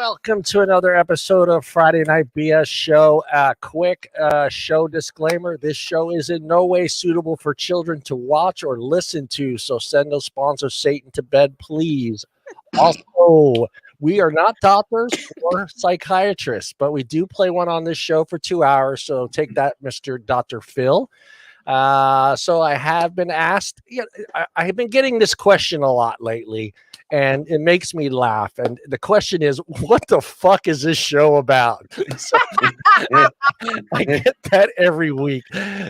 Welcome to another episode of Friday Night BS Show. Quick show disclaimer. This show is in no way suitable for children to watch or listen to, so send those sponsors Satan to bed, please. Also, we are not doctors or psychiatrists, but we do play one on this show for 2 hours, so take that, Mr. Dr. Phil. So I have been asked, I have been getting this question a lot lately, and it makes me laugh. And the question is, what the fuck is this show about? So, I get that every week.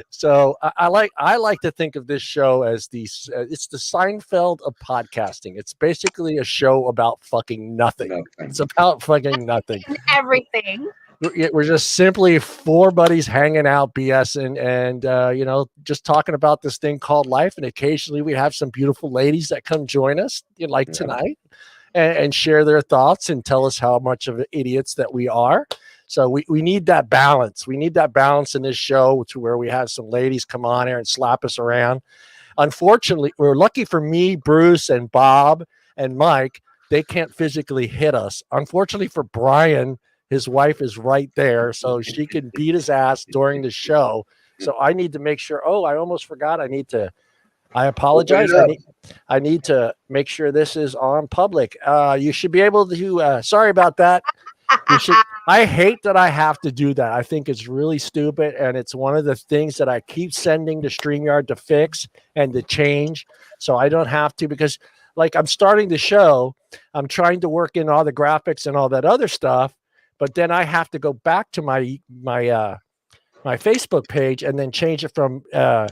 So I like to think of this show as it's the Seinfeld of podcasting. It's basically a show about fucking nothing. It's about fucking nothing. Everything. We're just simply four buddies hanging out, BSing, and just talking about this thing called life. And occasionally we have some beautiful ladies that come join us, tonight, and share their thoughts and tell us how much of idiots that we are. So we need that balance. We need that balance in this show to where we have some ladies come on here and slap us around. Unfortunately, we're lucky for me, Bruce, and Bob, and Mike. They can't physically hit us. Unfortunately for Brian, his wife is right there, so she can beat his ass during the show. So I need to make sure. Oh, I almost forgot. I apologize. I need to make sure this is on public. You should be able to. Sorry about that. I hate that I have to do that. I think it's really stupid, and it's one of the things that I keep sending to StreamYard to fix and to change, so I don't have to. Because, I'm starting the show, I'm trying to work in all the graphics and all that other stuff. But then I have to go back to my Facebook page and then change it from private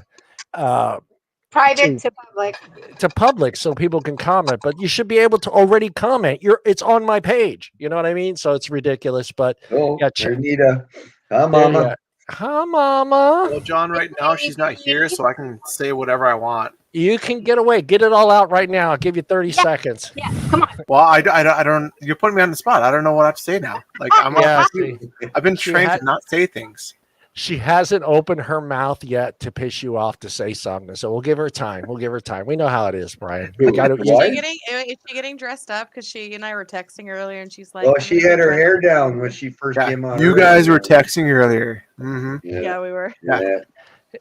to public. To public, so people can comment. But you should be able to already comment. It's on my page. You know what I mean? So it's ridiculous. But Anita, hi, Mama. Hi, Mama. Well, John, right now she's not here, so I can say whatever I want. You can get away. Get it all out right now. I'll give you 30 seconds. Yeah, come on. Well, I don't. You're putting me on the spot. I don't know what I have to say now. I've been trained to not say things. She hasn't opened her mouth yet to piss you off to say something. So we'll give her time. We know how it is, Brian. Is she getting dressed up? Because she and I were texting earlier, and she's like, "Well, she had her hair down when she first came on." You guys were texting earlier. Mm-hmm. Yeah, we were. Yeah.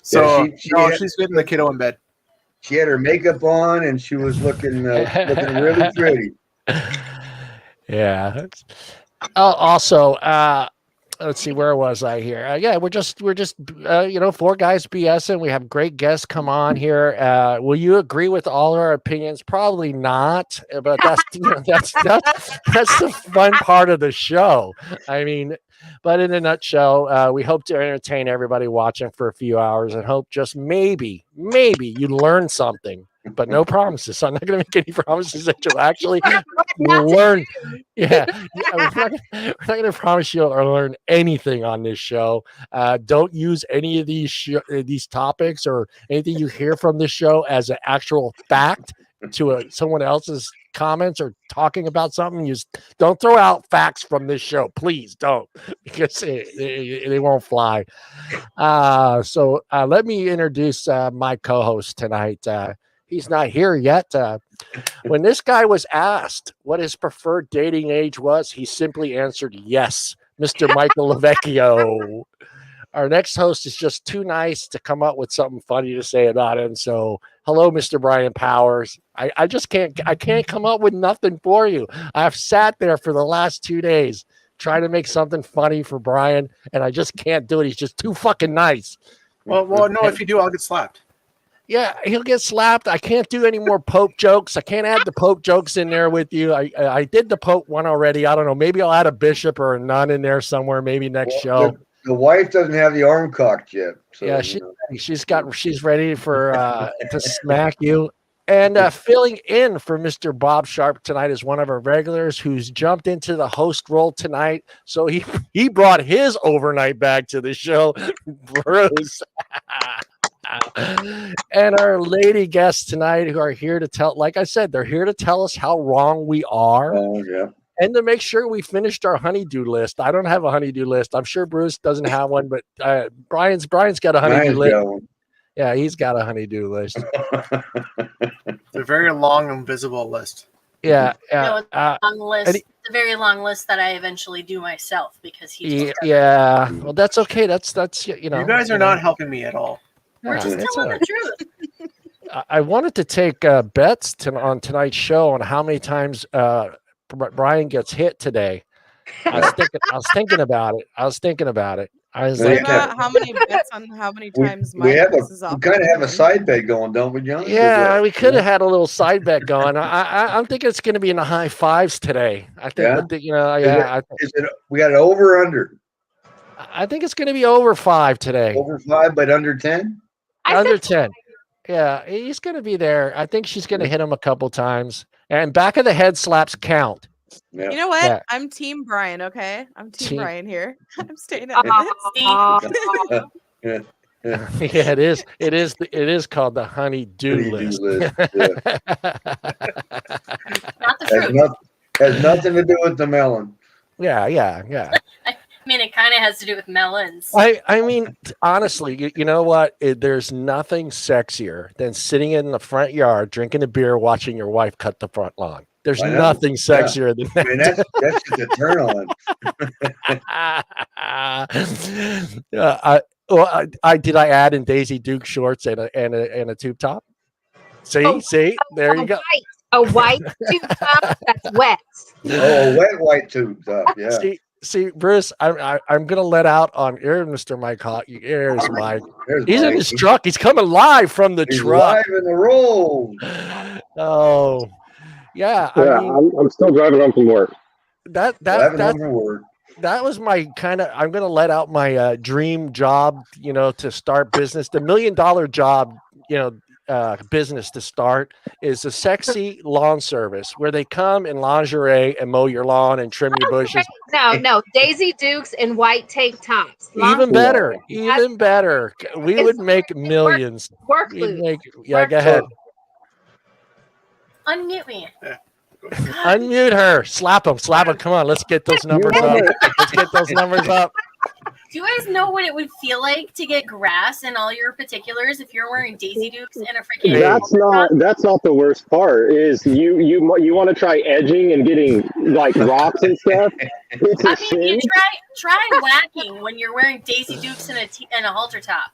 So she's getting the kiddo in bed. She had her makeup on, and she was looking really pretty. Yeah. Also, let's see, where was I here? We're just four guys BSing. We have great guests come on here. Will you agree with all our opinions? Probably not, but that's the fun part of the show. I mean, but in a nutshell, we hope to entertain everybody watching for a few hours and hope just maybe you learn something. But no promises. So I'm not going to make any promises that you'll actually learn. Yeah, we're not going to promise you'll learn anything on this show. Don't use any of these topics or anything you hear from this show as an actual fact to someone else's comments or talking about something. You don't throw out facts from this show, please don't, because they won't fly. So let me introduce my co-host tonight. He's not here yet. When this guy was asked what his preferred dating age was, he simply answered yes, Mr. Michael Lovecchio. Our next host is just too nice to come up with something funny to say about him. So, hello, Mr. Brian Powers. I just can't come up with nothing for you. I've sat there for the last 2 days trying to make something funny for Brian, and I just can't do it. He's just too fucking nice. Well, no, if you do, I'll get slapped. Yeah, he'll get slapped. I can't do any more Pope jokes. I can't add the Pope jokes in there with you. I did the Pope one already. I don't know. Maybe I'll add a bishop or a nun in there somewhere. Maybe next show. The wife doesn't have the arm cocked yet. So, yeah, she's ready for to smack you. And filling in for Mr. Bob Sharp tonight is one of our regulars who's jumped into the host role tonight. So he brought his overnight bag to the show, Bruce. And our lady guests tonight who are here to tell, like I said, they're here to tell us how wrong we are. Oh, yeah. And to make sure we finished our honeydew list. I don't have a honeydew list. I'm sure Bruce doesn't have one, but Brian's got a honeydew list. Yeah, he's got a honeydew list. It's a very long and visible list. Yeah. On the list. the very long list that I eventually do myself because he just Yeah. Well, that's okay. That's you know. You guys are not helping me at all. we're just it's telling all the truth. I wanted to take bets on tonight's show on how many times Brian gets hit today. I was thinking about it. I was What like, about how many bets on how many times we Mike have pisses we off kind of have a women? side bet going, don't we, John? yeah, we could have had a little side bet going. I'm thinking it's going to be in the high fives today. I think, Yeah? with the, you know, yeah, Is it? We got it over or under? I think it's going to be over 5 today. Over 5, but under 10. Under 10. Yeah, he's going to be there. I think she's going to hit him a couple times. And back of the head slaps count. Yeah. You know what? Yeah. I'm Team Brian. Okay, I'm Team Team- Brian here. I'm staying out of Aw. it. Yeah, it is. It is called the honey-do Honey-do list. list, yeah. Not the fruit. Has nothing to do with the melon. yeah. I mean, it kind of has to do with melons. I mean, honestly, you know what? There's nothing sexier than sitting in the front yard drinking a beer, watching your wife cut the front lawn. There's I know. nothing sexier than I mean, that. that's just a turn on. Did I add in Daisy Duke shorts and a tube top? See, there you go. A white tube top that's wet. Oh, a wet white tube top. Yeah. See, Bruce, I'm gonna let out on here, Mr. Mike Hawk. Here's Mike. He's in his truck. He's coming live from the He's truck. live in the roll. Oh, yeah. Yeah, I mean, I'm still driving home from work. that was my kind of. I'm gonna let out my dream job. You know, to start business. The $1 million job. You know. Business to start is a sexy lawn service where they come in lingerie and mow your lawn and trim your bushes. No, Daisy Dukes in white tank tops. Even better. We would make millions. Work We'd boots. make, yeah, go ahead. Unmute me. Unmute her. Slap him. Come on, let's get those numbers up. Do you guys know what it would feel like to get grass in all your particulars if you're wearing Daisy Dukes and a freaking? That's not the worst part. Is you want to try edging and getting like rocks and stuff? It's I mean, you try whacking when you're wearing Daisy Dukes and a halter top.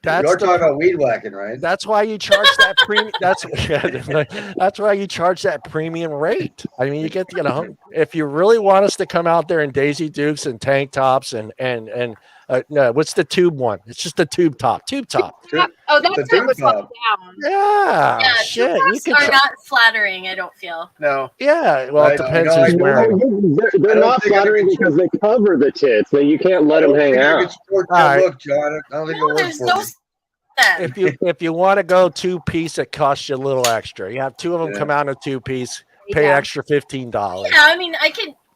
You're talking about weed whacking, right? That's why you charge that premium. That's why you charge that premium rate. I mean, you get if you really want us to come out there in Daisy Dukes and tank tops and no, what's the tube one? It's just the tube top. Oh, that tube was up down. Yeah, shit. Tube tops are not flattering. I don't feel. No. Yeah, well, it depends who's wearing them. They're not flattering because they cover the tits, so you can't let them hang out. All right. Look, John, I don't think it works There's for no. me. If you want to go 2-piece, it costs you a little extra. You have 2 of them come out in a 2-piece, pay extra $15. Yeah, I mean,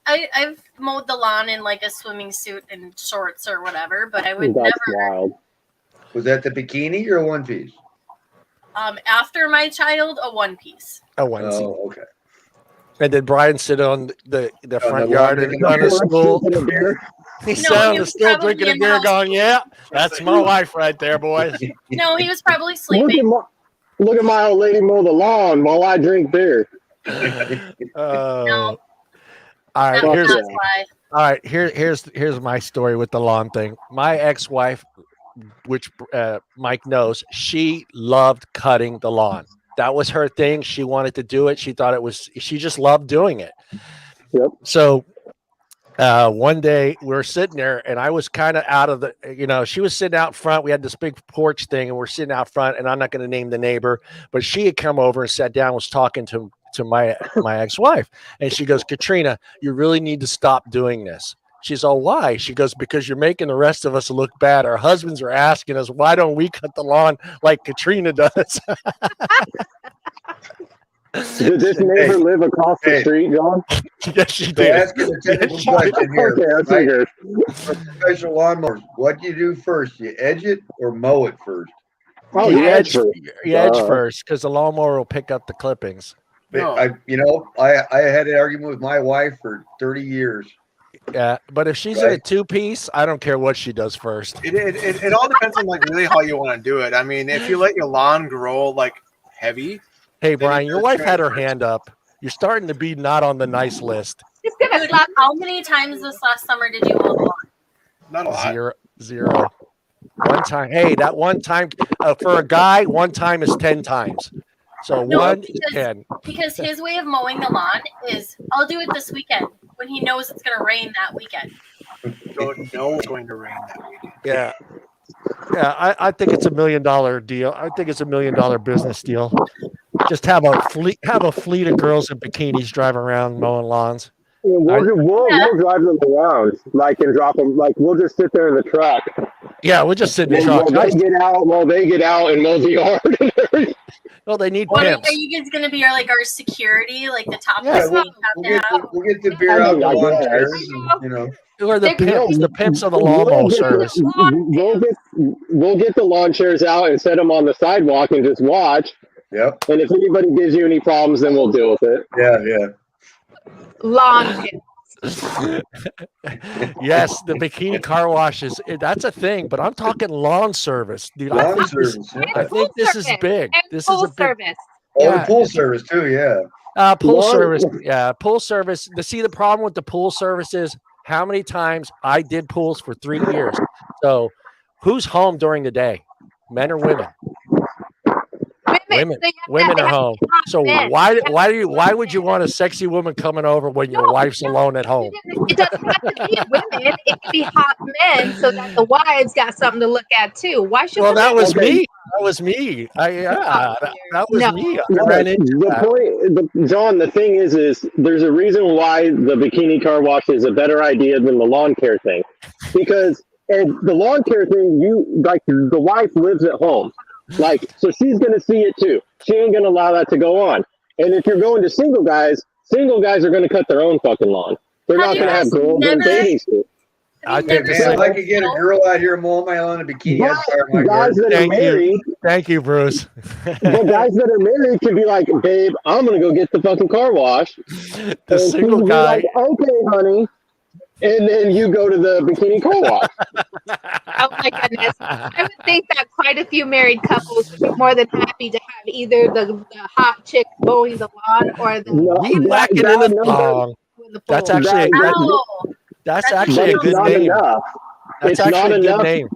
I've mowed the lawn in like a swimming suit and shorts or whatever, but I would That's never. wild. Was that the bikini or one piece? After my child, a one piece. A onesie. Oh, okay. And did Brian sit on the front the yard lawn and on a stool? He He sat on he the was stool probably drinking a in beer the going, yeah, that's my wife right there, boys. No, he was probably sleeping. Look at my old lady mow the lawn while I drink beer. No. All right, That's why. all right. Here's my story with the lawn thing. My ex-wife, which Mike knows, she loved cutting the lawn. That was her thing. She wanted to do it. She just loved doing it. Yep. So one day we were sitting there and I was kind of out of she was sitting out front. We had this big porch thing and we're sitting out front, and I'm not going to name the neighbor, but she had come over and sat down, was talking to my ex-wife, and she goes, Katrina, you really need to stop doing this. She's all, why? She goes, because you're making the rest of us look bad. Our husbands are asking us, why don't we cut the lawn like Katrina does? Did this neighbor live across the street, John? Yes, she So did. asking a technical question here. Okay, that's right? good. For professional lawnmowers, what do you do first? You edge it or mow it first? Oh, You you edge edge first because the lawnmower will pick up the clippings. No. I had an argument with my wife for 30 years. Yeah, but if she's in a 2-piece, I don't care what she does first. It all depends on like really how you want to do it. I mean, if you let your lawn grow like heavy. Hey, Brian, your wife had her hand up. You're starting to be not on the nice list. It's gonna Dude, slap. how many times this last summer did you mow the lawn? Not a lot. Zero. One time. Hey, that one time for a guy, one time is 10 times. So No, one is 10. Because his way of mowing the lawn is, I'll do it this weekend when he knows it's going to rain that weekend. Don't know it's going to rain that weekend. Yeah. Yeah, I think it's $1 million deal. I think it's $1 million business deal. Just have a fleet of girls in bikinis driving around mowing lawns. We'll drive them around, and drop them. We'll just sit there in the truck. Yeah, we'll just sit in the truck. While they get out and mow the yard. Well, they need What are pimps. you guys going to be our security, the top Yeah, person We'll get the beer out the lawn chairs, Or the pimps of the lawnmower service. We'll get the lawn chairs out and set them on the sidewalk and just watch. Yep. And if anybody gives you any problems, then we'll deal with it. Yeah. Lawn pimp. Yes, the bikini car washes. That's a thing, but I'm talking lawn service, dude. Lawn service. I think this is big. And This pool is a big service. Oh, the pool service too. Yeah. pool Lawn- service. Yeah, pool service. The problem with the pool service is how many times I did pools for 3 years. So, who's home during the day? Men or women? Women. They have Women to are have home. hot So men. why would you want a sexy woman coming over when your wife's alone at home? It doesn't have to be women. It can be hot men, so that the wives got something to look at too. Why should? Well, that was Okay. me. That was me. That was No. me. I ran into that. John, the thing is there's a reason why the bikini car wash is a better idea than the lawn care thing, because the lawn care thing, the wife lives at home, so she's gonna see it too. She ain't gonna allow that to go on. And if you're going to single guys are gonna cut their own fucking lawn. They're not gonna have girls in bathing suits. I think the Man, same. if I could get a girl out here mowing my lawn in a bikini, I'd start my Guys garden. that are married, Thank you, Bruce. the guys that are married can be like, babe, I'm gonna go get the fucking car wash. The And single she'd be guy. like, okay, honey. And then you go to the bikini car wash. Oh my goodness! I would think that quite a few married couples would be more than happy to have either the hot chick mowing the lawn or the Weed whacking in the thong. with the That's pool. actually Ow. that's That's actually a But good not name. enough. That's It's not actually a good enough. name.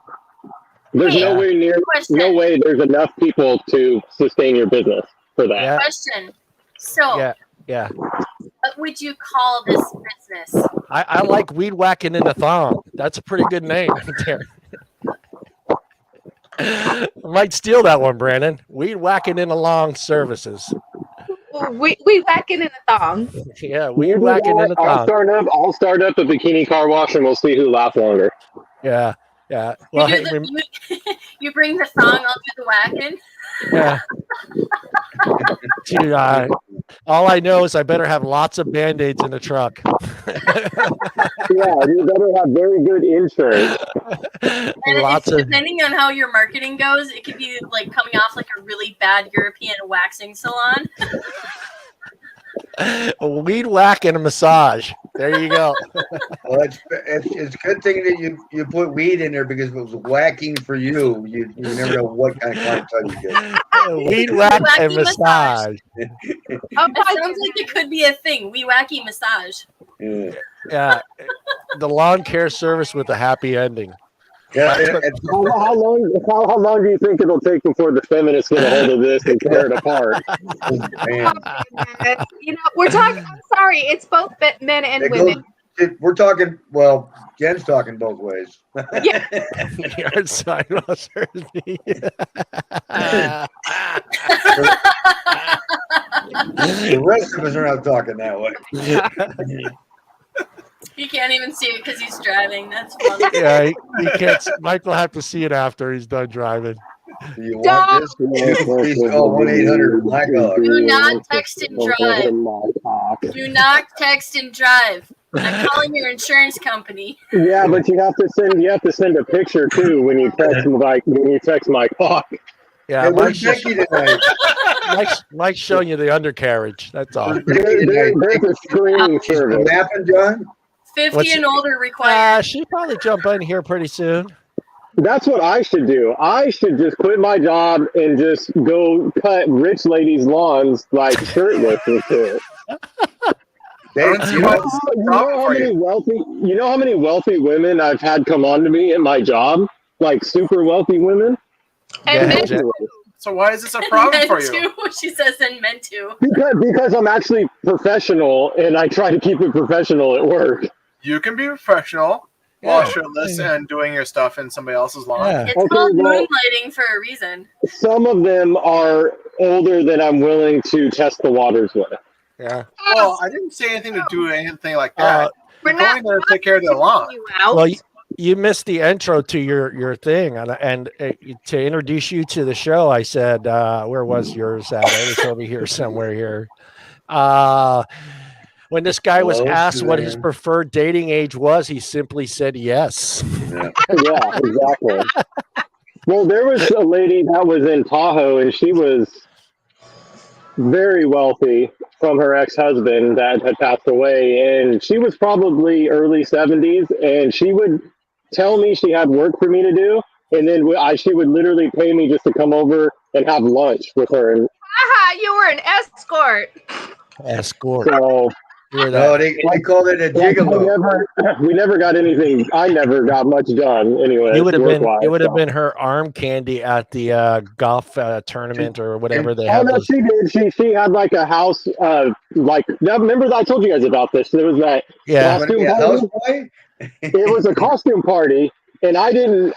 There's Hey, nowhere near, question. no way there's enough people to sustain your business for that. Yeah. Question. So, Yeah. Yeah. what would you call this business? I like weed whacking in the thong. That's a pretty good name right there. I might steal that one, Brandon. Weed whacking in the long services. We whacking in the thong. Yeah, You weed do whacking that, in the I'll thong. start up a bikini car wash and we'll see who laughs longer. Yeah. Yeah. Well, You, hey, do you bring the thong, I'll do the whacking. yeah. Dude, all I know is I better have lots of Band-Aids in the truck. Yeah, you better have very good insurance. And Lots of depending on how your marketing goes, it could be coming off like a really bad European waxing salon. a weed whack and a massage. There you go. Well, it's a good thing that you put weed in there, because if it was whacking for you, you never know what kind of clientele you get. Weed whack and Wacky massage. Oh It my sounds like it could be a thing. We wacky massage. Yeah. Yeah. The lawn care service with a happy ending. Yeah, How long do you think it'll take before the feminists get a hold of this and tear it apart? man. we're talking. I'm sorry, it's both men and It women. We're talking, well, Jen's talking both ways. Yeah. Yard sidewalk service. The rest of us are not talking that way. He can't even see it because he's driving. That's funny. Yeah, he can't. Mike will have to see it after he's done driving. Do you want this? Please call 1-800-Black Dog. Do not text and drive. Do not text and drive. I'm calling your insurance company. Yeah, but you have to send a picture too when you text Mike Hawk. Yeah, Hey, where's Becky tonight? Mike's showing you the undercarriage. That's all. Where's Becky tonight? There's a screening She's been service. napping, John? 50 What's- and older required. She'll probably jump in here pretty soon. That's what I should do. I should just quit my job and just go cut rich ladies' lawns shirtless and shit. They, You You know how many wealthy women I've had come on to me in my job? Like super wealthy women? And Yeah, men Jen. So why is this a problem for you? Too, she says, and men too. Because I'm actually professional and I try to keep it professional at work. You can be professional while shirtless and doing your stuff in somebody else's lawn. Yeah. It's called moonlighting for a reason. Some of them are older than I'm willing to test the waters with. Yeah. Well, I didn't say anything to do anything like that. We're You're going there to take care of their lawn. you out. Well, you missed the intro to your thing, and to introduce you to the show, I said, "Where was yours at? It was over here somewhere here." When this guy was asked what his preferred dating age was, he simply said yes. Yeah. Yeah, exactly. Well, there was a lady that was in Tahoe, and she was very wealthy from her ex-husband that had passed away, and she was probably early 70s, and she would tell me she had work for me to do, and then she would literally pay me just to come over and have lunch with her. And Aha, you were an escort. Escort. so No, they called it a gigolo. we never got anything. I never got much done anyway. It would have been work-wise, it would have so. been her arm candy at the golf tournament or whatever they Oh have. no, those- she did. She had like a house. Remember I told you guys about this. There was that Yeah. costume Yeah, party. houseboy? It was a costume party, and I was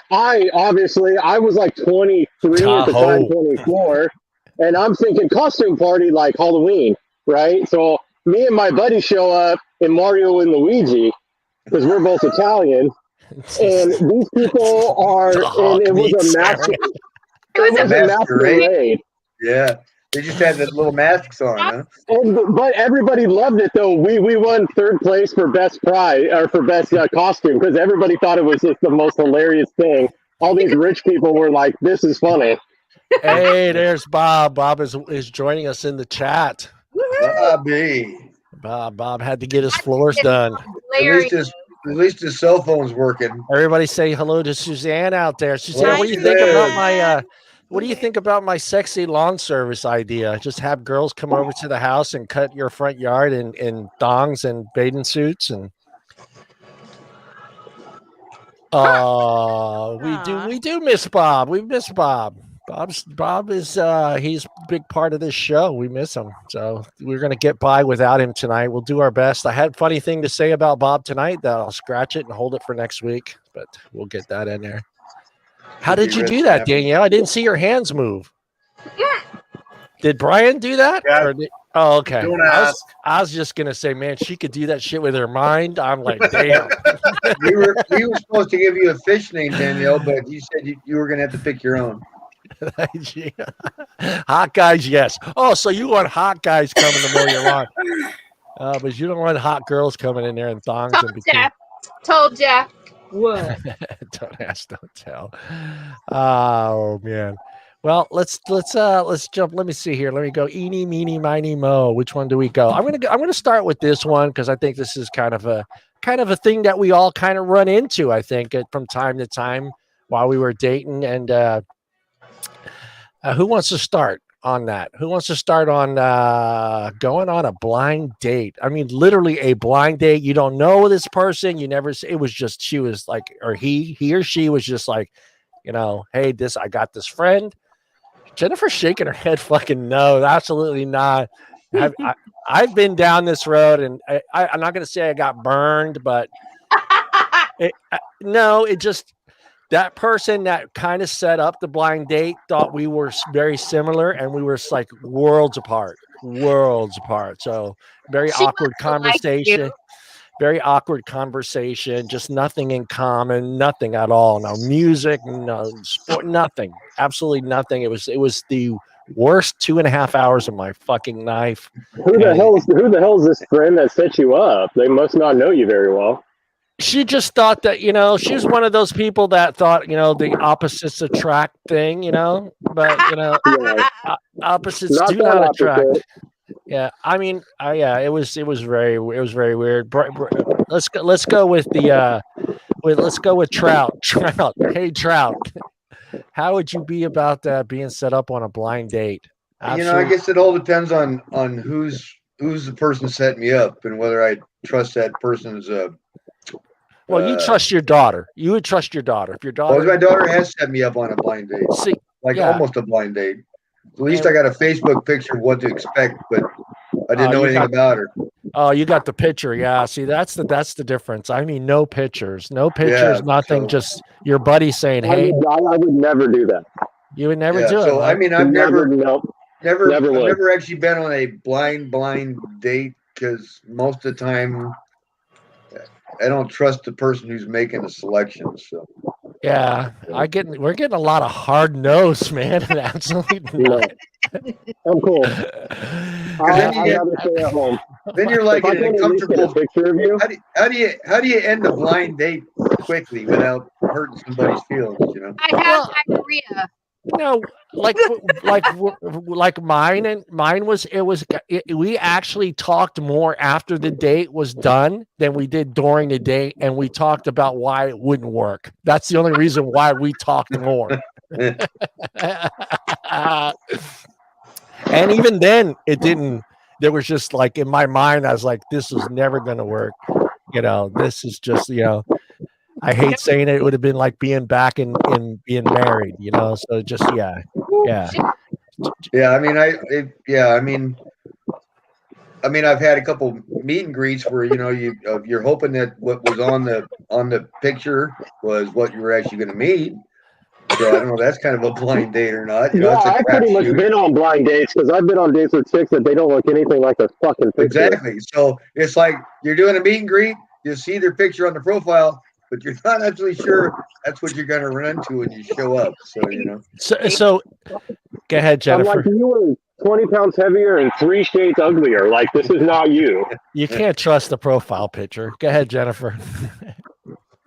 like 23 at the time, 24, and I'm thinking costume party like Halloween, right? So me and my buddy show up in Mario and Luigi because we're both Italian, and these people are, and it was a massive, masquerade. Yeah. They just had the little masks on, huh? But everybody loved it though. We won third place for best prize or for best costume because everybody thought it was just the most hilarious thing. All these rich people were like, "This is funny." Hey, there's Bob. Bob is joining us in the chat. Bobby. Bob had to get his floors done. At least his cell phone's working. Everybody say hello to Suzanne out there. Suzanne, Well, what do you think about my what do you think about my sexy lawn service idea? Just have girls come over to the house and cut your front yard in thongs and bathing suits and we do miss Bob. We miss Bob. Bob is he's a big part of this show. We miss him. So we're gonna get by without him tonight. We'll do our best. I had a funny thing to say about Bob tonight that I'll scratch it and hold it for next week, but we'll get that in there. How did you do that, Danielle? I didn't see your hands move. Did Brian do that? Yeah. Oh, okay. Don't ask. I was just gonna say, man, she could do that shit with her mind. I'm like, damn. We were supposed to give you a fish name, Danielle, but you said you were gonna have to pick your own. Hot guys, yes. Oh, so you want hot guys coming to mow your lawn, but you don't want hot girls coming in there in thongs and bikinis. Told ya. What? Don't ask, don't tell. Oh man. Well, let's jump. Let me see here. Let me go. Eeny, meeny, miny, mo. Which one do we go? I'm gonna start with this one because I think this is kind of a thing that we all kind of run into. I think from time to time while we were dating. And who wants to start on that? Who wants to start on going on a blind date? I mean, literally a blind date. You don't know this person. You never. It was just she was like, or he or she was just like, hey, I got this friend. Jennifer's shaking her head. Fucking no, absolutely not. I've been down this road, and I'm not going to say I got burned, but it just that person that kind of set up the blind date thought we were very similar, and we were like worlds apart. So very awkward conversation. Very awkward conversation, just nothing in common, nothing at all. No music, no sport, nothing, absolutely nothing. It was the worst 2.5 hours of my fucking life. Who the hell is this friend that set you up? They must not know you very well. She just thought that, she was one of those people that thought, the opposites attract thing, but, opposites do not attract. Yeah, I mean, it was very weird. Let's go with Trout. Trout, hey Trout, how would you be about being set up on a blind date? Absolutely. I guess it all depends on who's who's the person setting me up and whether I trust that person's. Well, you trust your daughter. You would trust your daughter if your daughter. Well, my daughter has set me up on a blind date, See, like yeah. almost a blind date. At least I got a Facebook picture of what to expect, but I didn't know anything about her. Oh, you got the picture. Yeah. See, that's the difference. I mean, no pictures, nothing. So- Just your buddy saying, "Hey." I would never do that. You would never Yeah, do it. so I Mike. mean, I've never Nope. I've Never would. never actually been on a blind date because most of the time I don't trust the person who's making the selection. So Yeah, we're getting a lot of hard no's, man. Absolutely not. I'm cool. then I'd you get- rather stay at home. then you're like If I in can a at least get a comfortable. picture of you. How do you end a blind date quickly without hurting somebody's feelings? You know. I have diarrhea. No, like mine was we actually talked more after the date was done than we did during the date, and we talked about why it wouldn't work. That's the only reason why we talked more. And even then it didn't. There was just like in my mind I was like, this is never gonna work. This is just I hate saying it. It would have been like being back in being married, So just yeah. Yeah, I mean, I've had a couple meet and greets where you're hoping that what was on the picture was what you were actually going to meet. So I don't know. That's kind of a blind date or not. Yeah, it's a I've pretty much crapshoot. been on blind dates because I've been on dates with chicks that they don't look anything like their fucking picture. Exactly. So it's like you're doing a meet and greet. You see their picture on the profile, but you're not actually sure that's what you're going to run into when you show up. So go ahead, I'm Jennifer. like, you were 20 pounds heavier and 3 shades uglier. Like, this is not you. You can't trust the profile picture. Go ahead, Jennifer.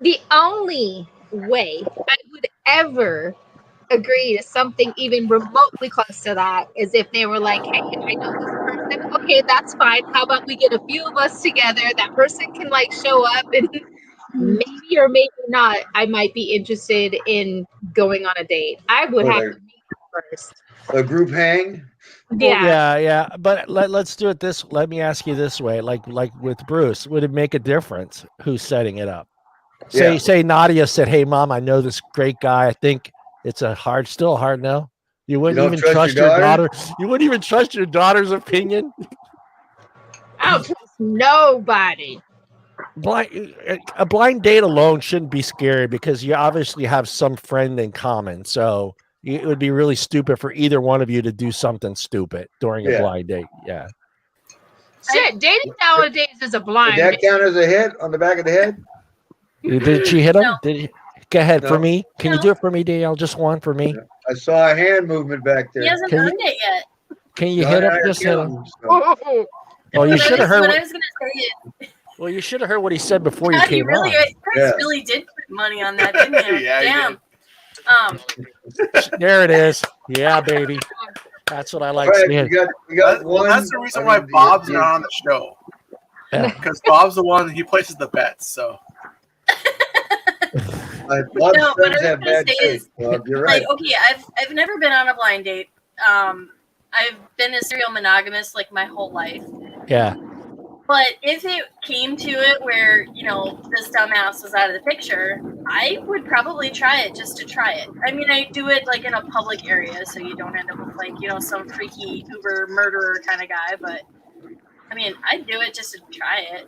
The only way I would ever agree to something even remotely close to that is if they were like, hey, I know this person. Okay, that's fine. How about we get a few of us together? That person can show up and maybe or maybe not, I might be interested in going on a date. I would have to meet them first. A group hang. Yeah. Yeah. But let's do it this. Let me ask you this way: like with Bruce, would it make a difference who's setting it up? Say Nadia said, "Hey, Mom, I know this great guy. I think it's still a hard no." You wouldn't even trust your daughter. You wouldn't even trust your daughter's opinion. I don't trust nobody. A blind date alone shouldn't be scary because you obviously have some friend in common. So it would be really stupid for either one of you to do something stupid during a blind date. Yeah. Shit, dating nowadays is a blind Did that date. count as a hit on the back of the head? Did she hit him? No. Did you? Go ahead for No. me. Can you do it for me, Dale? Just one for me. I saw a hand movement back there. He hasn't Can you- earned it yet. Can you No, hit him? I Just hit him. can't, so. Oh, Oh, you should have heard. What I was going to say is, Well, you should have heard what he said before you God, came you really, on. Chris Yeah. really did put money on that, didn't you? Yeah, he Damn. There it is. Yeah, baby. That's what I like All right, seeing. we got Well, one. that's the reason why Bob's not on the show. Yeah. Because Bob's the one he places the bets. So Bob's No, what friends I have was gonna bad say taste. is, Bob, you're right. like, okay, I've never been on a blind date. I've been a serial monogamous like my whole life. Yeah. But if it came to it where, this dumbass was out of the picture, I would probably try it just to try it. I mean, I do it like in a public area so you don't end up with some freaky Uber murderer kind of guy. But I mean, I'd do it just to try it.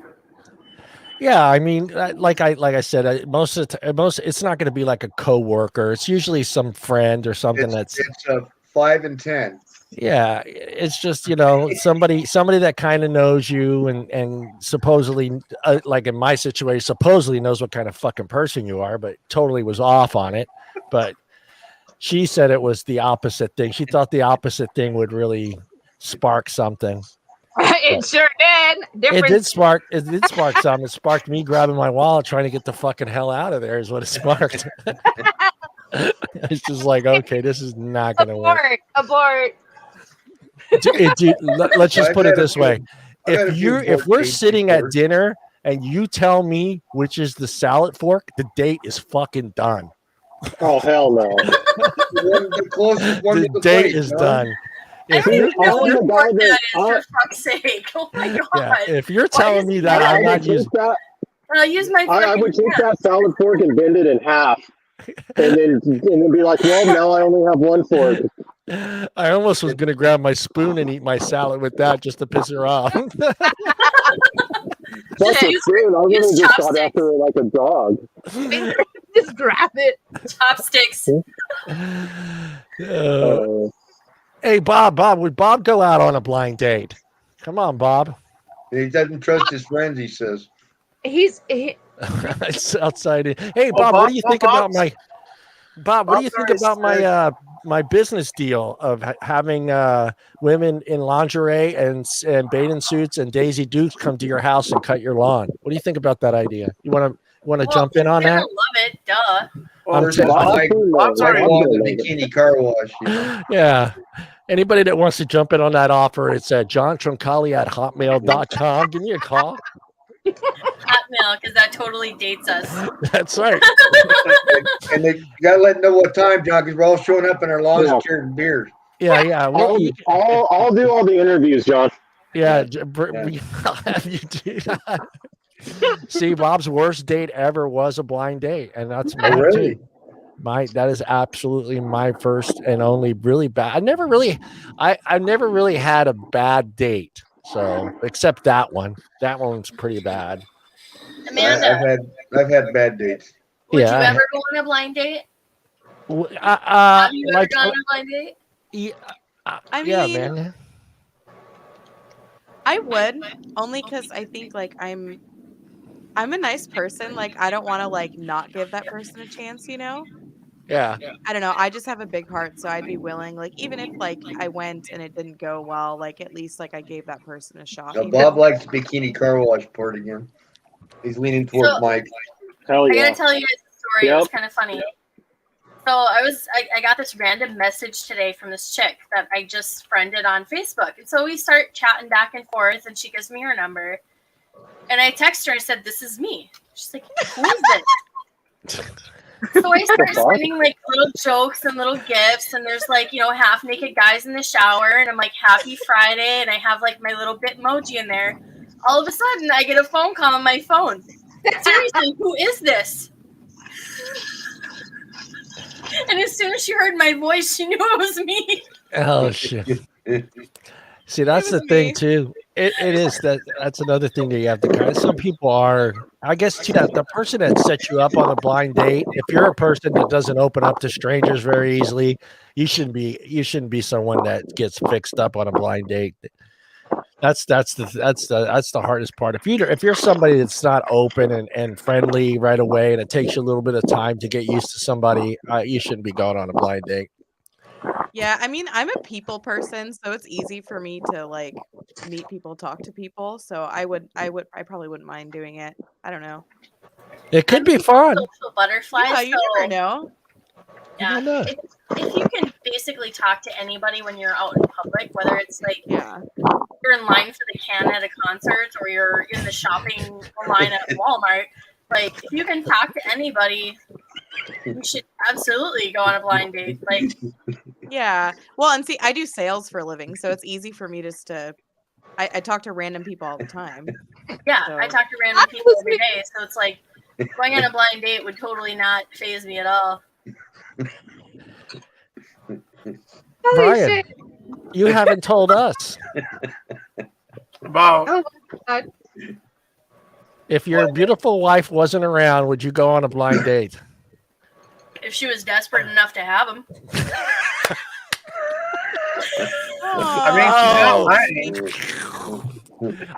Yeah, I mean, like I said, most it's not going to be like a coworker. It's usually some friend or something It's 5 and 10. Yeah, it's just somebody that kind of knows you and supposedly like in my situation supposedly knows what kind of fucking person you are, but totally was off on it. But she said it was the opposite thing. She thought the opposite thing would really spark something. it sure did. It did spark something. It sparked me grabbing my wallet, trying to get the fucking hell out of there. Is what it sparked. It's just like, okay, this is not going to work. Abort. Let's just put it this way: if we're dates sitting at before. dinner and you tell me which is the salad fork, the date is fucking done. Oh, hell no. The closest one The to the date plate, is no? done. I don't even know what what that is, for fuck's sake. Oh my god. Yeah, if you're telling me that I'm not using I'll use my I would take that salad fork and bend it in half. And then be like, well, now I only have one fork. I almost was going to grab my spoon and eat my salad with that just to piss her off. That's a spoon. I would have just got after her like a dog. Just grab it. Chopsticks. Hey, Bob, would Bob go out on a blind date? Come on, Bob. He doesn't trust his friends, he says. It's outside. Hey, Bob, what do you think about my my business deal of having women in lingerie and bathing suits and Daisy Dukes come to your house and cut your lawn? What do you think about that idea? You want to jump in on that? Love it, duh. Well, there's like the bikini car wash. You know? Yeah. Anybody that wants to jump in on that offer, it's at johntroncalli@hotmail.com. Give me a call. Hotmail, because that totally dates us. That's right. And they gotta let them know what time, John, because we're all showing up in our lawn chairs and beers. Yeah. Well, I'll do all the interviews, John. Yeah. I'll have you do that. See, Bob's worst date ever was a blind date, and that's mine too. That is absolutely my first and only really bad. I never really had a bad date. So except that one. That one's pretty bad. Amanda, I've had bad dates. Would you ever go on a blind date? Have you ever gone on a blind date? I mean, man. I would, only because I think like I'm a nice person. Like I don't want to like not give that person a chance, you know? Yeah. I don't know. I just have a big heart, so I'd be willing. Like even if like I went and it didn't go well, like at least like I gave that person a shot. So Bob likes the bikini car wash part again. He's leaning towards Mike. Hell yeah. I gotta tell you guys a story. Yep. It was kind of funny. So I got this random message today from this chick that I just friended on Facebook. And so we start chatting back and forth, and she gives me her number. And I text her and said, "This is me." She's like, "Who is this?" So I start sending like little jokes and little gifts, and there's like, you know, half naked guys in the shower, and I'm like, "Happy Friday," and I have like my little Bitmoji in there. All of a sudden, I get a phone call on my phone. Seriously, who is this? And as soon as she heard my voice, she knew it was me. Oh shit! See, that's the thing too. It is that's another thing that you have to kind of. Some people are, I guess, too, that the person that sets you up on a blind date. If you're a person that doesn't open up to strangers very easily, you shouldn't be someone that gets fixed up on a blind date. That's the hardest part. If you're somebody that's not open and friendly right away, and it takes you a little bit of time to get used to somebody, you shouldn't be going on a blind date. Yeah, I mean, I'm a people person, so it's easy for me to like meet people, talk to people. So I probably wouldn't mind doing it. I don't know. It could be fun. Social butterfly. Yeah, you never know. Yeah, if you can basically talk to anybody when you're out in public, whether it's like you're in line for the can at a concert or you're in the shopping line at Walmart, like if you can talk to anybody, you should absolutely go on a blind date. Like, yeah. Well, and see, I do sales for a living, so it's easy for me just to. I talk to random people all the time. Yeah, so. I talk to random people every day, so it's like going on a blind date would totally not faze me at all. Brian, you haven't told us about. Oh my God. If your beautiful wife wasn't around, would you go on a blind date? If she was desperate enough to have him.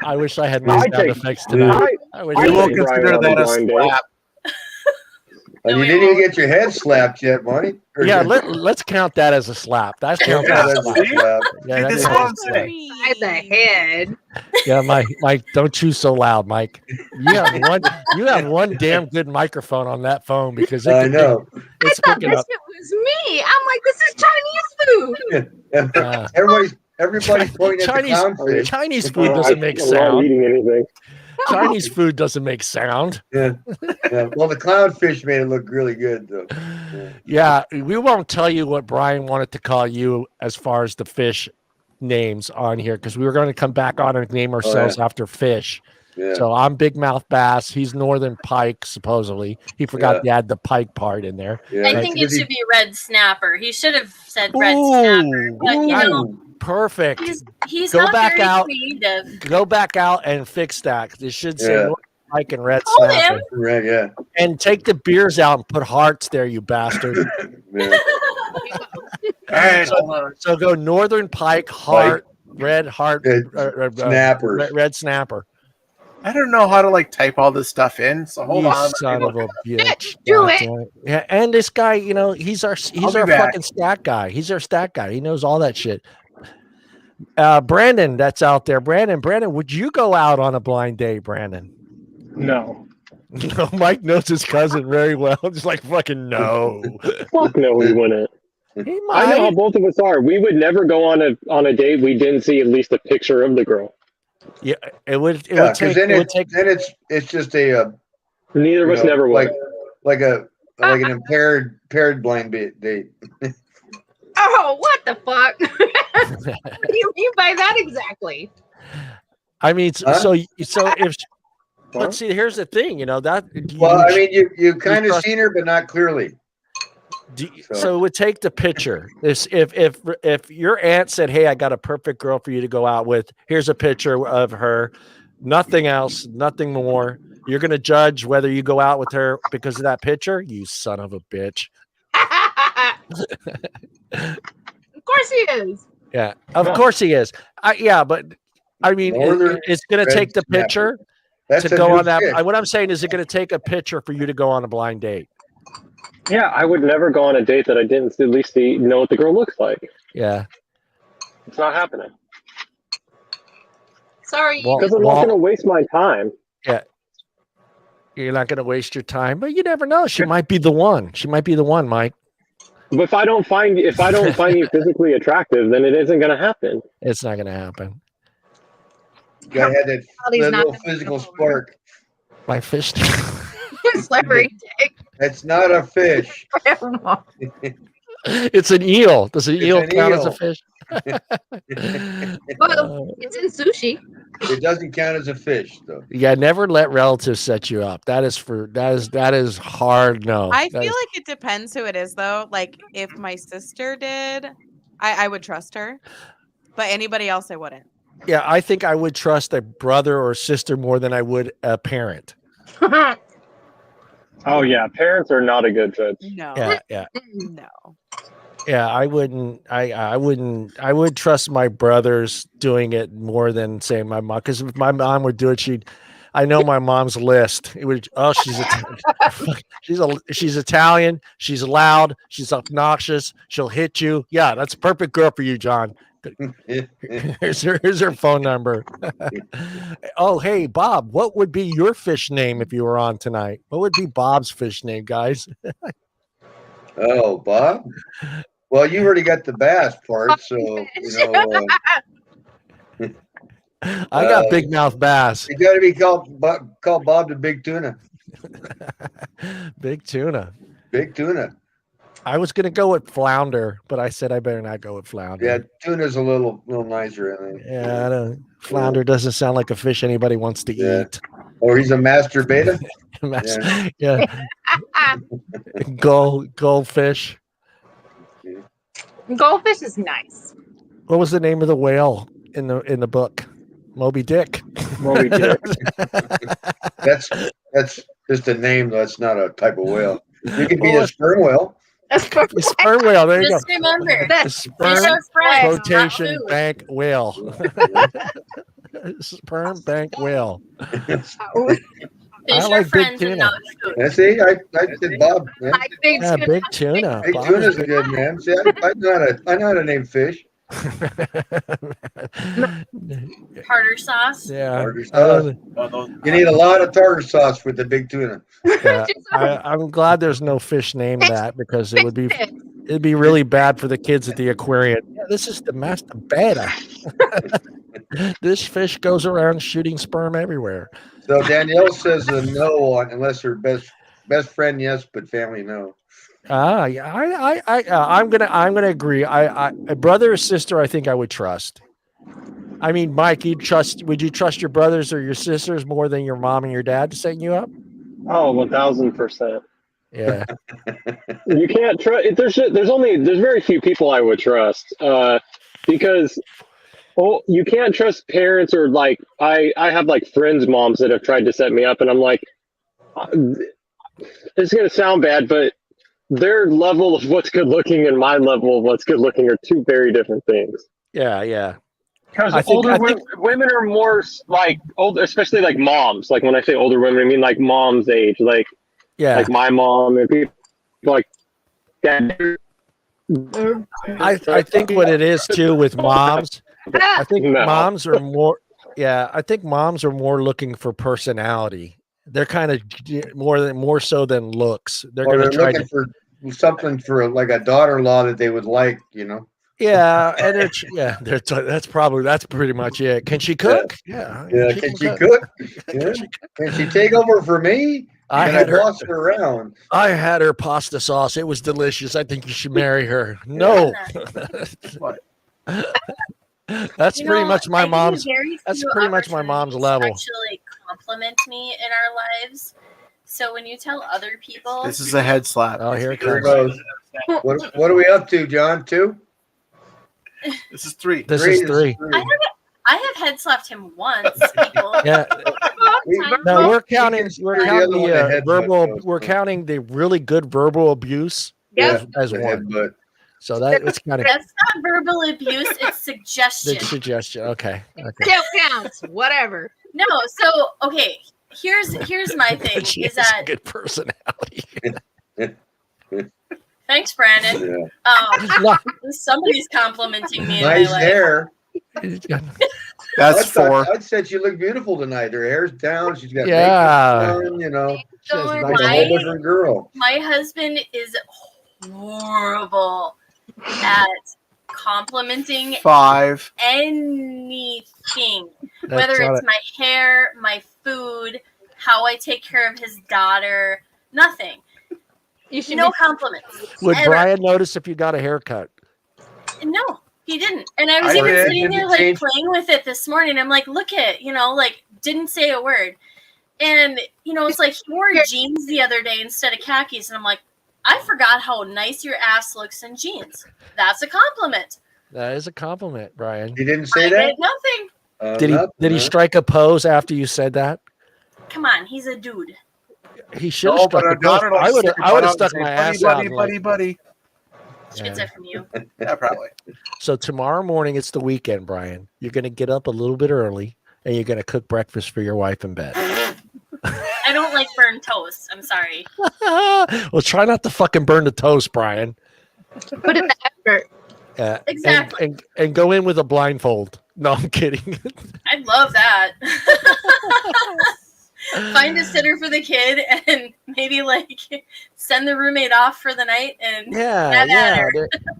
I wish I had my sound effects tonight. I will consider that a slap. You didn't even get your head slapped yet, Monty. Yeah, let's count that as a slap. That's counted as a slap. Yeah, that's by the head. Yeah, Mike, don't chew so loud, Mike. You have one damn good microphone on that phone because I know it's I thought picking this up. shit was me. I'm like, this is Chinese food. Everybody's pointing at the clownfish. Chinese food doesn't make sound. Eating anything. Chinese food doesn't make sound. Yeah. Well, the clownfish made it look really good, though. Yeah, we won't tell you what Brian wanted to call you as far as the fish names on here because we were going to come back on and name ourselves after fish. Yeah. So I'm big mouth bass. He's northern pike, supposedly. He forgot to add the pike part in there. Yeah, I think it should be red snapper. He should have said red snapper. But you know, perfect. He's Go not back very out. creative. Go back out and fix that. It should say northern pike and red Told snapper. him. Right, yeah. And take the beers out and put hearts there, you bastard. Yeah. So go northern pike, heart, red heart, snappers. red snapper. I don't know how to like type all this stuff in. So hold on. Son of a bitch. Do it. Yeah, and this guy, you know, he's our fucking stat guy. He's our stat guy. He knows all that shit. Brandon, that's out there. Brandon, would you go out on a blind date, Brandon? No. No, Mike knows his cousin very well. Just like fucking no. Fuck no, we wouldn't. I know how both of us are. We would never go on a date we didn't see at least a picture of the girl. Yeah, it would take. Then it's just a. Neither of us never would. Like an impaired blind date. Oh, what the fuck? What do you mean by that exactly? I mean, so if. Let's see. Here's the thing, you know that. Well, I mean, you kind of seen her, but not clearly. So it would take the picture. If your aunt said, "Hey, I got a perfect girl for you to go out with. Here's a picture of her. Nothing else, nothing more." You're gonna judge whether you go out with her because of that picture. You son of a bitch. Of course he is. Yeah, of course he is. But I mean, it's gonna take the picture. To go on that, what I'm saying is, it going to take a picture for you to go on a blind date? Yeah, I would never go on a date that I didn't at least know what the girl looks like. Yeah, it's not happening. Sorry, because I'm not going to waste my time. Yeah, you're not going to waste your time, but you never know. She might be the one. She might be the one, Mike. But if I don't find you physically attractive, then it isn't going to happen. It's not going to happen. You gotta have that little physical spark. My fish. Slippery dick. It's not a fish. It's an eel. Does an eel count as a fish? Well, it's in sushi. It doesn't count as a fish, though. Yeah, never let relatives set you up. That is hard. No, I feel like it depends who it is, though. Like if my sister did, I would trust her, but anybody else, I wouldn't. Yeah, I think I would trust a brother or sister more than I would a parent. Oh yeah, parents are not a good judge. No. Yeah. No. Yeah, I wouldn't. I wouldn't. I would trust my brothers doing it more than say my mom. Because if my mom would do it, I know my mom's list. It would. Oh, she's Italian. She's loud. She's obnoxious. She'll hit you. Yeah, that's a perfect girl for you, John. Here's her phone number. Oh, hey, Bob, what would be your fish name if you were on tonight? What would be Bob's fish name, guys? Oh, Bob? Well, you already got the bass part, so, I got big mouth bass. You got to be called Bob the Big Tuna. Big tuna. Big tuna. I was going to go with flounder, but I said I better not go with flounder. Yeah, tuna's a little nicer, I think. Yeah, flounder doesn't sound like a fish anybody wants to eat. Or he's a masturbator. Yeah. Goldfish. Goldfish is nice. What was the name of the whale in the book? Moby Dick. Moby Dick. That's just a name. That's not a type of whale. You could be a sperm whale. Sperm whale. There you Just go. remember, Sperm quotation bank whale. Sperm bank whale. Fish I are like big friends and tuna. not food. Yeah, see, I said Bob. Man. Yeah, big tuna. Big tuna's a good man. See, I know how to name fish. Tartar sauce. Yeah. Tartar sauce. You need a lot of tartar sauce with the big tuna. Yeah. I'm glad there's no fish named that because it'd be really bad for the kids at the aquarium. Yeah, this is the masturbata. This fish goes around shooting sperm everywhere. So Danielle says a no on unless her best friend yes, but family no. Yeah, I'm gonna agree. A brother or sister, I think I would trust. I mean, Mike, would you trust your brothers or your sisters more than your mom and your dad to set you up? Oh, 1000%. Yeah. You can't trust. There's very few people I would trust, because you can't trust parents, or like I have like friends' moms that have tried to set me up, and I'm like, it's gonna sound bad, but their level of what's good looking and my level of what's good looking are two very different things. Yeah. Because women are more like older, especially like moms. Like when I say older women, I mean like mom's age, like my mom and people like that. I think what it is too with moms, I think moms are more. Yeah, I think moms are more looking for personality. They're kind of more so than looks. They're going to try looking for something for like a daughter-in-law that they would like, you know. Yeah, and that's pretty much it. Can she cook? Yeah. Can she cook? Yeah. Can she take over for me? I had her boss her around. I had her pasta sauce. It was delicious. I think you should marry her. No. What? That's pretty much my mom's. That's pretty much my mom's level. Actually, compliment me in our lives. So when you tell other people, this is a head slap. Oh, here it comes. What are we up to, John? 2? This is 3. This is 3. I have head slapped him once. People. Yeah. No, we're counting the verbal. We're counting the really good verbal abuse as one. So it's kind of. That's not verbal abuse. It's suggestion. It's suggestion. Okay. Still counts. Whatever. No. So okay. Here's my thing. She is has that a good personality. Thanks, Brandon. Somebody's complimenting me. Nice in my hair. That's 4. I said she looked beautiful tonight. Her hair's down. She's got makeup on, you know. So She's a whole different girl. My husband is horrible at complimenting 5. anything, whether it's my hair, my food, how I take care of his daughter, nothing. No compliments. Would Brian notice if you got a haircut? No, he didn't. And I was even sitting there like playing with it this morning. I'm like, look at, like didn't say a word. And, it's like he wore jeans the other day instead of khakis. And I'm like, I forgot how nice your ass looks in jeans. That's a compliment. That is a compliment, Brian. He didn't say that? Nothing. Did he strike a pose after you said that? Come on, he's a dude. He should have struck a pose. I would have stuck my ass out. Buddy. She gets it from you. Yeah, probably. So tomorrow morning, it's the weekend, Brian. You're going to get up a little bit early, and you're going to cook breakfast for your wife in bed. I don't like burnt toast. I'm sorry. Well, try not to fucking burn the toast, Brian. Put in the effort. Exactly. And go in with a blindfold. No, I'm kidding. I'd love that. Find a sitter for the kid and maybe send the roommate off for the night and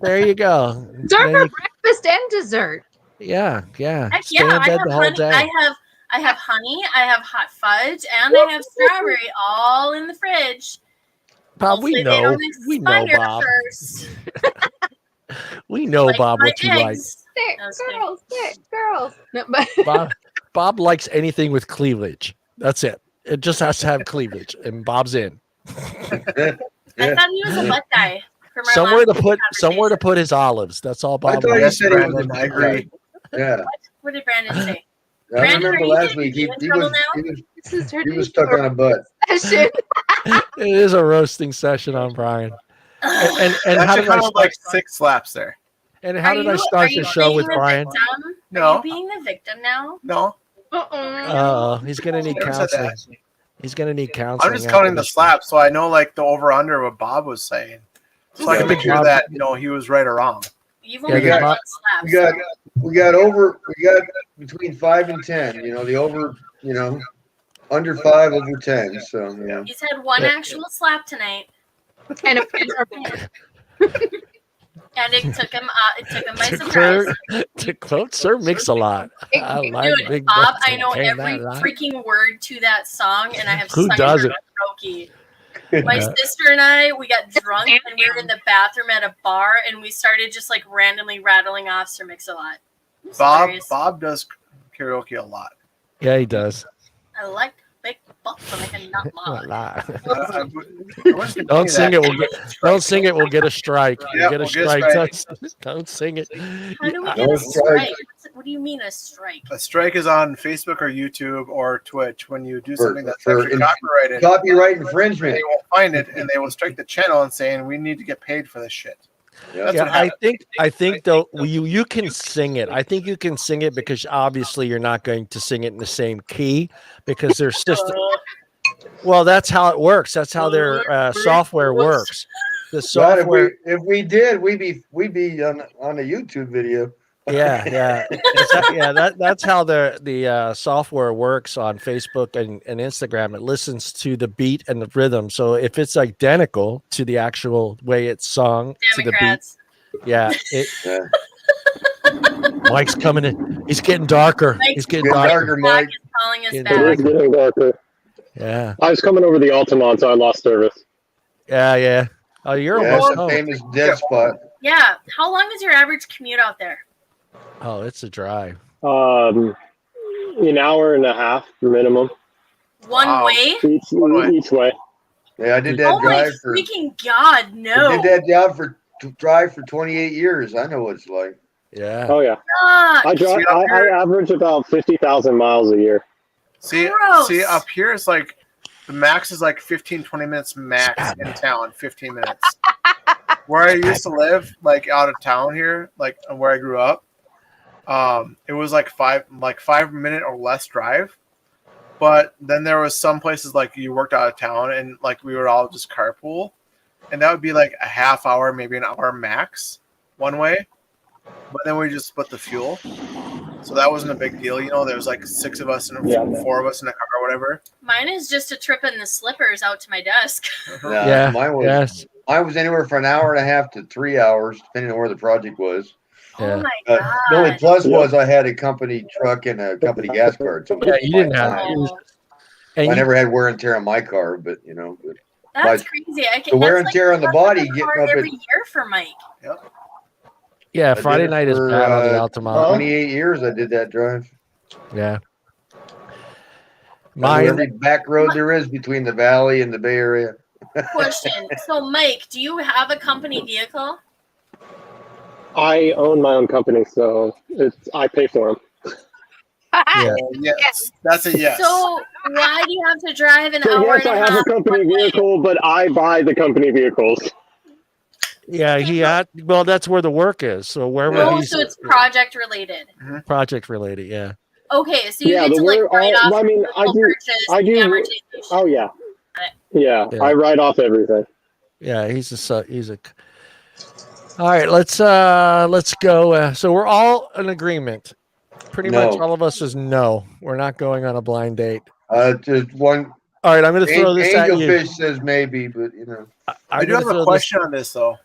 there you go. Serve her breakfast and dessert. Yeah. Heck Stay in bed the whole day. I have honey, I have hot fudge, and I have strawberry all in the fridge. Bob, we know Bob. We know Bob what you like. Girls. No, Bob likes anything with cleavage. That's it. It just has to have cleavage, and Bob's in. I thought he was a butt guy. Somewhere to put his olives. That's all Bob. I said I agree. Yeah. What did Brandon say? I remember last week he was stuck on a butt. It is a roasting session on Brian. And how did I start? Like 6 slaps there? And how did I start the show with Brian? No. Are you being the victim now? No. He's gonna need counseling. He's gonna need counseling. I'm just counting the slaps, so I know the over under what Bob was saying, so I can make sure that he was right or wrong. You've only got slaps. We got between 5 and 10. The over. Under 5, over 10. So yeah. He's had one actual slap tonight, and and it took him by surprise. To quote Sir Mix-a-Lot, Dude, Bob, I know every freaking word to that song, and I have Who doesn't? My sister and I, we got drunk, and we were in the bathroom at a bar, and we started just randomly rattling off Sir Mix-a-Lot. Bob does karaoke a lot. Yeah, he does. I like big butts and I cannot lie. Don't sing it. Don't sing it. We'll get a strike. Yeah, We'll get a we'll strike. get a strike. Don't sing it. How do we get a strike? What do you mean a strike? A strike is on Facebook or YouTube or Twitch when you do something that's actually copyrighted. Copyright infringement. They will find it and they will strike the channel and saying we need to get paid for this shit. Yeah, I think though you can sing it. I think you can sing it because obviously you're not going to sing it in the same key because their system. Well, that's how it works. That's how their software works. The software. If we did, we'd be on a YouTube video. Yeah. That's how the software works on Facebook and Instagram. It listens to the beat and the rhythm. So if it's identical to the actual way it's sung Democrats. to the beat, Mike's coming in. He's getting darker. He's getting darker. Mike. It is getting darker. Yeah. I was coming over the Altamont, so I lost service. Yeah. Oh, you're almost home. Famous dead spot. Yeah. How long is your average commute out there? Oh, it's a drive. An hour and a half minimum. One way? Each way. Yeah, I did that drive for. Freaking God, no! I did that job drive for 28 years. I know what it's like. Yeah. Oh yeah. I average about 50,000 miles a year. See, up here it's like the max is like 15-20 minutes max in town. 15 minutes. Where I used to live, like out of town here, like where I grew up. It was like 5 minute or less drive, but then there was some places like you worked out of town and like we would all just carpool, and that would be like a half hour, maybe an hour max one way, but then we just split the fuel, so that wasn't a big deal. There was like 6 of us and 4 of us in a car or whatever. Mine is just a trip in the slippers out to my desk. Mine was anywhere from an hour and a half to 3 hours, depending on where the project was. Oh my God. The only plus was I had a company truck and a company gas card. So you didn't have. I never had wear and tear on my car, but that's crazy. The wear and tear on the body getting up every year for Mike. Yep. Yeah, Friday night is bad on the Altamont. 28 years I did that drive. Yeah. Every back road there is between the valley and the Bay Area. Question. So, Mike, do you have a company vehicle? I own my own company, so I pay for them. Yes, that's a yes. So why do you have to drive an hour? Yes, I have a company vehicle, but I buy the company vehicles. Yeah, well, that's where the work is. So so it's project related. Project related, yeah. Okay, so you get to write off. I mean, I do. Oh yeah. Yeah, I write off everything. Yeah, he's a. All right, let's go. So we're all in agreement. Pretty much all of us is no. We're not going on a blind date. Just one. All right, I'm going to throw this at you. Angelfish says maybe, but I do have a question on this though.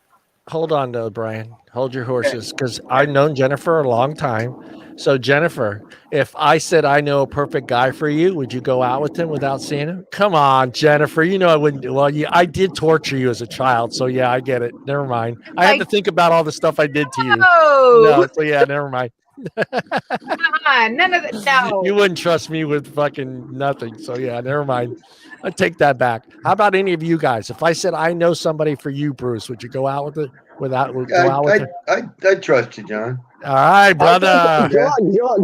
Hold on, though, Brian. Hold your horses, because I've known Jennifer a long time. So, Jennifer, if I said I know a perfect guy for you, would you go out with him without seeing him? Come on, Jennifer. You know I wouldn't. Well, I did torture you as a child, so yeah, I get it. Never mind. I had to think about all the stuff I did to you. No, so yeah, never mind. Come on, none of it. No, you wouldn't trust me with fucking nothing. So yeah, never mind. I take that back. How about any of you guys? If I said I know somebody for you, Bruce, would you go out with it? I trust you, John. All right, brother.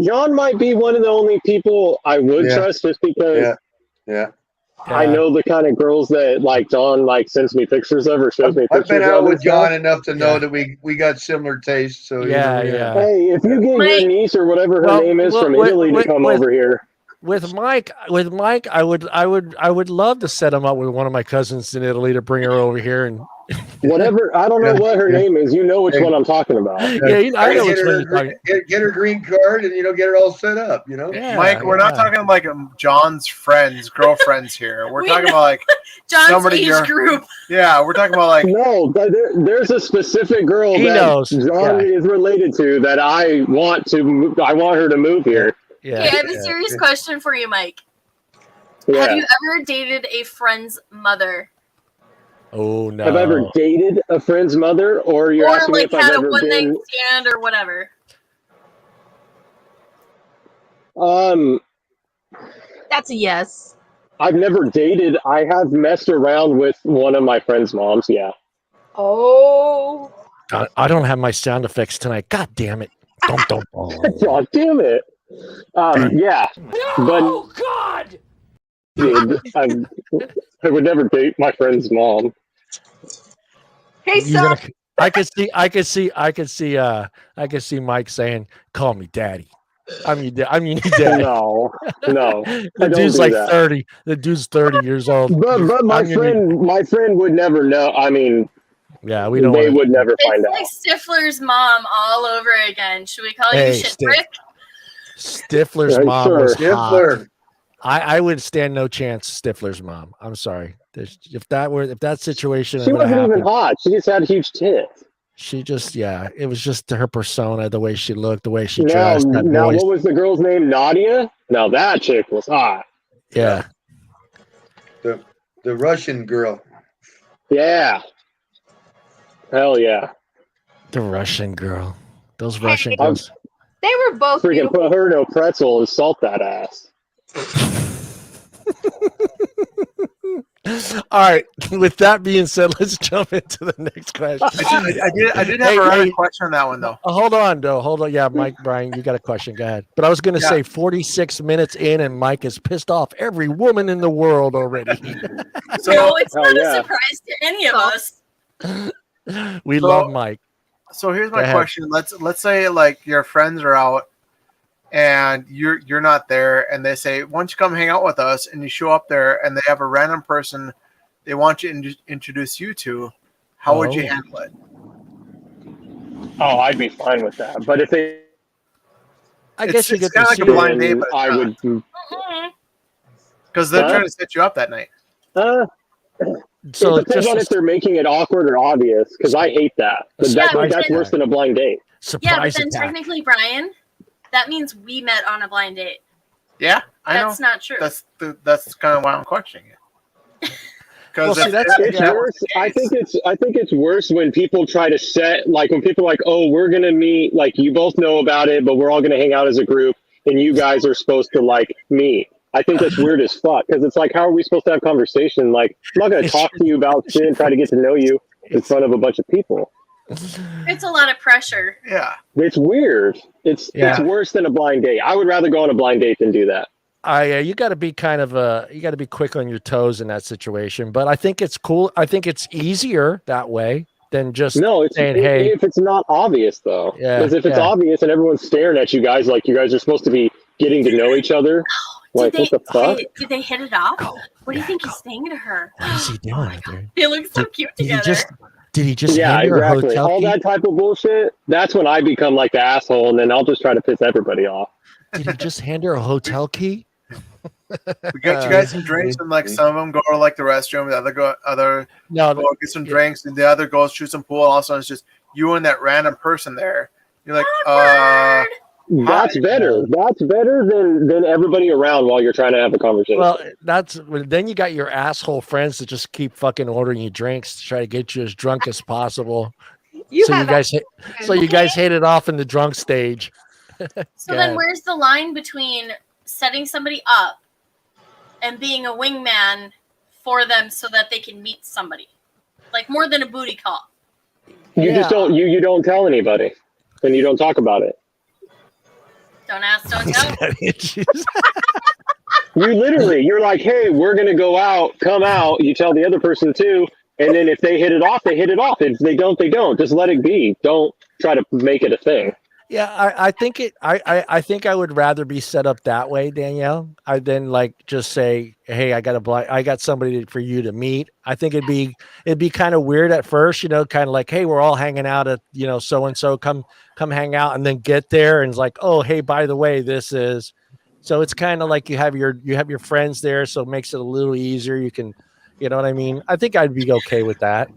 John might be one of the only people I would trust, just because. Yeah. I know the kind of girls that John sends me pictures of or shows me pictures of. I've been out with John enough to know that we got similar tastes. So yeah. Hey, if you get your niece or whatever her name is from Italy to come over here. With Mike, I would love to set him up with one of my cousins in Italy to bring her over here and whatever. I don't know what her name is. You know which one I'm talking about. Yeah, I know which one you're talking. Get her green card and get her all set up. Yeah, Mike, we're not talking like John's girlfriends here. We're talking about John's age group. Yeah, we're talking about no. There's a specific girl John is related to that I want her to move here. Yeah. Okay, I have a serious question for you, Mike. Yeah. Have you ever dated a friend's mother? Oh no. Have I ever dated a friend's mother, or you're asking me if I've ever been? Or had a one-night stand or whatever? That's a yes. I've never dated. I have messed around with one of my friend's moms. Yeah. Oh. I don't have my sound effects tonight. God damn it! Don't. God damn it. Yeah. Oh God! Dude, I would never date my friend's mom. Hey, son. I could see Mike saying, "Call me daddy." I mean, daddy. No. The dude's like 30. The dude's 30 years old. But my friend would never know. I mean, yeah, we don't. They would never find out. It's like Stifler's mom all over again. Should we call you shit brick? Stifler's mom was Stifler. hot. I would stand no chance. Stifler's mom. I'm sorry. If that situation, she wasn't even hot. She just had huge tits. She just, it was just her persona, the way she looked, the way she dressed. Now, what was the girl's name? Nadia? Now that chick was hot. Yeah. The Russian girl. Yeah. Hell yeah. The Russian girl. Those Russian girls. They were both freaking beautiful. Put her in a pretzel and salt that ass. All right. With that being said, let's jump into the next question. I did have a question on that one though. Hold on. Yeah, Mike, Brian, you got a question. Go ahead. But I was going to say 46 minutes in, and Mike is pissed off every woman in the world already. So it's not a surprise to any of us. We love Mike. So here's my question. Let's say like your friends are out and you're not there, and they say, why don't you come hang out with us? And you show up there and they have a random person they want you to introduce you to. How would you handle it? Oh, I'd be fine with that. But if they I guess you get kind of like a blind date, but I would because they're trying to set you up that night. So it depends on if they're making it awkward or obvious, because I hate that. That's worse than a blind date. Yeah, but then technically, Brian, that means we met on a blind date. Yeah, I know. That's not true. That's kind of why I'm questioning it. Well, see, it's worse. I think it's worse when people try to set, like when people are like, oh, we're gonna meet, like you both know about it, but we're all gonna hang out as a group, and you guys are supposed to like meet. I think that's weird as fuck, because it's like, how are we supposed to have conversation? Like, I'm not gonna talk to you about shit and try to get to know you in front of a bunch of people. It's a lot of pressure. Yeah, it's weird. It's worse than a blind date. I would rather go on a blind date than do that. You got to be you got to be quick on your toes in that situation. But I think it's cool. I think it's easier that way than just saying, hey. If it's not obvious, though. Because if it's obvious and everyone's staring at you guys like you guys are supposed to be getting to know each other. Like, what the fuck? Did they hit it off? What do you think he's saying to her? What is he doing? They look so cute together. Did he just hand her a hotel all key? That type of bullshit, that's when I become like the asshole, and then I'll just try to piss everybody off. Did he just hand her a hotel key? We got you guys some drinks, and like some of them go to like the restroom, the other go get some drinks, and the other goes shoot some pool. Also, it's just you and that random person there. You're like, That's better. That's better than everybody around while you're trying to have a conversation. Well, then you got your asshole friends that just keep fucking ordering you drinks to try to get you as drunk as possible. You guys hit it off in the drunk stage. So then where's the line between setting somebody up and being a wingman for them so that they can meet somebody? Like more than a booty call. You just don't you don't tell anybody. And you don't talk about it. Don't ask, don't tell. You're like, hey, we're gonna go out, come out. You tell the other person too, and then if they hit it off, they hit it off. If they don't, they don't. Just let it be. Don't try to make it a thing. Yeah, I think I would rather be set up that way, Danielle. I then like just say, hey, I got somebody for you to meet. I think it'd be kind of weird at first, kind of like, hey, we're all hanging out at so and so, come hang out, and then get there and it's like, oh, hey, by the way, this is. So it's kind of like you have your friends there, so it makes it a little easier. You can, you know what I mean? I think I'd be okay with that.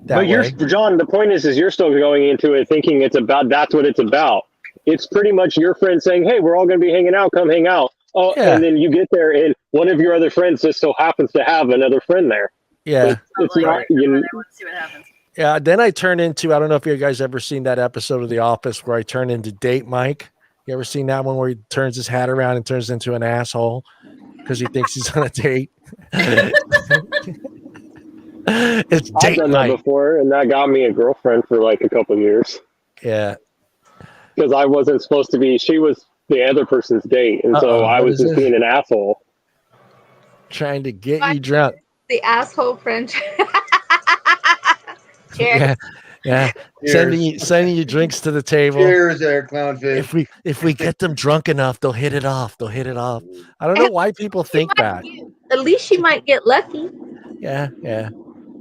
But John, the point is you're still going into it thinking that's what it's about. It's pretty much your friend saying, hey, we're all going to be hanging out, come hang out. Oh, yeah. And then you get there and one of your other friends just so happens to have another friend there. Yeah. It's not, let's see what happens. Yeah. Then I turn into, I don't know if you guys ever seen that episode of The Office where I turn into Date Mike. You ever seen that one where he turns his hat around and turns into an asshole because he thinks he's on a date? It's I've date done night. that before, and that got me a girlfriend for like a couple years. Yeah. Because I wasn't supposed to be. She was the other person's date, and so I what was is just this? being an asshole. Trying to get you drunk. The asshole French. Cheers. Yeah. Yeah. Cheers. Sending you drinks to the table. Cheers there, clownfish. If we get them drunk enough, they'll hit it off. They'll hit it off. I don't know why people think that. At least she might get lucky. Yeah.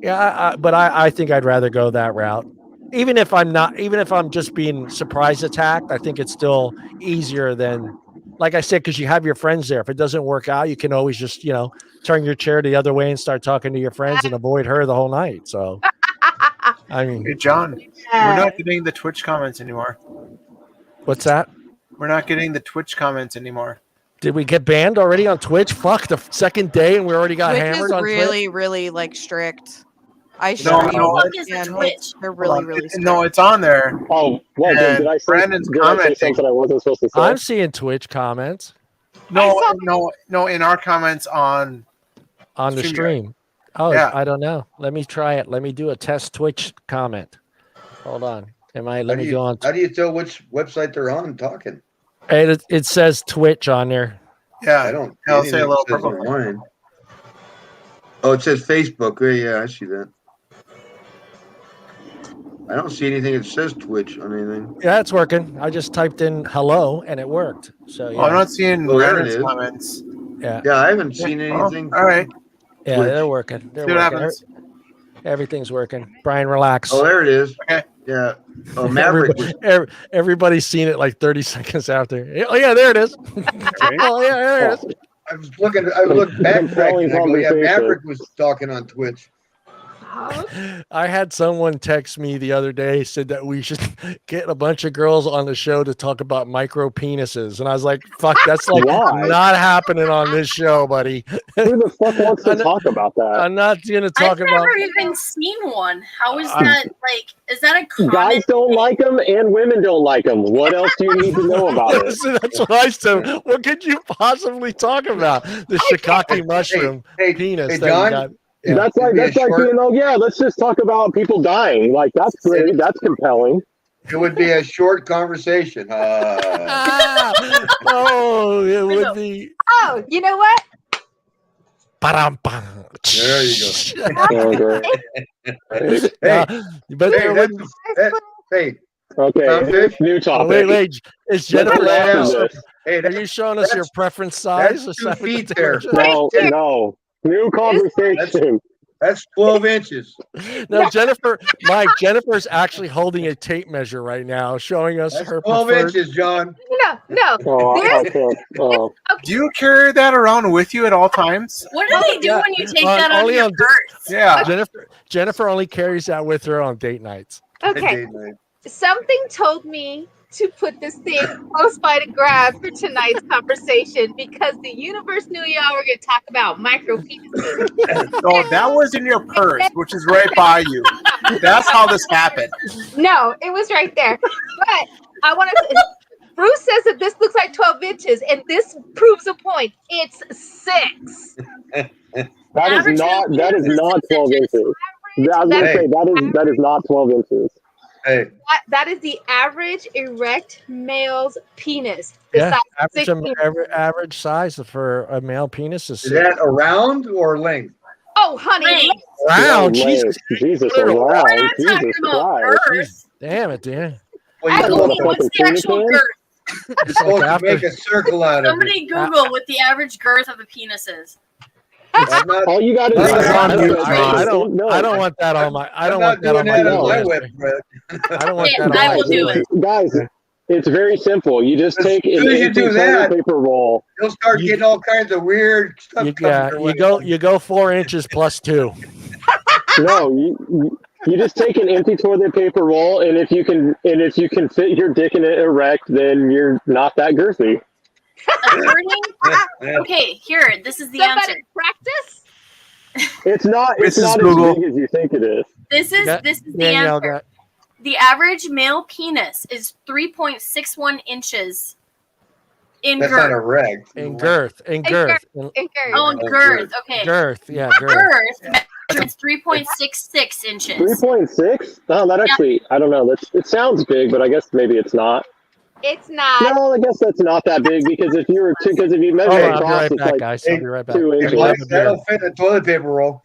But I think I'd rather go that route. Even if I'm just being surprise attacked, I think it's still easier than, like I said, because you have your friends there. If it doesn't work out, you can always just, turn your chair the other way and start talking to your friends and avoid her the whole night. So, I mean, Hey, John, we're not getting the Twitch comments anymore. what's that? We're not getting the Twitch comments anymore. Did we get banned already on Twitch? Fuck, the second day and we already got Twitch hammered is on really, Twitch? really like strict. I No, stream no, What the fuck is the and Twitch? they're really, really strict. No, it's on there. Oh, well, And did I say Brandon's did I say commenting. something I wasn't supposed to say? I'm seeing Twitch comments No, in our comments on on the StreamYard. stream. Oh, Yeah. I don't know. Let me try it. Let me do a test Twitch comment. Hold on. Let me go on. How do you tell which website they're on talking? It says Twitch on there. Yeah, I don't. I'll see say a anything little that says purple. on mine. Oh, it says Facebook. Oh, yeah, I see that. I don't see anything that says Twitch on anything. Yeah, it's working. I just typed in hello and it worked. So yeah, I'm not seeing Oh, there it Brandon's is. comments. Yeah, I haven't seen anything. All right. yeah, Twitch. they're working. They're See what working. happens. Everything's working. Brian, relax. Oh, there it is. Okay. Yeah. Oh, Maverick was. Everybody's seen it like 30 seconds after. Oh yeah, there it is. Oh yeah, there it is. I was looking. I looked back. And I go, yeah, Maverick was talking on Twitch. I had someone text me the other day, said that we should get a bunch of girls on the show to talk about micro penises. And I was like, fuck, that's like Why? not happening on this show, buddy. Who the fuck wants to talk about that? I'm not going to I've talk about never even seen one. How is that like? Is that a common Guys don't thing? like them, and women don't like them. What else do you need to know about it? Listen, that's what I said. What could you possibly talk about? The shiitake mushroom Hey, penis hey, that you John? got. Yeah. That's like It'd be a short- being, oh yeah, let's just talk about people dying. Like that's great. That's compelling. It would be a short conversation. Oh, it would be. Oh, you know what? Ba-dum-bum. There you Okay. Hey, But hey, there wouldn't. hey, Okay. Clownfish? New Oh, topic. wait. Is Let's Jennifer? get on Are this. hey, you showing us your preference size? that's Is that 2 what feet the there. difference is? No. New conversation. that's 12 inches. No, Jennifer's actually holding a tape measure right now, showing us That's her 12 preferred. inches, John. No. Oh, I can't. Oh. Do you carry that around with you at all times? What do they do Yeah. when you take that out of Only your on- purse? Yeah. Jennifer only carries that with her on date nights. Okay. Something told me to put this thing close by to grab for tonight's conversation because the universe knew y'all were going to talk about micro penises. No, that was in your purse, which is right by you. That's how this happened. No, it was right there. But I want to. Bruce says that this looks like 12 inches, and this proves a point. It's 6. That is not 12 inches. I was gonna say that is not 12 inches. Hey, That is the average erect male's penis. Yeah, Besides 16. average size for a male penis is is that around or length? Oh, honey. Right. round. No way. Jesus, Jesus, We're around. not Jesus talking about Christ. girth. damn it, Dan. Well, I you're don't supposed, know what's the actual girth. you're supposed to after- make a circle out of it. Somebody Google what the average girth of a penis is. I'm not, All you got to do That's is on have you, it. John. I don't want that on my. I I'm don't not want that on doing my. that on my resume. web. I don't want Yeah, that on I my will do resume. it. Guys, it's very simple. You just As take an soon as you empty do toilet that- paper roll. You'll start getting all kinds of weird stuff coming your way. You go 4 inches plus 2. No, you just take an empty toilet paper roll, and if you can fit your dick in it erect, then you're not that girthy. According, okay, here, this is the answer. Somebody practice? It's not Mrs. as Google. big as you think it is. This is the Danielle answer. got. The average male penis is 3.61 inches In That's not girth. erect. In girth. In girth. In Oh, Oh, in girth. girth. Okay. Girth. Yeah, girth. Girth measures 3.66 inches. 3.6? Oh, that actually, I don't know. It sounds big, but I guess maybe it's not. It's not. No, I guess that's not that big because if you measure Hold on, I'll be across, right it's back, like guys. I'll be right back. 2 Hey, inches. Mike, Grab a beer. that'll fit in a toilet paper roll.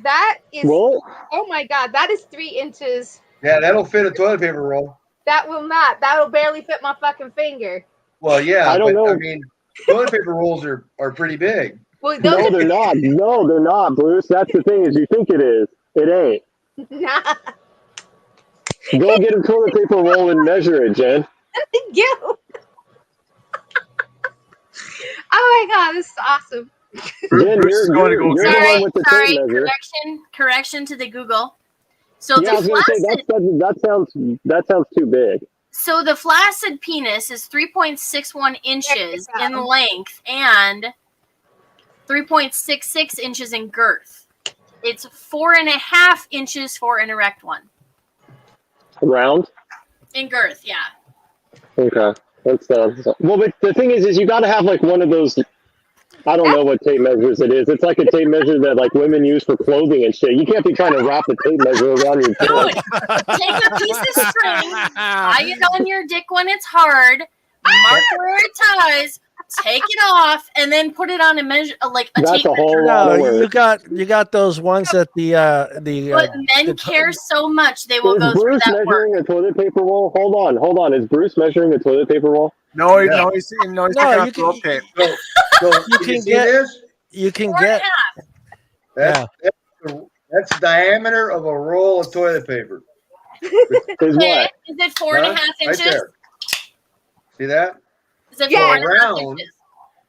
That is. Well, Oh my God, that is 3 inches. Yeah, that'll fit a toilet paper roll. That will not. That will barely fit my fucking finger. Well, yeah, I don't but know. I mean, toilet paper rolls are pretty big. Well, those no, are they're not. No, they're not, Bruce. That's the thing is you think it is. It ain't. not. Go get a toilet paper roll and measure it, Jen. You. Oh my God, this is awesome. Jen, Bruce is going to go you're get the Sorry, one with the sorry. tape measure. Correction to the Google. So Yeah, I was the gonna say flaccid, that sounds too big. so the flaccid penis is 3.61 inches in length and 3.66 inches in girth. It's 4.5 inches for an erect one. Round. In girth, yeah. Okay, that's well. But the thing is you got to have like one of those. I don't know what tape measures it is. It's like a tape measure that like women use for clothing and shit. You can't be trying to wrap a tape measure around your Dude, dick. take a piece of string, tie it on your dick when it's hard, mark where it ties, take it off, and then put it on a measure like a That's tape a whole measure. lot of No, work. you got those ones that But men care so much they will Is go through Bruce that work. measuring a toilet paper roll? Hold on. Is Bruce measuring a toilet paper roll? No, Yeah. no, he's taking No, off you the rope tape. So You can can you see get- this? you can Four get and a half. That's the diameter of a roll of toilet paper. Is Okay, what? is it 4.5 Right inches? there. See that? Is it Yeah. 4.5 Round. inches?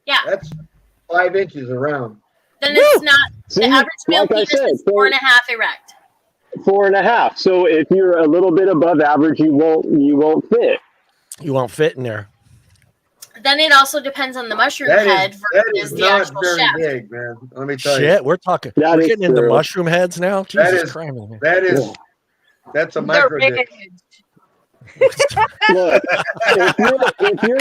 Yeah. That's 5 inches around. Then it's not See, the average male like I penis said, is 4.5 erect. 4.5. So if you're a little bit above average, you won't fit. you won't fit in there. Then it also depends on the mushroom That head is versus the not actual very shaft. big, man. Let me tell Shit, you. we're talking. That We're is getting into true. mushroom heads now. That Jesus is- Christ, man. That's a The micro dick. ridge. Look, if you're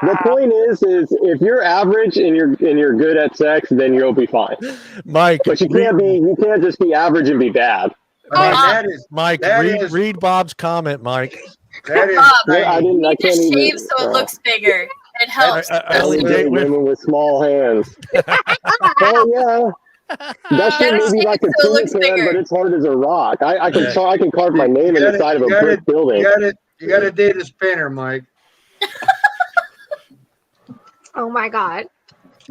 the point is if you're average and you're good at sex, then you'll be fine. Mike, But you can't just be average and be bad. I mean, that is Mike, that is- read Bob's comment, Mike. that is Bob, Well, I tiny. you didn't. I need to can't even. shave so it looks bigger. It helps. I only only date date women. women with small hands. Oh yeah. That shit Gotta may be shave like a so it looks tin can, bigger. but it's hard as a rock. I can Yeah. I can carve my name in the side of a brick building. You got to date a spinner, Mike. Oh my God.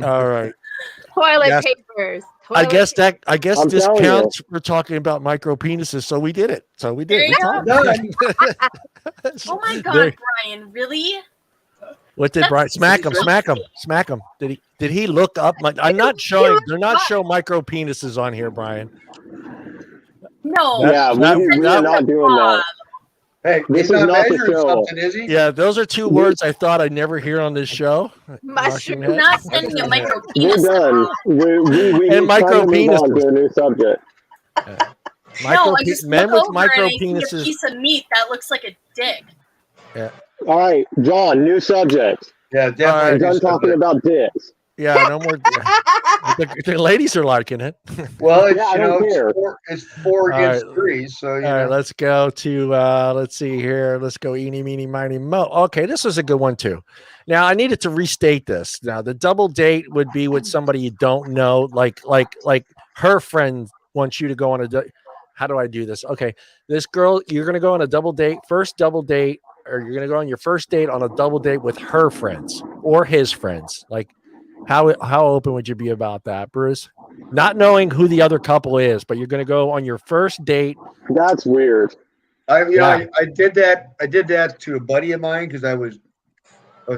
All right. Toilet Yes. papers. I guess Toilet this telling you. counts for talking about micro penises, so we did it. So we did. There We you talked. Oh my God, There- Brian, really? What did Brian smack him? Smack him. Did he look up? I'm not showing. They're not showing micro penises on here, Brian. No. Yeah, we are not doing that. Hey, This he's is not not the measuring show. something, is he? Yeah, those are two words I thought I'd never hear on this show. Mushroom. Mushroom head. Not sending a micro We're penis. done. We And need time to move micro on to a new subject. No, I just men look with over micro and I see a penises. piece of meat that looks like a dick. All right, John, new subject. Yeah, All definitely. right. We're done talking about dicks. Yeah, no more. The ladies are liking it. Well, it's, Yeah, I don't care. it's four All against right. three, so you All right, know. let's go to let's see here. Let's go eeny, meeny, miny, mo. Okay, this was a good one too. Now I needed to restate this. Now the double date would be with somebody you don't know, like her friend wants you to go on a how do I do this? Okay, this girl, you're gonna go on a double date, first double date, or you're gonna go on your first date on a double date with her friends or his friends. Like how open would you be about that, Bruce? Not knowing who the other couple is, but you're going to go on your first date. That's weird. I did that. I did that to a buddy of mine because I was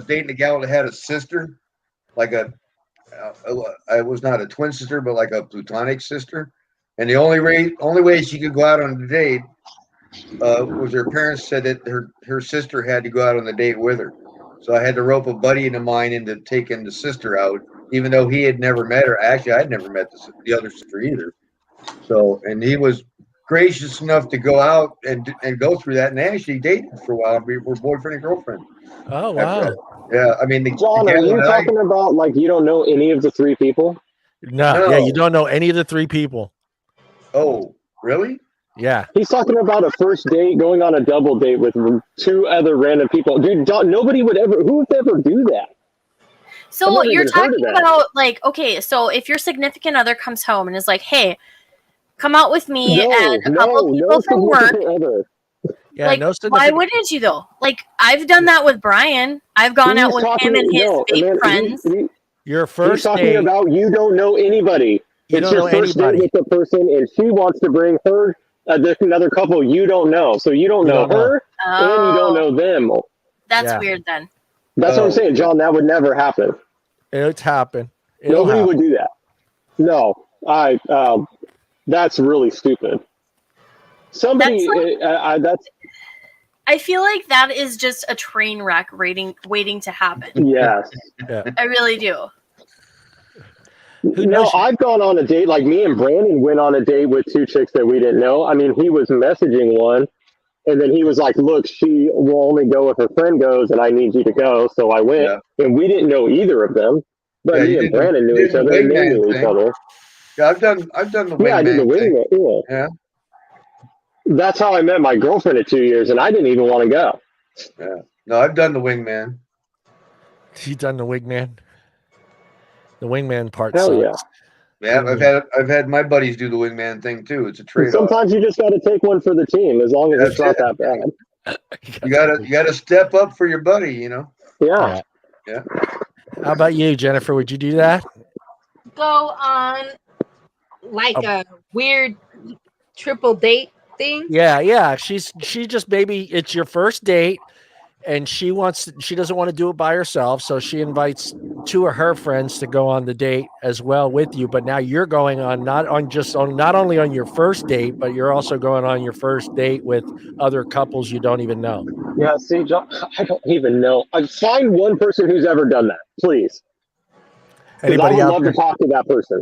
dating a gal that had a sister, like I was not a twin sister, but like a platonic sister. And the only way she could go out on the date was her parents said that her sister had to go out on the date with her. So I had to rope a buddy of mine into taking the sister out, even though he had never met her. Actually, I'd never met the other sister either. So, and he was gracious enough to go out and go through that, and they actually dated for a while. We were boyfriend and girlfriend. Oh wow. Yeah, I mean, John, are you talking about like you don't know any of the three people? No, yeah, you don't know any of the three people. Oh, really? Yeah. He's talking about a first date, going on a double date with 2 other random people. Dude, nobody would ever. Who would ever do that? So you're talking about like, okay, so if your significant other comes home and is like, "Hey, come out with me and a couple of people from work." Yeah, like, why wouldn't you though? Like, I've done that with Brian. I've gone out with him and his fake friends. Your first he's talking date, about you don't know anybody. It's your first date with the person, and she wants to bring her another couple you don't know. So you don't know her, and you don't know them. That's weird then. That's what I'm saying, John. That would never happen. It's happened. Nobody would do that. No, that's really stupid. Somebody, I feel like that is just a train wreck waiting to happen. Yes. Yeah. I really do. No, I've gone on a date, like me and Brandon went on a date with 2 chicks that we didn't know. I mean, he was messaging one, and then he was like, look, she will only go if her friend goes, and I need you to go. So I went, and we didn't know either of them, but me and Brandon knew each other, and they knew each other. Yeah, I've done the wingman. Yeah, I did the wingman, yeah. That's how I met my girlfriend at 2 years, and I didn't even want to go. Yeah. No, I've done the wingman. He's done the wingman. The wingman part. Hell sucks. Yeah, I've had my buddies do the wingman thing too. It's a trade-off. Sometimes you just got to take one for the team, as long as it's not that bad. You gotta step up for your buddy, you know. Yeah. Yeah. How about you, Jennifer? Would you do that? Go on like a weird triple date thing. Yeah. She just maybe it's your first date, and she doesn't want to do it by herself, so she invites 2 of her friends to go on the date as well with you. But now you're going on not only on your first date, but you're also going on your first date with other couples you don't even know. Yeah, see, John, I don't even know. Find one person who's ever done that, please. Anybody I would out love there? to talk to that person.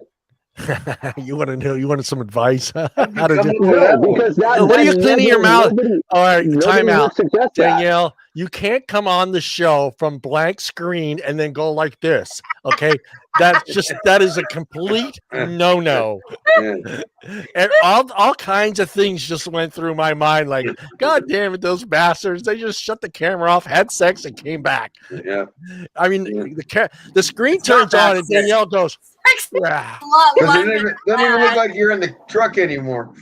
You want to know? You wanted some advice? How to do because what are you cleaning your mouth? All right, time out, Danielle. Danielle. You can't come on the show from blank screen and then go like this. Okay, that is a complete no. And all kinds of things just went through my mind. Like, God damn it, those bastards! They just shut the camera off, had sex, and came back. Yeah. I mean, the screen turns on, and Danielle goes. Because it doesn't even look like you're in the truck anymore.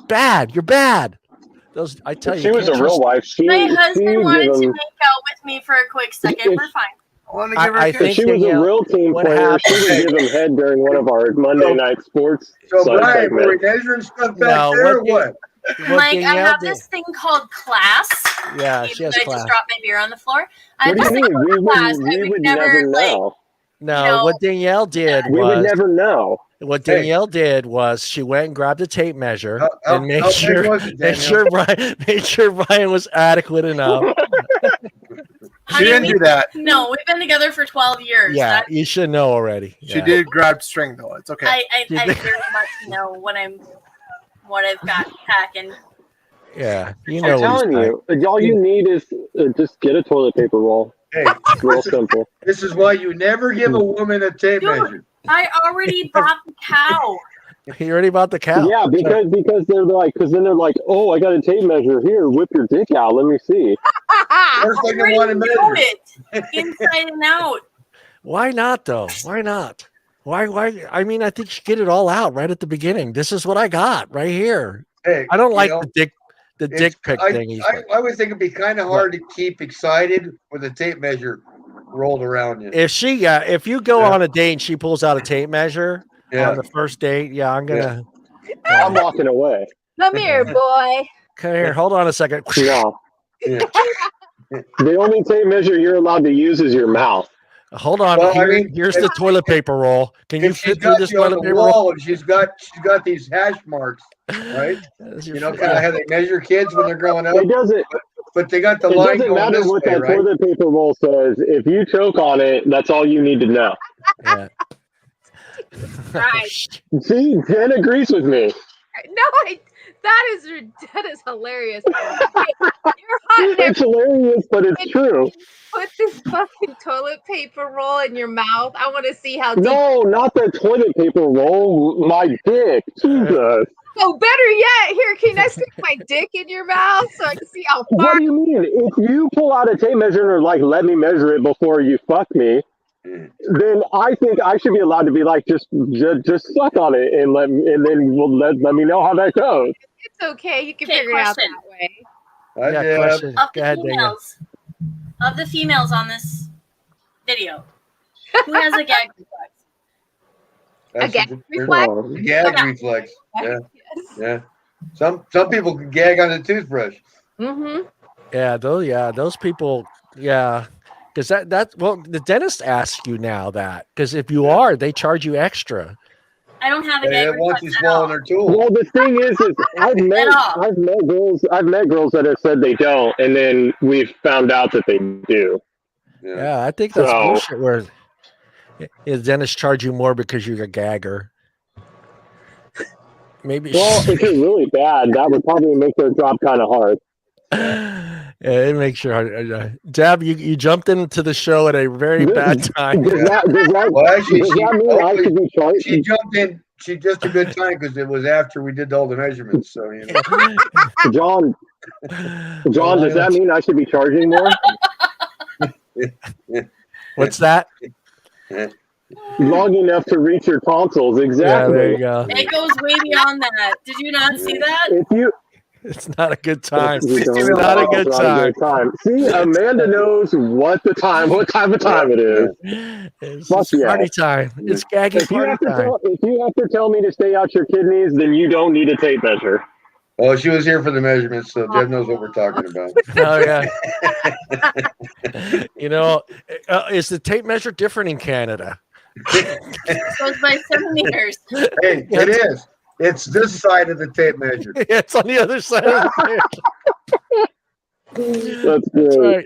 Bad. You're bad. Those, I tell you. She was a real wife. My husband wanted to make out with me for a quick second. We're fine. I think she was a real team player. She would give him head during one of our Monday night sports. So, Brian, were we measuring stuff back there or what? Like, I have this thing called class. Yeah, she has I class. just dropped my beer on the floor. I What have do this you thing mean? called class. We would never know. No, what Danielle did we would never know. What Danielle did was she went and grabbed a tape measure and made sure Brian was adequate enough. She didn't do that. No, we've been together for 12 years. Yeah, you should know already. She did grab string though. It's okay. I very much know what I've got packing. Yeah, you know. I'm telling you, all you need is just get a toilet paper roll. Hey, it's real simple. This is why you never give a woman a tape measure. I already bought the cow. He already bought the cow. Yeah, because then they're like, oh, I got a tape measure here. Whip your dick out. Let me see. First thing I you want to measure it inside and out. Why not though? Why not? Why? I mean, I think you should get it all out right at the beginning. This is what I got right here. Hey, I don't like the dick pic thing. I would think it'd be kind of hard to keep excited with a tape measure rolled around you. If you go on a date and she pulls out a tape measure on the first date, I'm gonna. I'm walking away. Come here, boy. Come here. Hold on a second. No. The only tape measure you're allowed to use is your mouth. Hold on. Well, here's the toilet paper roll. Can you fit through this toilet paper roll? roll? She's got these hash marks, right? You know, kind of how they measure kids when they're growing up. It doesn't. But they got the line. It doesn't matter what that toilet paper roll says. If you choke on it, that's all you need to know. Yeah. Right. See, Jen agrees with me. That is hilarious. You're hot and It's hilarious, but it's true. put this fucking toilet paper roll in your mouth. I want to see how deep. No, not the toilet paper roll. My dick. Jesus. Oh, better yet, here, can I stick my dick in your mouth so I can see how far? What do you mean? If you pull out a tape measure and are like, let me measure it before you fuck me, then I think I should be allowed to be like, just suck on it and then let me know how that goes. It's okay. You can figure it out that way. Question. Of Go the ahead, Daniel. females on this video, who has a gag reflex? A gag reflex? Gag reflex. Yeah. Yeah. Some people can gag on a toothbrush. Mm-hmm. Yeah, those people, yeah. Because the dentist asks you now that, because if you are, they charge you extra. I don't have a gag reflex once you swallow their tool. Well, the thing is I've met girls that have said they don't, and then we've found out that they do. Yeah, I think that's bullshit. Where the dentist charge you more because you're a gagger. Maybe. Well, if you're really bad, that would probably make their job kind of hard. Yeah, it makes your heart. Deb, you jumped into the show at a very bad time. Well, actually, she jumped in. She just a good time because it was after we did all the measurements. So John, does that mean I should be charging more? What's that? Long enough to reach your tonsils, exactly. Yeah, there you go. It goes way beyond that. Did you not see that? It's not a good time. It's not a good time. See, Amanda knows what type of time it is. It's party time. It's gagging party time. If you have to tell me to stay out your kidneys, then you don't need a tape measure. Oh, she was here for the measurements, so Deb knows what we're talking about. Oh, yeah. Is the tape measure different in Canada? It goes by centimeters. Hey, it is. It's this side of the tape measure. It's on the other side of the tape. That's right.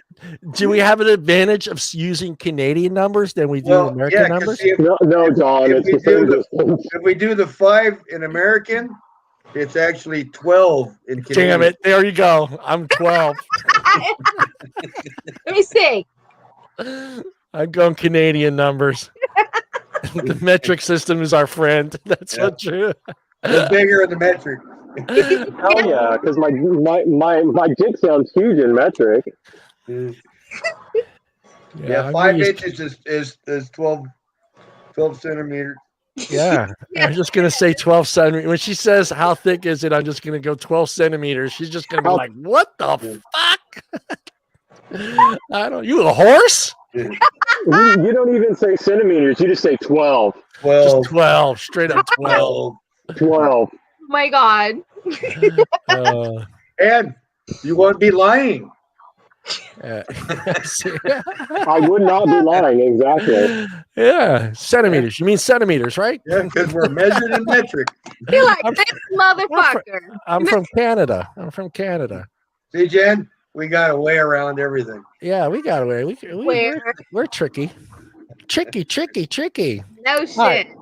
Do we have an advantage of using Canadian numbers than we do American numbers? No, John. If we do the 5 in American, it's actually 12 in Canadian. Damn it. There you go. I'm 12. Let me see. I'm going Canadian numbers. The metric system is our friend. That's so true. The bigger the metric. Hell yeah, because my dick sounds huge in metric. Yeah, 5 inches is 12 centimeters. Yeah. I'm just gonna say 12 centimeters. When she says how thick is it, I'm just gonna go 12 centimeters. She's just gonna be like, "What the fuck? You a horse?" You don't even say centimeters. You just say 12. 12. Just 12. Straight up 12. 12. Oh my God. And you won't be lying. I would not be lying, exactly. Yeah, centimeters. You mean centimeters, right? Yeah, because we're measured in metric. You're like this motherfucker. I'm from Canada. See, Jen, we got a way around everything. Yeah, we got a way. We're tricky. Tricky. No shit. Right.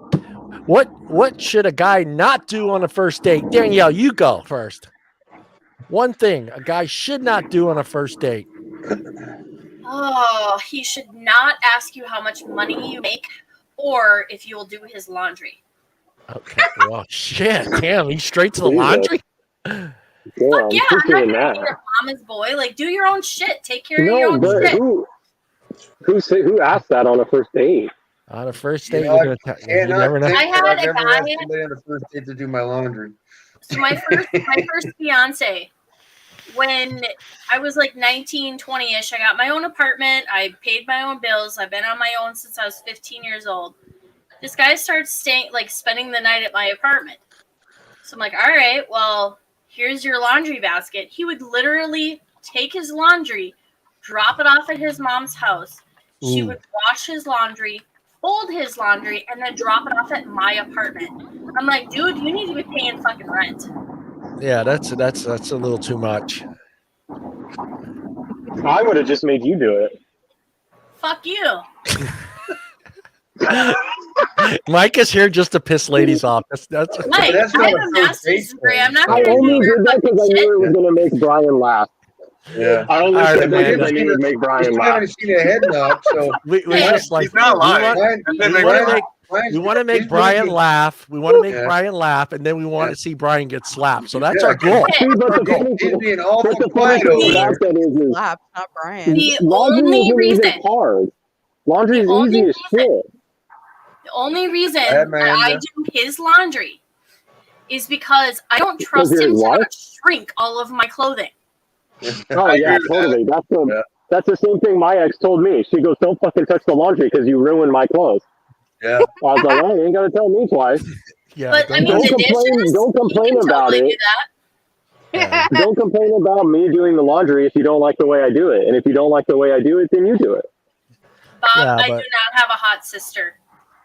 What should a guy not do on a first date? Danielle, you go first. One thing a guy should not do on a first date. Oh, he should not ask you how much money you make or if you will do his laundry. Okay. Well, shit. Damn, he's straight to the laundry? Yeah, Fuck yeah, I'm not gonna be your mama's boy. Like, do your own shit. Take care of your own shit. Who asked that on a first date? On a first date, you never know. I had a guy on a first date to do my laundry. So my first fiance, when I was like 19, 20-ish, I got my own apartment. I paid my own bills. I've been on my own since I was 15 years old. This guy starts spending the night at my apartment. So I'm like, all right, well, here's your laundry basket. He would literally take his laundry, drop it off at his mom's house. She would wash his laundry, fold his laundry, and then drop it off at my apartment. I'm like, dude, you need to be paying fucking rent. Yeah, that's a little too much. I would have just made you do it. Fuck you. Mike is here just to piss ladies off. That's Mike, that's I not have a a first date master's degree. I'm not thing. I going to do only your did that fucking because I shit. knew it was going to make Brian laugh. Yeah. I only All right, said that Amanda. because I knew it would make We Brian still laugh. haven't seen a head nod, so we Hey, just like He's not lying. Brian, we want to make he's Brian really laugh. We want to make Yeah. Brian laugh, and then we want Yeah. to see Brian get slapped. So that's Yeah, our goal. Okay. See, but the Go. funny He's thing, being but awful the funny quiet thing over there. about that is Slap, not Brian. The laundry only isn't reason, even hard. Laundry the is only easy as reason, shit. the only reason Hi, that I Amanda. do his laundry is because I don't Because trust you're him his to wife? not shrink all of my clothing. Oh I yeah, agree with totally. Yeah. That's the same thing my ex told me. She goes, "Don't fucking touch the laundry because you ruined my clothes." Yeah. I was like, "Oh, you ain't gotta tell me twice. Yeah, But I mean, Don't the complain. dishes, Don't you complain can about totally it. do that. Don't complain about me doing the laundry if you don't like the way I do it. And if you don't like the way I do it, then you do it." Bob, Yeah, I do but- not have a hot sister.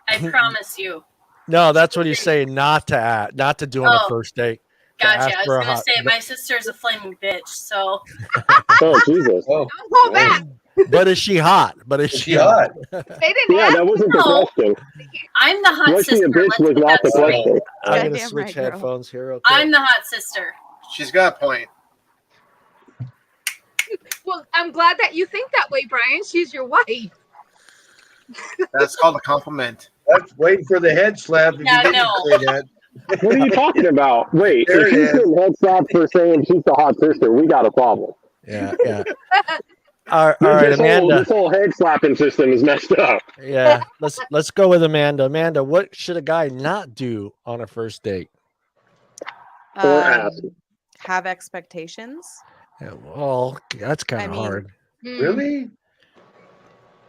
I promise you. no, that's what he's saying. Not to do on a Oh. first date. To Gotcha. ask I was for a going to hot- say, my sister's a flaming bitch, so. Oh Jesus! Oh, Don't go back. But is she hot? But is is she hot? They didn't Yeah, ask. that wasn't the No. question. I'm the hot Was she sister. a bitch Let's was get not that the straight. question. I'm gonna Goddamn switch right, girl. headphones here. Real quick. I'm the hot sister. She's got a point. Well, I'm glad that you think that way, Brian. She's your wife. That's called a compliment. That's waiting for the head slap. If Yeah, you didn't no. say that. What are you talking about? Wait, There if it he's is. getting head slapped for saying she's the hot sister, we got a problem. Yeah. All right, Amanda. This whole head slapping system is messed up. Yeah, let's go with Amanda. Amanda, what should a guy not do on a first date? Or ask. Have expectations. Yeah, well, that's kind I of mean, hard. Really?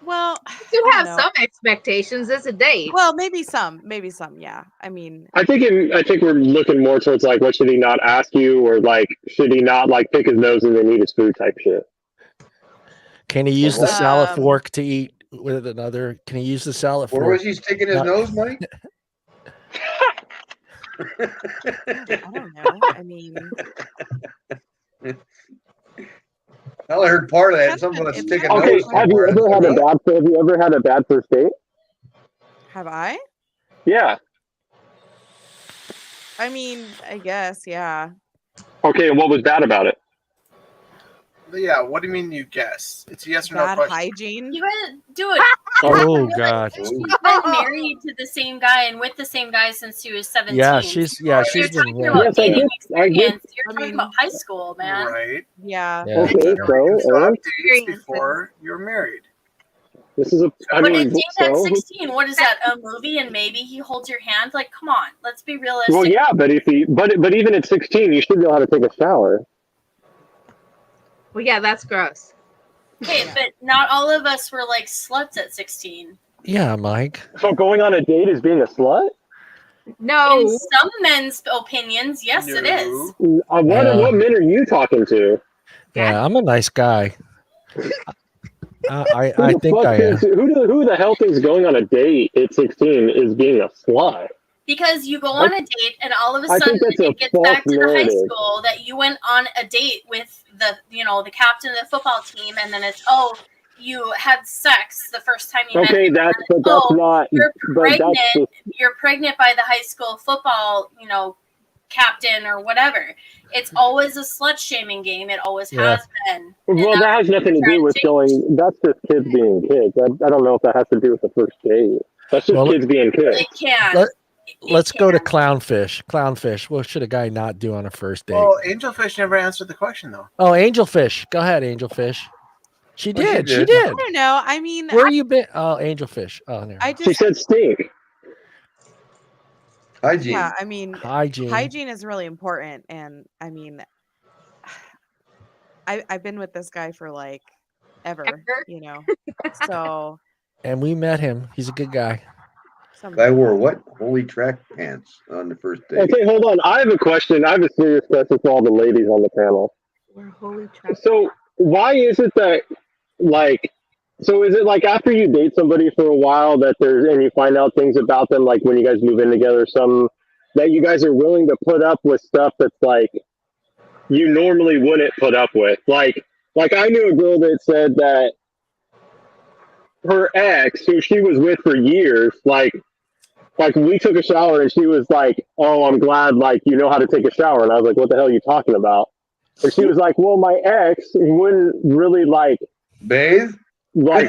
Well, You I have don't know. some expectations. It's a date. Well, maybe some. Yeah. I mean, I think we're looking more towards like, what should he not ask you, or like, should he not like pick his nose and then eat his food type shit. Can he use the salad Um, fork to eat with another? Can he use the salad Where fork? was he sticking his Not- nose, Mike? I don't know. I mean, I only heard part of that. That's Someone an was sticking impact. Okay, nose have you somewhere. ever had a bad first date? have I? Yeah. I mean, I guess, yeah. Okay, and what was bad about it? But yeah, what do you mean you guess? It's a yes or no Bad question. hygiene. You gotta do it. Oh God. She's been married to the same guy and with the same guy since she was 17. Yeah, she's You're been. talking Yeah. about Yes, I dating get- experience. You're I talking mean- about high school, man. Right. Yeah. Yeah. Okay, You still have and dates Experiences. before you're married. this is a. I But a mean, date at so. 16, what is that? A movie and maybe he holds your hand? Like, come on, let's be realistic. Well, yeah, but but even at 16, you should know how to take a shower. Well, yeah, that's gross. Okay, but not all of us were like sluts at 16. Yeah, Mike. So going on a date is being a slut? No. In some men's opinions, yes, it is. What men are you talking to? Yeah, I'm a nice guy. I Who the think fuck I am. thinks- who the hell thinks going on a date at 16 is being a slut? Because you go on a date and all of a I sudden think that's a it gets false back to the high narrative. school that you went on a date with the captain of the football team, and then it's you had sex the first time you met Okay, him, that's and but it's, that's not. you're But pregnant. that's just, You're pregnant by the high school football captain or whatever. It's always a slut shaming game. It always Yeah. has been. And well, that that's has nothing to do with going. That's just kids being kids. I don't know if that has to do with the first date. That's just Well, kids being kids. it can. Let- Let's It go to can. clownfish. Clownfish. What should a guy not do on a first date? Well, Angelfish never answered the question though. Oh, Angelfish. Go ahead, Angelfish. She Well, she did. She did. did. I don't know. I mean, Where you been? Oh, Angelfish. Oh, there. I She just, said stink. Hygiene. yeah, I mean, Hygiene. hygiene is really important. And I mean, I've been with this guy for like ever. So And we met him. He's a good guy. Guy wore what? Holy track pants on the first date. Okay, hold on. I have a question. I have a serious question for all the ladies on the panel. We're holy trap. So why is it that so is it like after you date somebody for a while and you find out things about them, like when you guys move in together, some that you guys are willing to put up with stuff that's like you normally wouldn't put up with? Like I knew a girl that said that her ex, who she was with for years, like like we took a shower and she was like, "Oh, I'm glad like you know how to take a shower." And I was like, "What the hell are you talking about?" And she was like, "Well, my ex wouldn't really like Bathe? like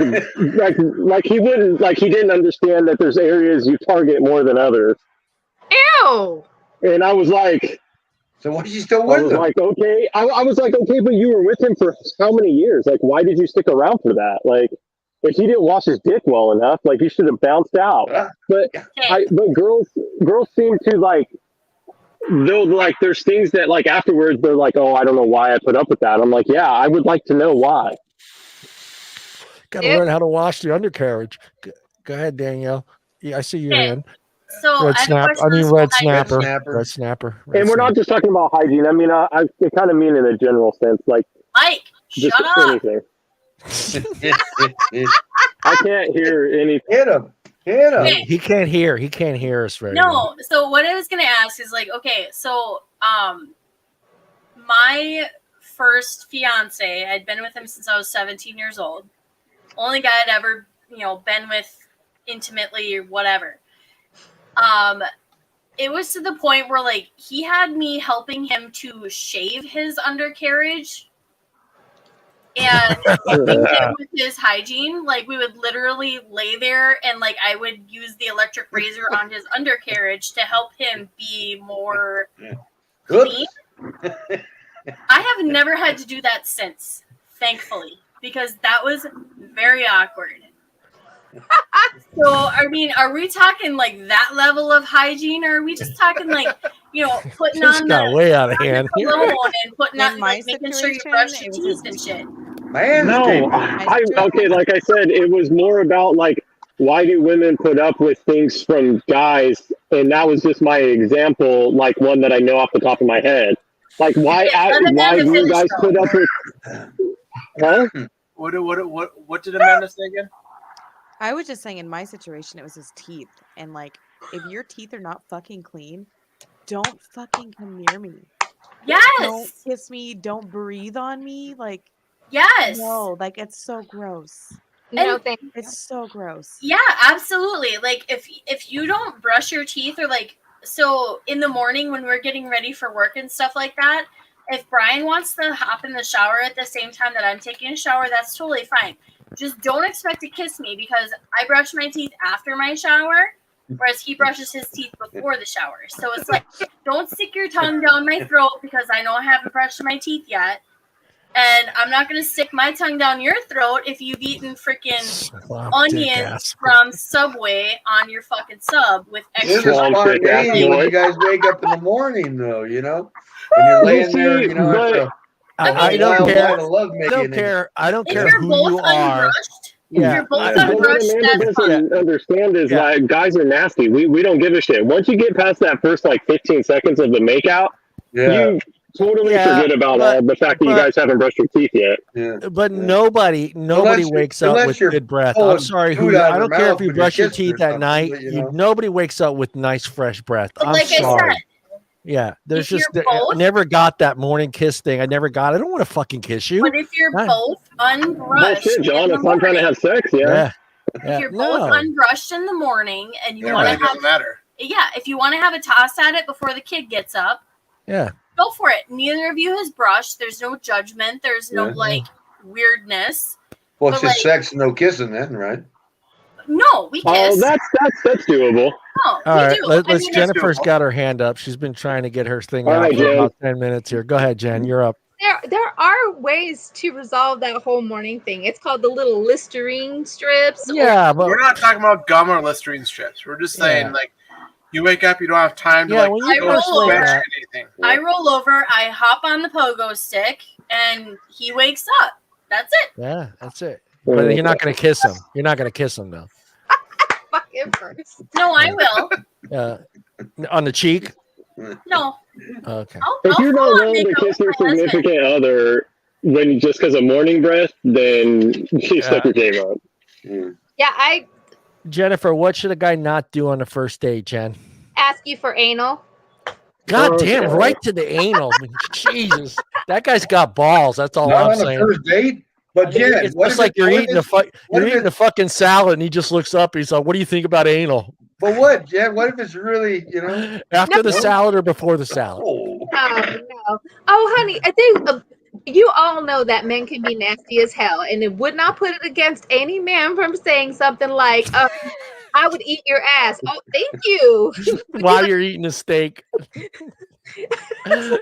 he wouldn't like he didn't understand that there's areas you target more than others." Ew. And I was like, So why is she still I with was him? like, okay. I was like, okay, but you were with him for how many years? Like, why did you stick around for that? Like, if he didn't wash his dick well enough, like he should have bounced out. But but girls seem to like, they'll like, there's things that like afterwards they're like, oh, I don't know why I put up with that. I'm like, yeah, I would like to know why. Got to learn how to wash the undercarriage. Go ahead, Danielle. Yeah, I see your hand. So Red I have a snap. question I mean, on red hygiene. snapper. snapper. Red snapper. And we're not just talking about hygiene. I mean, I kind of mean in a general sense, like Mike, just shut up. anything. I can't hear anything. Hit him. Hit him. He can't hear. He can't hear us very well. No, so what I was gonna ask is like, okay, so my first fiance, I'd been with him since I was 17 years old. Only guy I'd ever, been with intimately or whatever. It was to the point where like he had me helping him to shave his undercarriage and helping him with his hygiene. Like we would literally lay there and like I would use the electric razor on his undercarriage to help him be more clean. I have never had to do that since, thankfully, because that was very awkward. So, I mean, are we talking like that level of hygiene, or are we just talking like, putting This on got the way out of hand. cologne and putting In on my like making sure you situation, brush your it was teeth and shit? Man, No, okay, like I said, it was more about like, why do women put up with things from guys? And that was just my example, like one that I know off the top of my head. Like, why do you guys put up with? Huh? What did Amanda say again? I was just saying in my situation, it was his teeth. And like, if your teeth are not fucking clean, don't fucking come near me. Yes. Don't kiss me. Don't breathe on me. Like, yes. no, like it's so gross. No, thank you. It's so gross. Yeah, absolutely. Like if you don't brush your teeth or like, so in the morning when we're getting ready for work and stuff like that, if Brian wants to hop in the shower at the same time that I'm taking a shower, that's totally fine. Just don't expect to kiss me because I brush my teeth after my shower, whereas he brushes his teeth before the shower. So it's like, don't stick your tongue down my throat because I know I haven't brushed my teeth yet. And I'm not going to stick my tongue down your throat if you've eaten freaking onions from Subway on your fucking sub with This extra is spontaneous when you guys wake up in the morning, though, when you're laying there, after I don't care. I don't care you're who both you are. If you're both unbrushed, What that's fine. doesn't understand is like guys are nasty. We don't give a shit. Once you get past that first like 15 seconds of the makeout, you totally forget about the fact that you guys haven't brushed your teeth yet. But nobody wakes up with good breath. I'm sorry, I don't care if you brush your teeth at night. Nobody wakes up with nice fresh breath. But I'm like sorry. I said, yeah, there's just I never got that morning kiss thing. I never got. I don't want to fucking kiss you. But if you're both unbrushed, Bullshit, John. If I'm trying to have sex, if you're both unbrushed in the morning and you want to have, if you want to have a toss at it before the kid gets up, go for it. Neither of you has brushed. There's no judgment. There's no weirdness. Well, it's just sex, no kissing, then, right? No, we kiss. Oh, that's doable. No, all right, do. Jennifer's got her hand up. She's been trying to get her thing out for about 10 minutes here. Go ahead, Jen. You're up. There are ways to resolve that whole morning thing. It's called the little Listerine strips. Yeah, but we're not talking about gum or Listerine strips. We're just saying like you wake up, you don't have time to I roll over, I hop on the pogo stick, and he wakes up. That's it. Yeah, that's it. But you're not going to kiss him. You're not going to kiss him, though. Fuck him first. No, I will. On the cheek? No. Okay. If you're not willing to kiss your significant other just because of morning breath, then you stuck your game up. Yeah, Jennifer, what should a guy not do on the first date, Jen? ask you for anal. God damn, right to the anal. Jesus. That guy's got balls. That's all I'm saying. On the first date? But Jen, it's just like you're eating a fucking salad and he just looks up and he's like, what do you think about anal? But what, Jen? What if it's really, After the No. salad or before the salad? Oh, No. Oh, honey, I think you all know that men can be nasty as hell, and it would not put it against any man from saying something like, I would eat your ass. Oh, thank you. While you're eating a steak. Thank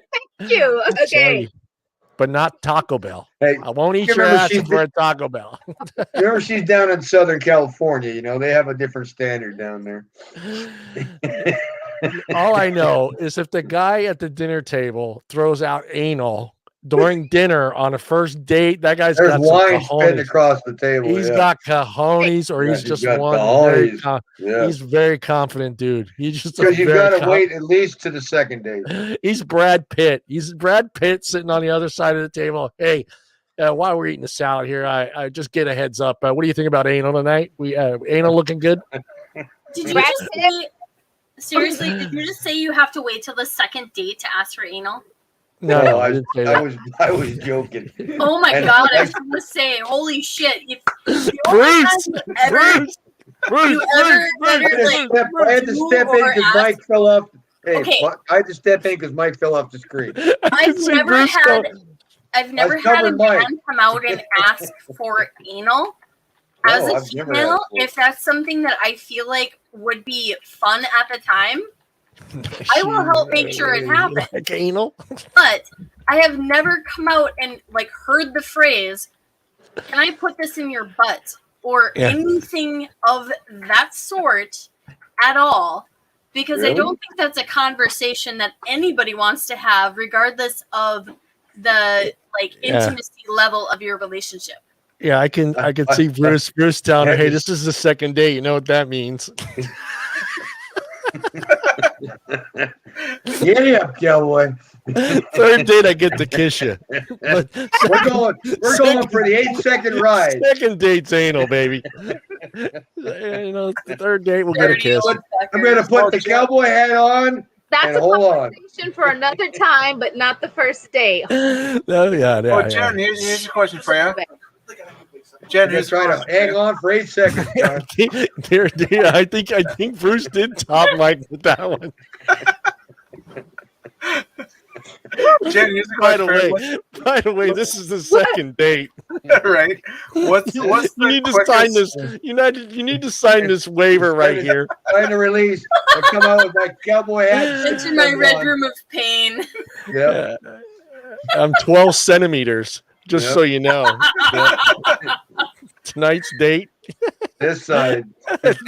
you. Okay. But not Taco Bell. hey, I won't eat you your remember ass she's for a Taco Bell. remember she's down in Southern California. They have a different standard down there. All I know is if the guy at the dinner table throws out anal during dinner on a first date, that guy's There's got some wine spitting cojones. across the table. He's yeah. got cojones, or Yeah, he's he's just got one cojones. Yeah. he's very confident dude. He's just Because you very got to wait at least to the second date. He's Brad Pitt. He's Brad Pitt sitting on the other side of the table. Hey, while we're eating the salad here, I just get a heads up. What do you think about anal tonight? We anal looking good? Did you just say, seriously, did you just say you have to wait till the second date to ask for anal? No, I I didn't say that. was joking. Oh my And god, I I- was going to say, holy shit. Bruce, Bruce, you ever I had to step in because Mike fell off. Hey, Okay. I had to step in because Mike fell off the screen. I've see never Bruce had go- I've never I've had a covered mine. man come out and ask for anal. As No, a I've never female, asked for it. if that's something that I feel like would be fun at the time, I will help make sure it happens. Like anal? But I have never come out and like heard the phrase, "Can I put this in your butt?" or Yeah. anything of that sort at all, because I Really? don't think that's a conversation that anybody wants to have, regardless of the intimacy level of your relationship. Yeah, I can see Bruce telling her, hey, this is the second date. You know what that means? Giddy up, cowboy. Third date, I get to kiss you. But We're going for the 8-second ride. second date's anal, baby. The third date, we'll get a kiss. I'm going to put the cowboy hat on. That's And a hold on. conversation for another time, but not the first date. Oh, yeah. Jen, here's a question for you. You're Jen, going here's to try to hang on for 8 seconds, John. I think Bruce did top Mike with that one. Jen, here's a By question the for you. way, this is the second date. Right? What's You the need to quickest- sign this. You need to sign this waiver right here. Trying to release. I come out with my cowboy hat. Into my red room of pain. Yeah. I'm 12 centimeters, just Yep. so you know. Tonight's date, This side.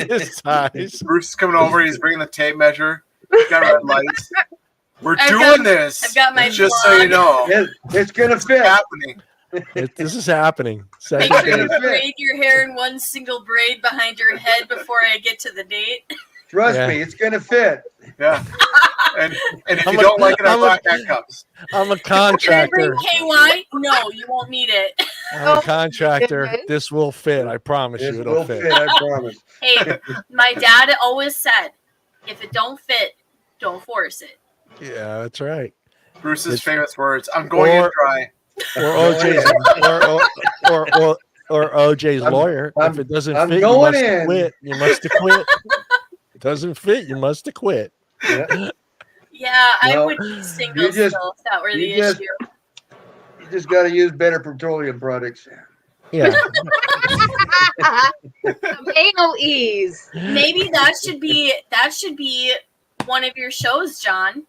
this size. Bruce is coming over. He's bringing the tape measure. He's got red lights. We're I've doing got- this. I've got my just so you blog. know. It's going to It's fit. happening. This is happening. Make Second sure date. you braid your hair in one single braid behind your head before I get to the date. Trust Yeah. me, it's going to fit. Yeah. And if I'm you a- don't like it, I'm I a- brought handcuffs. I'm a Can I bring contractor. KY? No, you won't need it. I'm a contractor. goodness. This will fit. I promise This you, will it'll fit. fit. I promise. Hey, my dad always said, if it don't fit, don't force it. Yeah, that's right. Bruce's It's- famous words. I'm going in Or- dry. Or OJ's or OJ's lawyer. If it doesn't I'm fit, you going must have in. quit. You must have quit. It doesn't fit, you must have quit. Yeah. Yeah, I No, would be single you just- still if that were the you just- issue. You just got to use better petroleum products. Yeah. Some anal ease. Maybe that should be one of your shows, John.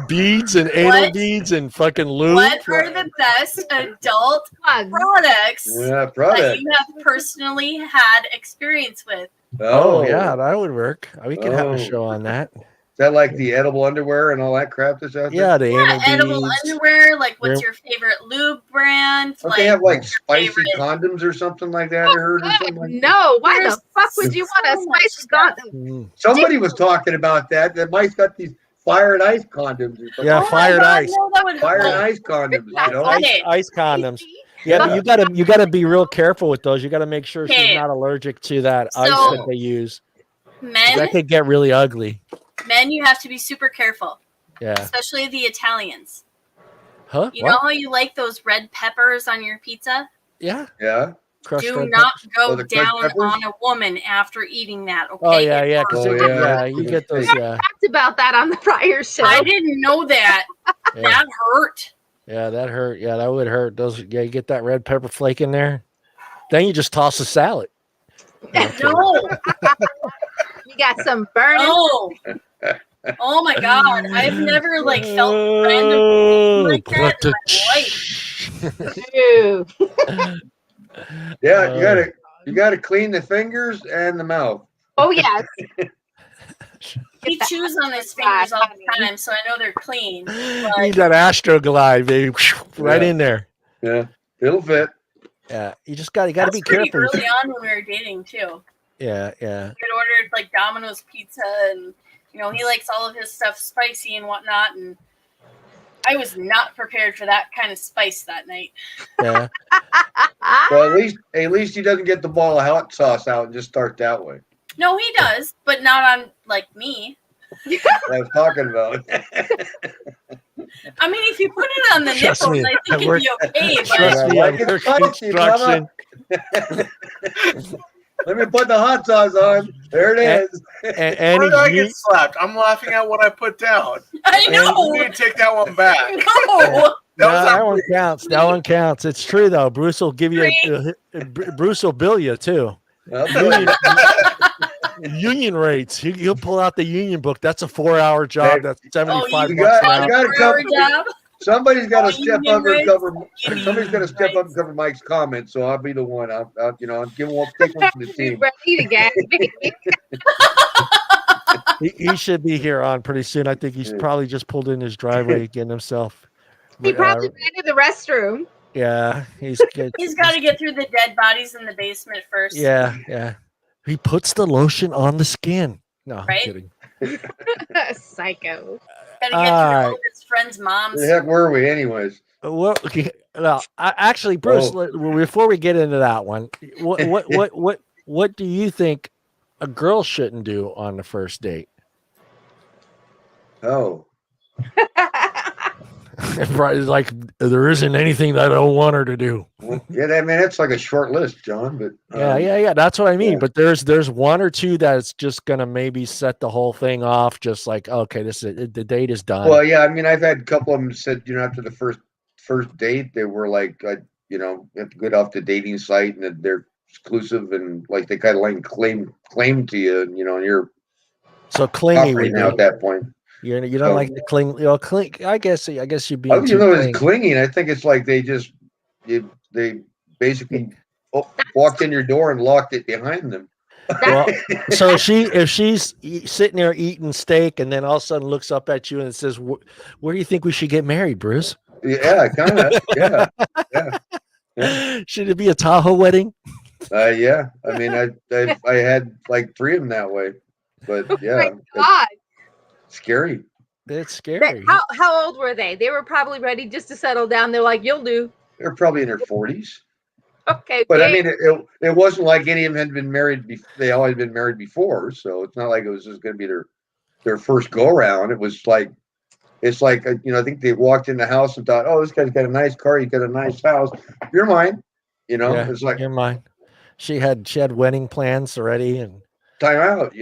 Beads and anal What? beads and fucking lube. What are the best adult Plugs. products Yeah, that product. you have personally had experience with? Oh, yeah, that would work. We could have Oh. a show on that. Is that like the edible underwear and all that crap that's out there? Yeah, the Yeah, edible anal beads. underwear. Like, what's Yeah. your favorite lube brand? Don't Like, they have like spicy favorite- condoms or something like that? I heard or something like that. No, why There's the fuck would you want so a much spicy stuff. condom? Mm. Somebody was talking about that. That Mike's got these fire and ice condoms. Or something. Yeah, Oh my fired God, ice. no, that would Fire and help. ice condoms. You know? Ice, Okay. ice condoms. Yeah, but you gotta be real careful with those. You gotta make sure Okay. she's not allergic to that ice So- that they use. Men, That could get really ugly. you have to be super careful, Yeah. especially the Italians. Huh? You What? know how you like those red peppers on your pizza? Yeah. Yeah. Crushed Do red not peppers? go Oh, the crushed down peppers? on a woman after eating that. Okay. Oh yeah, It yeah, hurts. because yeah. you get those. Hey. Yeah, Talked about that on the prior show. I didn't know that. yeah, That hurt. yeah, that hurt. Yeah, that would hurt. Those. Yeah, you get that red pepper flake in there. Then you just toss a salad. No. You got some burning. No. Oh my god. I've never like felt random Oh, like that in my life. Ew. Yeah, you gotta clean the fingers and the mouth. Oh yes. He chews on his fingers all the time, so I know they're clean. You need that Astroglide, baby, right Yeah. in there. Yeah, it'll fit. Yeah, you gotta That's be pretty careful. early on when we were dating too. Yeah. We had ordered like Domino's pizza, and he likes all of his stuff spicy and whatnot, and I was not prepared for that kind of spice that night. Yeah. Well, at least he doesn't get the ball of hot sauce out and just start that way. No, he does, but not on like me. What I was talking about. I mean, if you put it on the Trust nipples, me, I think it'd be okay. Trust But me, like I it's work spicy, mama. construction. Let me put the hot sauce on. There it is. And Where did I get slapped? I'm laughing at what I put down. I You know. need to take that one back. No. that one counts. That one counts. It's true though. Bruce will give you. Bruce will bill you too. Union rates. He'll pull out the union book. That's a 4-hour job. That's $75 Oh, you bucks got- an you hour. got- gotta come- job. Somebody's got to Oh, step union up and rates? cover. You mean Somebody's got to step up union and cover Mike's comments. So I'll be the one. I'll give one. Take one for the Be team. ready to gas me. He should be here on pretty soon. I think he's probably just pulled in his driveway again himself. He probably went to the restroom. Yeah, he's good. He's got to get through the dead bodies in the basement first. Yeah. He puts the lotion on the skin. No, Right? I'm kidding. Psycho. Got to get All through right. all of his friends' moms. Where the heck were we, anyways? Well, actually, Bruce, before we get into that one, what do you think a girl shouldn't do on the first date? Oh, Right, like there isn't anything that I don't want her to do. well, yeah. I mean, it's like a short list, John. But Yeah. That's what I mean. yeah. But there's one or two that's just gonna maybe set the whole thing off. Just like, okay, this is the date is done. Well, yeah. I mean, I've had a couple of them said, after the first date, they were like, you have to get off the dating site and that they're exclusive and like they kind of like claim to you, and you're so clingy operating with now at that point. you don't like the cling. Cling. I guess you'd be. It's clinging. I think it's like they basically walked in your door and locked it behind them. Well, so if she's sitting there eating steak and then all of a sudden looks up at you and says, "Where do you think we should get married, Bruce?" Yeah, kind of. Yeah. Should it be a Tahoe wedding? Yeah. I mean, I had like 3 of them that way, but yeah, Oh my God. scary. It's scary. How old were they? They were probably ready just to settle down. They're like, you'll do. They're probably in their 40s. Okay. But I great. mean, it wasn't like any of them had been married. They all had been married before, so it's not like it was just going to be their first go around. It was like, it's like I think they walked in the house and thought, oh, this guy's got a nice car, he's got a nice house. You're mine. Yeah, it's like you're mine. She had wedding plans already, and time out.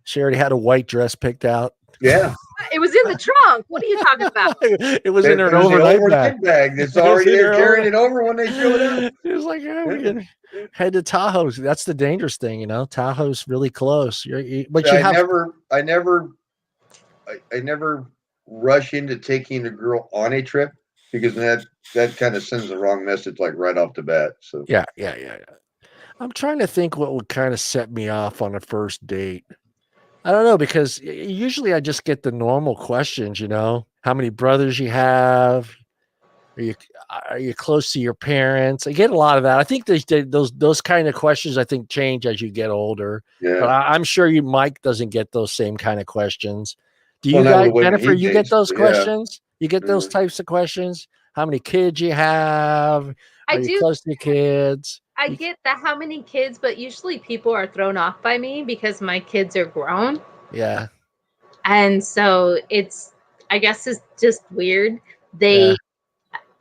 she already had a white dress picked out. Yeah, It was in the trunk. What are you talking about? It was in her It was the overnight bag. It's already in her there carrying it over when they showed up. It was like, yeah, we can head to Tahoe. That's the dangerous thing, Tahoe's really close. I never rush into taking a girl on a trip because that kind of sends the wrong message like right off the bat. So Yeah. I'm trying to think what would kind of set me off on a first date. I don't know, because usually I just get the normal questions, how many brothers you have, are you close to your parents? I get a lot of that. I think those kind of questions I think change as you get older. yeah. But I'm sure Mike doesn't get those same kind of questions. Do you Well, not guys, the way Jennifer? he You get dates, those yeah. questions? You get those types of questions? How many kids you have? I Are you do. close to your kids? I get that how many kids, but usually people are thrown off by me because my kids are grown. Yeah. And so I guess it's just weird.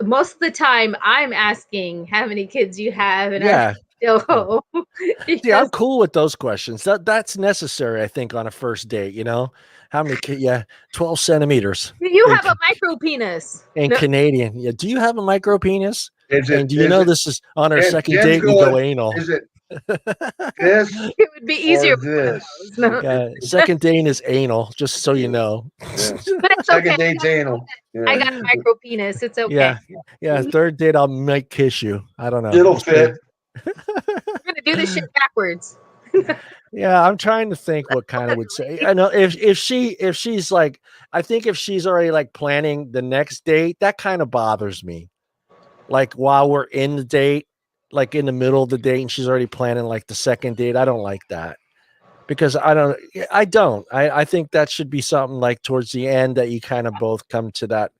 Most of the time I'm asking how many kids you have. And Yeah. Oh, See, I'm cool with those questions. That's necessary, I think, on a first date. You know, how many? Yeah, 12 centimeters. You have a micro penis. In No. Canadian. Yeah. Do you have a micro penis? Is And it? do you Is know it? this is on our second Jim's date? We go going. anal. Is it this It would be easier or with one of this? those. No. Yeah, second date is anal. Just so you know. Yeah. But it's Second okay. date's anal. Yeah. I got a micro penis. It's okay. Yeah, yeah. Third date, I'll might kiss you. I don't know. It'll We'll see. fit. We're gonna do this shit backwards. Yeah, I'm trying to think what kind of would say. I know if she's like, I think if she's already like planning the next date, that kind of bothers me. Like while we're in the date, like in the middle of the date, and she's already planning like the second date. I don't like that because I think that should be something like towards the end that you kind of both come to that.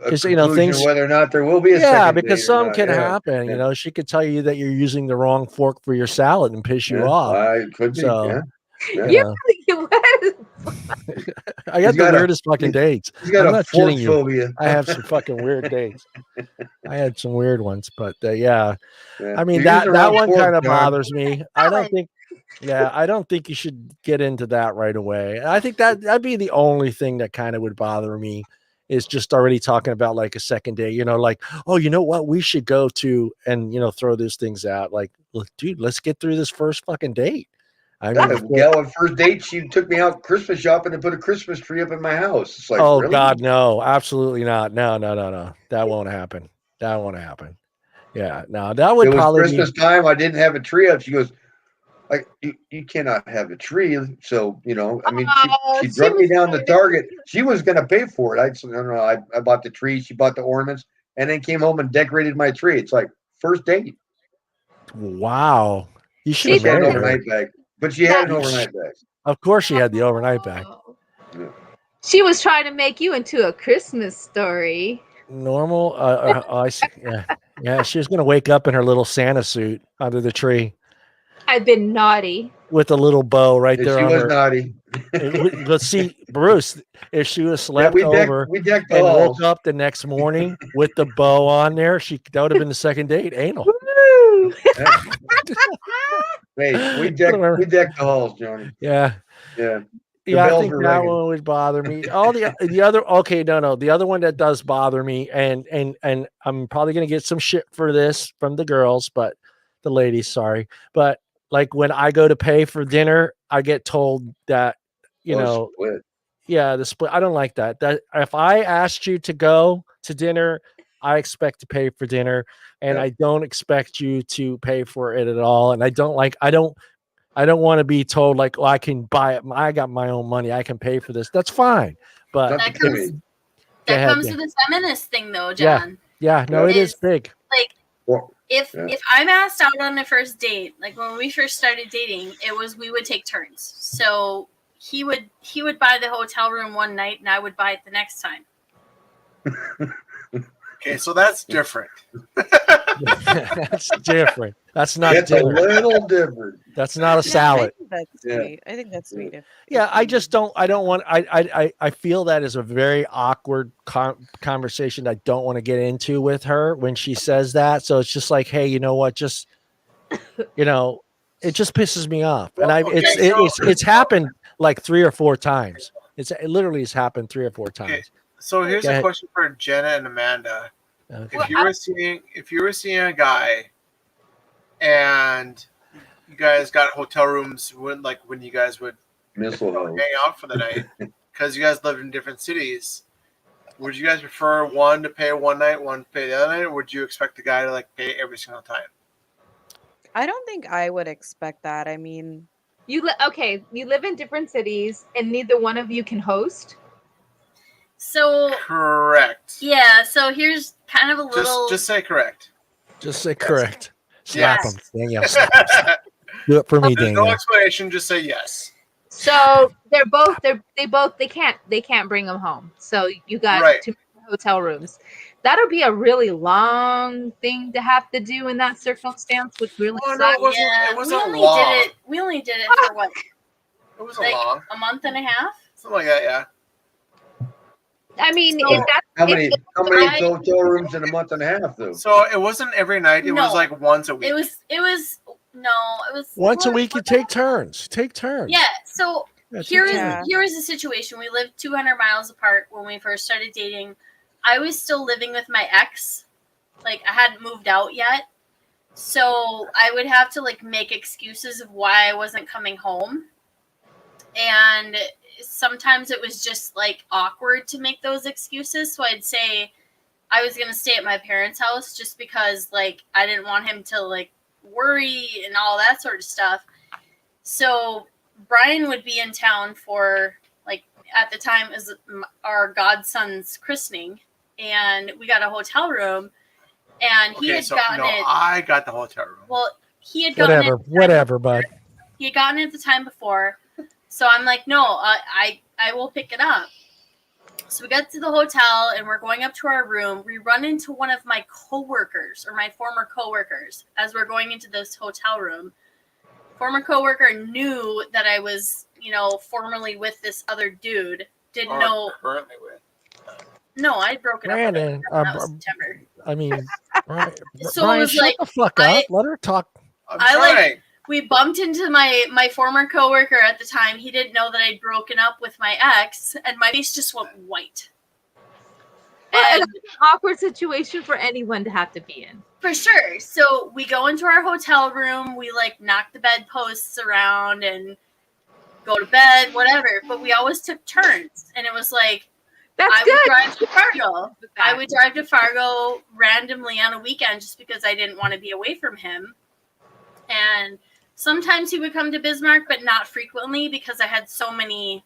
A Because conclusion things, whether or not there will be a yeah, second because date or some not. can Yeah. happen. Yeah. You know, she could tell you that you're using the wrong fork for your salad and piss you Yeah. off. It could be. So, Yeah. you You know, really, I got the got a- weirdest fucking dates. He's got I'm a not fork kidding you. phobia. I have some fucking weird dates. I had some weird ones, but yeah. Yeah. I mean You're that using the wrong one fork, kind of John. bothers me. I don't Salad. think. Yeah, I don't think you should get into that right away. I think that'd be the only thing that kind of would bother me is just already talking about like a second date. You know, like, oh, you know what, we should go to, and you know, throw those things out. Like, look, dude, let's get through this first fucking date. I Yeah, mean, gal on first date, she took me out Christmas shopping and put a Christmas tree up in my house. It's like, oh really? God, no, absolutely not. No, that won't happen. That won't happen. Yeah, no, that would It was probably Christmas time. I didn't have a tree up. She goes, like, you cannot have a tree. So, you know, I mean, she she drug me was down to trying to- Target. She was going to pay for it. I said, no, I bought the tree. She bought the ornaments and then came home and decorated my tree. It's like first date. wow. You should She have had an married her. overnight bag, but she had an overnight bag. Of course, she had the overnight bag. Yeah. She was trying to make you into a Christmas story. Normal. I see. Yeah. She was gonna wake up in her little Santa suit under the tree I've been naughty. with a little bow right And there she on was her. naughty. Let's see, Bruce. If she was Yeah, slept we over decked the and halls. woke up the next morning with the bow on there, that would have been the second date. Anal. Woo! Hey, we decked the halls, Johnny. Yeah. Yeah. Yeah, I bells think were that ringing. one would bother me. All the other, okay, no, the other one that does bother me, and I'm probably gonna get some shit for this from the girls, but the ladies, sorry, but like when I go to pay for dinner, I get told that, you know, Split. yeah, the split. I don't like that. That if I asked you to go to dinner, I expect to pay for dinner, and Yeah. I don't expect you to pay for it at all. And I don't want to be told like, well, I can buy it. I got my own money. I can pay for this. That's fine. But Not That to comes me. Go ahead, comes yeah. to the feminist thing though, Yeah. John. yeah, no, it is Is- big. Like Well, if Yeah. if I'm asked out on a first date, like when we first started dating, we would take turns. So he would buy the hotel room one night and I would buy it the next time. Okay, so that's different. That's different. That's not It's a dinner. little different. That's not a No, salad. I think that's Yeah. sweet. I think that's sweet. Yeah, I just don't. I don't want. I feel that is a very awkward conversation. I don't want to get into with her when she says that. So it's just like, hey, you know what? Just, you know, it just pisses me off. And it's happened like 3 or 4 times. It literally has happened 3 or 4 times. So here's Go a ahead. question for Jenna and Amanda. Okay. If you were seeing a guy and you guys got hotel rooms when you guys would Mistletoe. hang out for the night because you guys lived in different cities, would you guys prefer one to pay one night, one to pay the other night, or would you expect the guy to like pay every single time? I don't think I would expect that. I mean, You live in different cities, and neither one of you can host. So Correct. yeah, so here's kind of a little Just say correct. Just say correct. Slap Yes. him, Danielle. Slap him. Do it for me, There's no Danielle. explanation. Just say yes. So they can't bring them home. So you got Right. 2 hotel rooms. That'll be a really long thing to have to do in that circumstance, which really Oh, sucks. no, it wasn't. yeah, It wasn't we long. only did it for what, It wasn't like long. a month and a half? Something like that. Yeah. I mean, So- if that's How many I- hotel rooms in a month and a half, though? So it wasn't every night. It was No. like once a week. It was No, it was Once a week, you take turns. Take turns. Yeah. So Yeah, here take is turns. here is the situation. We lived 200 miles apart when we first started dating. I was still living with my ex. Like, I hadn't moved out yet. So I would have to like make excuses of why I wasn't coming home. And sometimes it was just like awkward to make those excuses. So I'd say I was going to stay at my parents' house just because like I didn't want him to like worry and all that sort of stuff. So Brian would be in town for like at the time is our godson's christening, and we got a hotel room, and he had gotten it. I got the hotel room. Well, he had gotten Whatever, bud. He had gotten it the time before, so I'm like, no, I will pick it up. So we got to the hotel, and we're going up to our room. We run into one of my coworkers, or my former coworkers, as we're going into this hotel room. Former coworker knew that I was, formerly with this other dude. Didn't know. Currently with. No, I'd broken Brandon, up with him. That was September. I mean, Brian, So it was shut like, the fuck up. Let her talk. I'm trying. We bumped into my former coworker at the time. He didn't know that I'd broken up with my ex, and my face just went white. And it's an awkward situation for anyone to have to be in. For sure. So we go into our hotel room. We like knock the bedposts around and go to bed, whatever. But we always took turns, and it was like I would drive to Fargo. I would drive to Fargo randomly on a weekend just because I didn't want to be away from him. And sometimes he would come to Bismarck, but not frequently because I had so many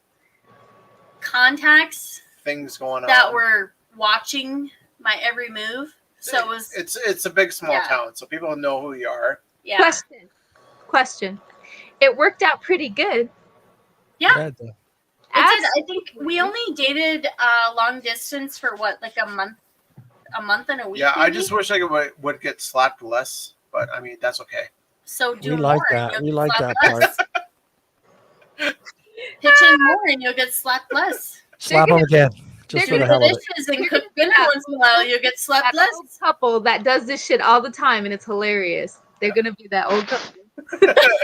contacts, things going on that were watching my every move. So it was. It's a big small town, so people know who you are. Yeah. Question. It worked out pretty good. Yeah. It did. I think we only dated long distance for what, like a month and a week. Yeah, maybe? I just wish I would get slapped less, but I mean that's okay. So do We more. like that. We like that less. part. Pitch in more and you'll get slapped less. Slap them again. Just for the hell of it. Dishes and cook dinner once in a while, you'll get slapped less. Old couple that does this shit all the time, and it's hilarious. They're gonna be that old couple.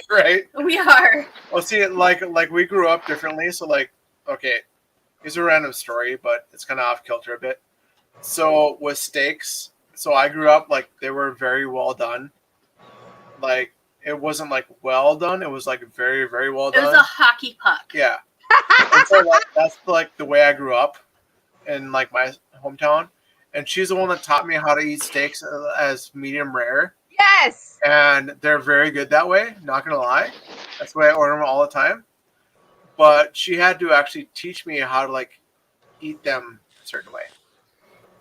Right? We are. Well, see, like we grew up differently, so like, okay, here's a random story, but it's kind of off kilter a bit. So with steaks, so I grew up like they were very well done. Like it wasn't like well done; it was like very, very well done. It was a hockey puck. Yeah. And so that's like the way I grew up in like my hometown, and she's the one that taught me how to eat steaks as medium rare. Yes. And they're very good that way. Not gonna lie, that's the way I order them all the time. But she had to actually teach me how to like eat them a certain way.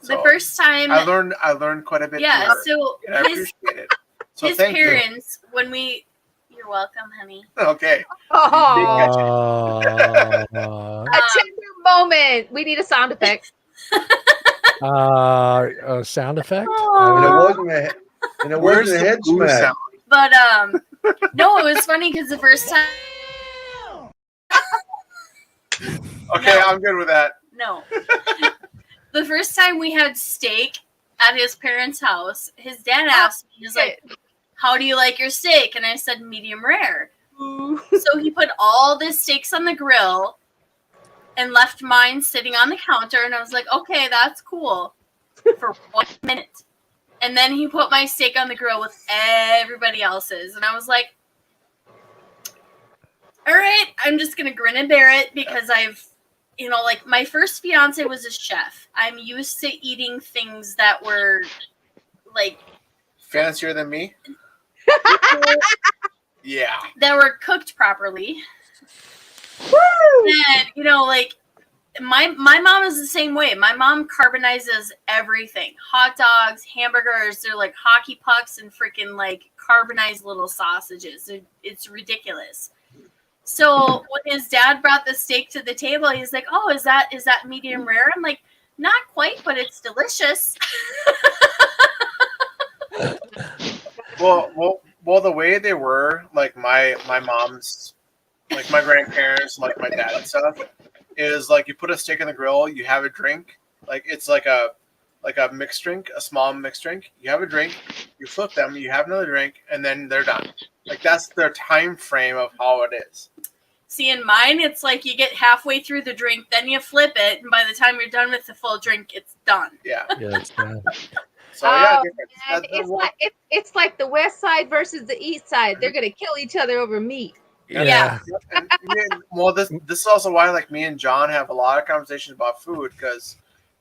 So the first time I learned quite a bit. Yeah. So and I appreciate it. So his parents, when we. You're welcome, honey. Okay. Oh. A tender moment. We need a sound effect. A sound effect? And it wasn't a head smack. But no, it was funny because the first time. Okay, I'm good with that. No. The first time we had steak at his parents' house, his dad asked me, he's like, how do you like your steak? And I said, medium rare. So he put all the steaks on the grill and left mine sitting on the counter. And I was like, okay, that's cool. For 1 minute. And then he put my steak on the grill with everybody else's. And I was like, all right, I'm just going to grin and bear it because I've, like my first fiance was a chef. I'm used to eating things that were like fancier than me. Yeah. That were cooked properly. Woo! And like my mom is the same way. My mom carbonizes everything. Hot dogs, hamburgers, they're like hockey pucks and freaking like carbonized little sausages. It's ridiculous. So when his dad brought the steak to the table, he's like, "Oh, is that medium rare?" I'm like, "Not quite, but it's delicious." Well, the way they were, like my mom's, like my grandparents, like my dad and stuff, is like you put a steak in the grill, you have a drink, like it's like a like a mixed drink, a small mixed drink. You have a drink, you flip them, you have another drink, and then they're done. Like that's their time frame of how it is. See, in mine, it's like you get halfway through the drink, then you flip it, and by the time you're done with the full drink, it's done. Yeah. Yeah, it's done. So yeah, And it's like the west side versus the east side. They're gonna kill each other over meat. Yeah. And, well, this is also why like me and John have a lot of conversations about food because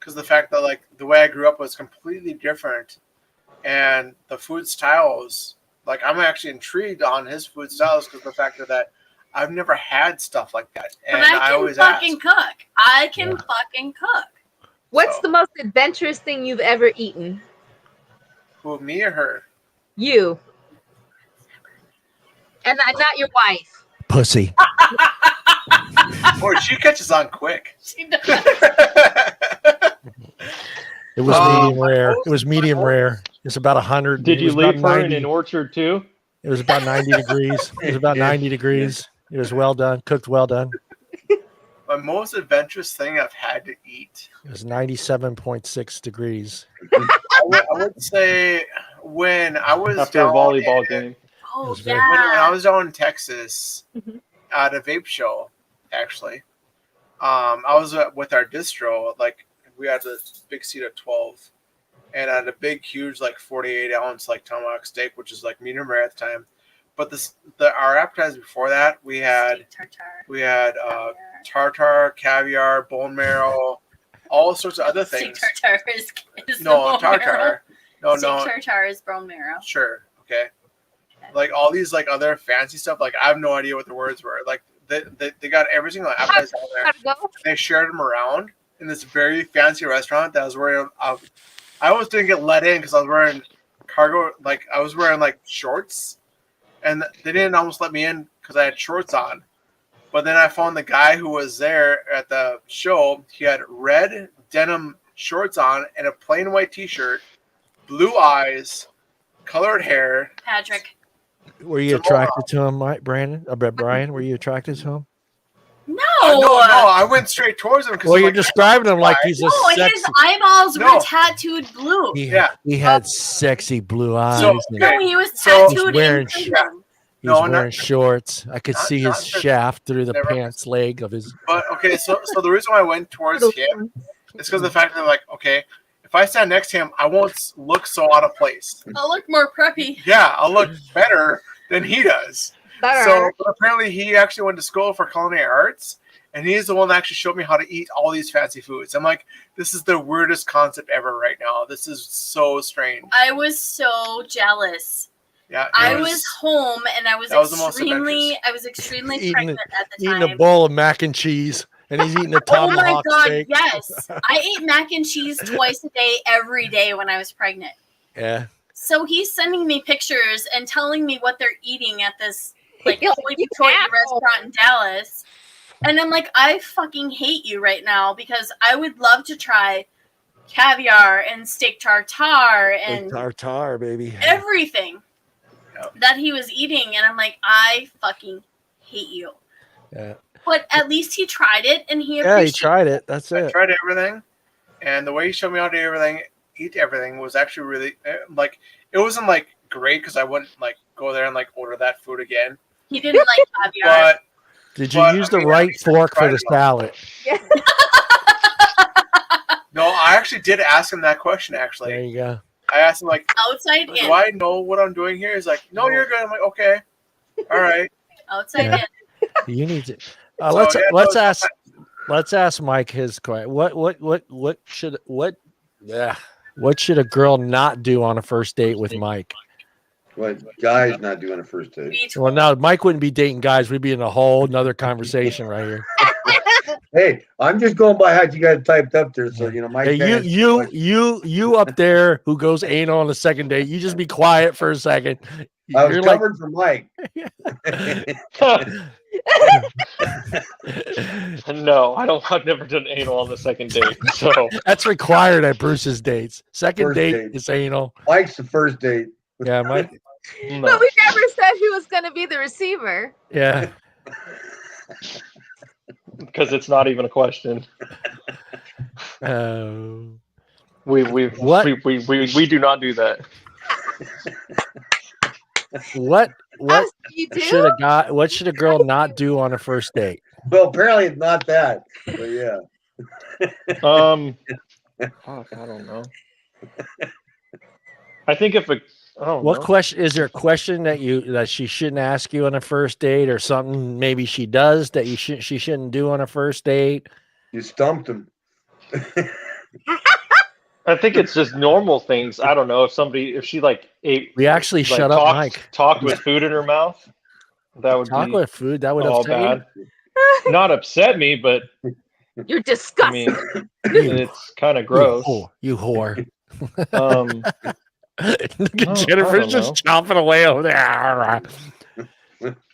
the fact that like the way I grew up was completely different, and the food styles, like I'm actually intrigued on his food styles because the fact that I've never had stuff like that, and But I can always fucking ask. cook. I can fucking cook. What's the most adventurous thing you've ever eaten? Who, me or her? You. And not your wife. Pussy. Boy, she catches on quick. She does. It was medium rare. It was medium rare. It's about 100. Did you it was about leave her in 90. an orchard too? It was about 90 degrees. It was about 90 degrees. It was well done, cooked well done. My most adventurous thing I've had to eat. It was 97.6 degrees. I would say when I was After a down volleyball game. Oh, was very- yeah. when I was down in Texas Mhm. at a vape show, actually, I was with our distro. Like we had a big seat of 12, and I had a big, huge, like 48-ounce like tomahawk steak, which is like medium rare at the time. But our appetizer before that, we had tartar, caviar, bone marrow, all sorts of other Steak things. tartare is No, the bone tartar. marrow. No, Steak tartare is bone marrow. Sure. Okay. Like all these like other fancy stuff. Like I have no idea what the words were. Like they got every single appetizer on there. Gotta go. They shared them around in this very fancy restaurant that I was wearing. I almost didn't get let in because I was wearing cargo. Like I was wearing like shorts, and they didn't almost let me in because I had shorts on. But then I found the guy who was there at the show. He had red denim shorts on and a plain white T-shirt, blue eyes, colored hair. Patrick. Were you attracted to him, Mike, Brandon? Brian, were you attracted to him? No. No, I went straight towards him because Well, you're describing him like he's a No, sexy. his eyeballs No. were tattooed blue. He Yeah. had sexy blue eyes. So, and No, he was So- tattooed He's wearing in prison. he was No, wearing not- shorts. I could see not his prison. shaft through the Never pants leg of his. But okay, so the reason why I went towards him is because of the fact that like, okay, if I stand next to him, I won't look so out of place. I'll look more preppy. Yeah, I'll look better than he does. Better. So but apparently he actually went to school for culinary arts, and he's the one that actually showed me how to eat all these fancy foods. I'm like, this is the weirdest concept ever right now. This is so strange. I was so jealous. Yeah, I was home and I was that was the most extremely Eating- pregnant at the Eating time. a bowl of mac and cheese, and he's eating a Oh my tomahawk god, steak. yes. I ate mac and cheese twice a day every day when I was pregnant. Yeah. So he's sending me pictures and telling me what they're eating at this like You're Holy you Victoria asshole. restaurant in Dallas. And I'm like, I fucking hate you right now because I would love to try caviar and steak tartare and Tartar, baby. everything that he was eating. And I'm like, I fucking hate you. Yeah. But at least he tried it and he Yeah, he appreciated tried it. That's I it. tried everything, and the way he showed me how to eat everything was actually really like it wasn't like great because I wouldn't like go there and like order that food again. He didn't like caviar. But Did you But, use I the mean, at right least I fork for tried the it all. salad? no, I actually did ask him that question. There Actually, you go. I asked him like, Outside "Do in. I know what I'm doing here?" He's like, "No, you're good." I'm like, "Okay, all right." Outside Yeah. in. You need to. So, let's yeah, let's no, ask let's ask Mike his question. What should a girl not do on a first date with Mike? What guys not doing a first date? Be Well, now Mike wouldn't be dating guys. We'd be in a whole nother conversation right here. Hey, I'm just going by how you guys typed up there, so you know my. Hey, you up there who goes anal on the second date? You just be quiet for a second. I was You're like, covered for Mike. No, I've never done anal on the second date. So that's required at Bruce's dates. Second First date date. is anal. Mike's the first date. Yeah, Mike. no. But we never said who was going to be the receiver. Yeah. Because it's not even a question. Oh. We What? we do not do that. What Oh, you do? should a girl not do on a first date? Well, apparently it's not that. But yeah. Fuck, I don't know. I think if a I don't What know. question is there a question that she shouldn't ask you on a first date, or something maybe she does that she shouldn't do on a first date? You stumped him. I think it's just normal things. I don't know if she like ate. We actually like, shut up, Mike. Talked with food in her mouth. That would Talk be with food that would all upset bad. Not upset me, but You're I disgusting. mean, you. it's kind of gross. You whore. Look at No, Jennifer I don't just know. chomping away over there.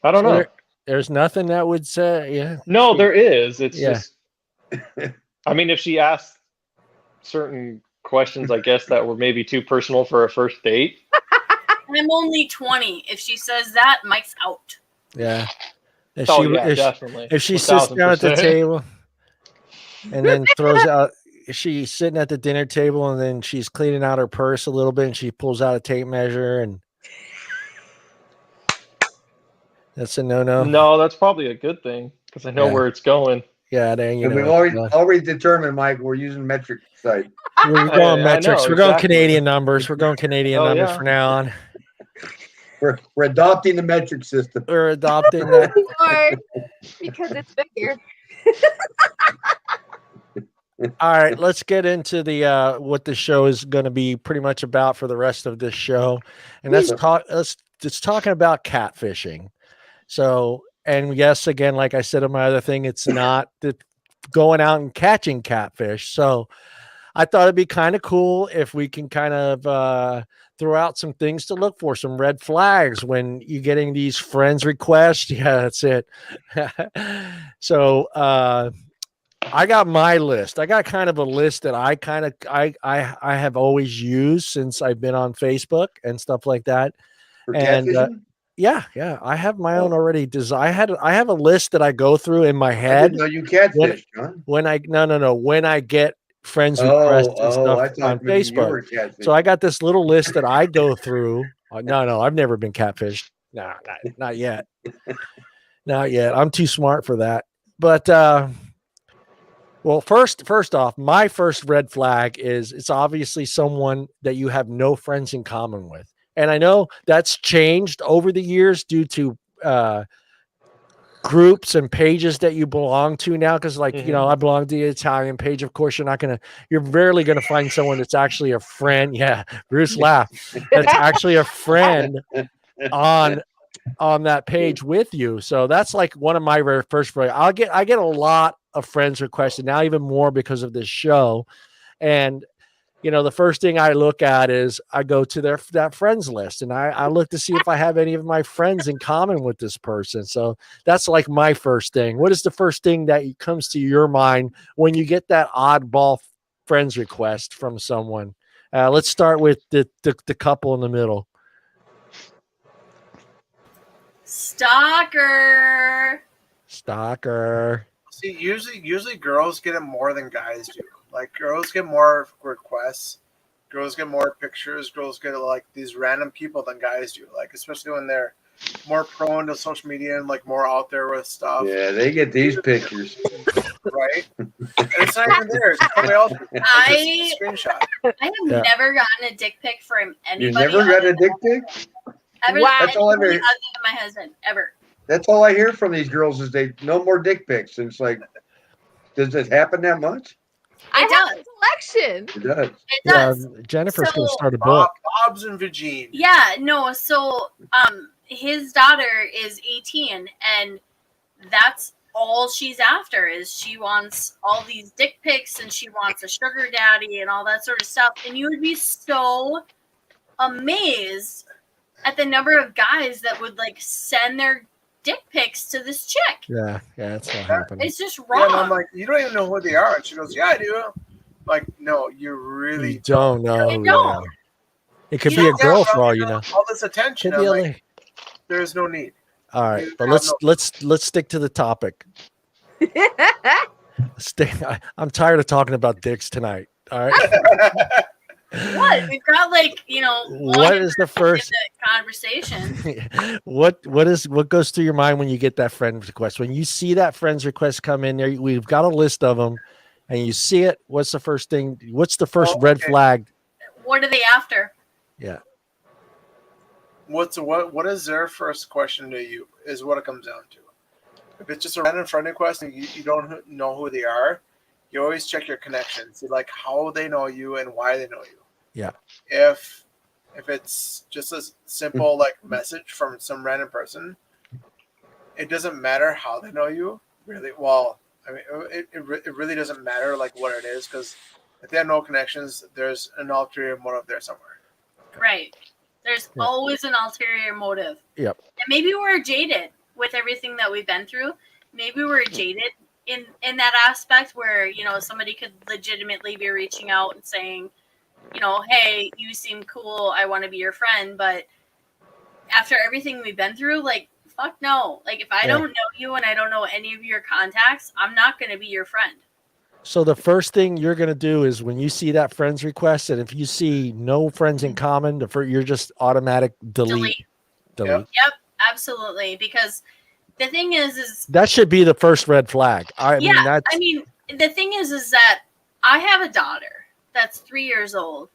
I don't know. There's nothing that would say, yeah. No, there is. It's Yeah. just. I mean, if she asked certain questions, I guess that were maybe too personal for a first date. I'm only 20. If she says that, Mike's out. Yeah. If Definitely. if she sits down at the 1000%. table and then throws out, she's sitting at the dinner table and then she's cleaning out her purse a little bit and she pulls out a tape measure, and that's a no-no. No, that's probably a good thing because I know where it's going. Yeah, there you And know. we've already determined, Mike, we're using metric site. We're going I metrics. know, We're going exactly. Canadian numbers. We're going Canadian Oh, numbers yeah. from now on. We're adopting the metric system. We're adopting that. Or because it's bigger. All right, let's get into the what the show is going to be pretty much about for the rest of this show, and let's talking about catfishing. So, and yes, again, like I said on my other thing, it's not the going out and catching catfish. So, I thought it'd be kind of cool if we can kind of throw out some things to look for, some red flags when you're getting these friends requests. Yeah, that's it. So, I got my list. I got kind of a list that I have always used since I've been on Facebook and stuff like that. For And catfishing? yeah, I have my own already. I have a list that I go through in my head. I didn't know you catfished, John. When I get friends requests and stuff I thought on maybe you were Facebook. catfishing. So I got this little list that I go through. No, I've never been catfished. No, not yet. Not yet. I'm too smart for that. But well, first off, my first red flag is it's obviously someone that you have no friends in common with. And I know that's changed over the years due to groups and pages that you belong to now. Cause like, you know, I belong to the Italian page. Of course, you're rarely going to find someone that's actually a friend. Yeah. Bruce laughed. That's actually a friend on that page with you. So that's like one of my first, I get a lot of friends requested now, even more because of this show. And, you know, the first thing I look at is I go to that friends list and I look to see if I have any of my friends in common with this person. So that's like my first thing. What is the first thing that comes to your mind when you get that oddball friends request from someone? Let's start with the couple in the middle. Stalker. See, usually girls get it more than guys do. Like girls get more requests, girls get more pictures, girls get like these random people than guys do. Like especially when they're more prone to social media and like more out there with stuff. Yeah, they get these pictures, right? And it's not even there. It's somebody else. I Screenshot. have never gotten a dick pic from anybody. You never got a dick pic? Ever, Wow. That's all I've other heard. than my husband, ever. That's all I hear from these girls is they no more dick pics. And it's like, does it happen that much? I have does. a collection. It does. It does. Jennifer's going to So- start a book. Bob's and Virgin. Yeah, no, so his daughter is 18 and that's all she's after is she wants all these dick pics and she wants a sugar daddy and all that sort of stuff. And you would be so amazed at the number of guys that would like send their dick pics to this chick. Yeah, that's not happening. It's just Yeah, wrong. and I'm like, you don't even know who they are. And she goes, yeah, I do. Like, no, you really You don't know. You don't. It could You be a don't girl know, for all you know. all this attention. Could be I'm a like, lady. there's no need. All right, You but have let's stick to the topic. I'm tired of talking about dicks tonight. All right. What? We've got What is the first conversation? what goes through your mind when you get that friend request? When you see that friend's request come in there, we've got a list of them, and you see it. What's the first thing? What's the first red flag? What are they after? Yeah. What is their first question to you? Is what it comes down to. If it's just a random friend request and you don't know who they are, you always check your connections. See like how they know you and why they know you. Yeah. If it's just a simple like message from some random person, it doesn't matter how they know you. Really, well, I mean, it really doesn't matter like what it is, because if they have no connections, there's an ulterior motive there somewhere. Right. There's always an ulterior motive. Yep. And maybe we're jaded with everything that we've been through. Maybe we're jaded in that aspect where, somebody could legitimately be reaching out and saying, hey, you seem cool, I want to be your friend. But after everything we've been through, like, fuck no. Like, if I don't know you and I don't know any of your contacts, I'm not going to be your friend. So the first thing you're going to do is when you see that friend's request, and if you see no friends in common, you're just automatic delete. Yep, absolutely. Because the thing is that should be the first red flag. I mean, the thing is that I have a daughter that's 3 years old.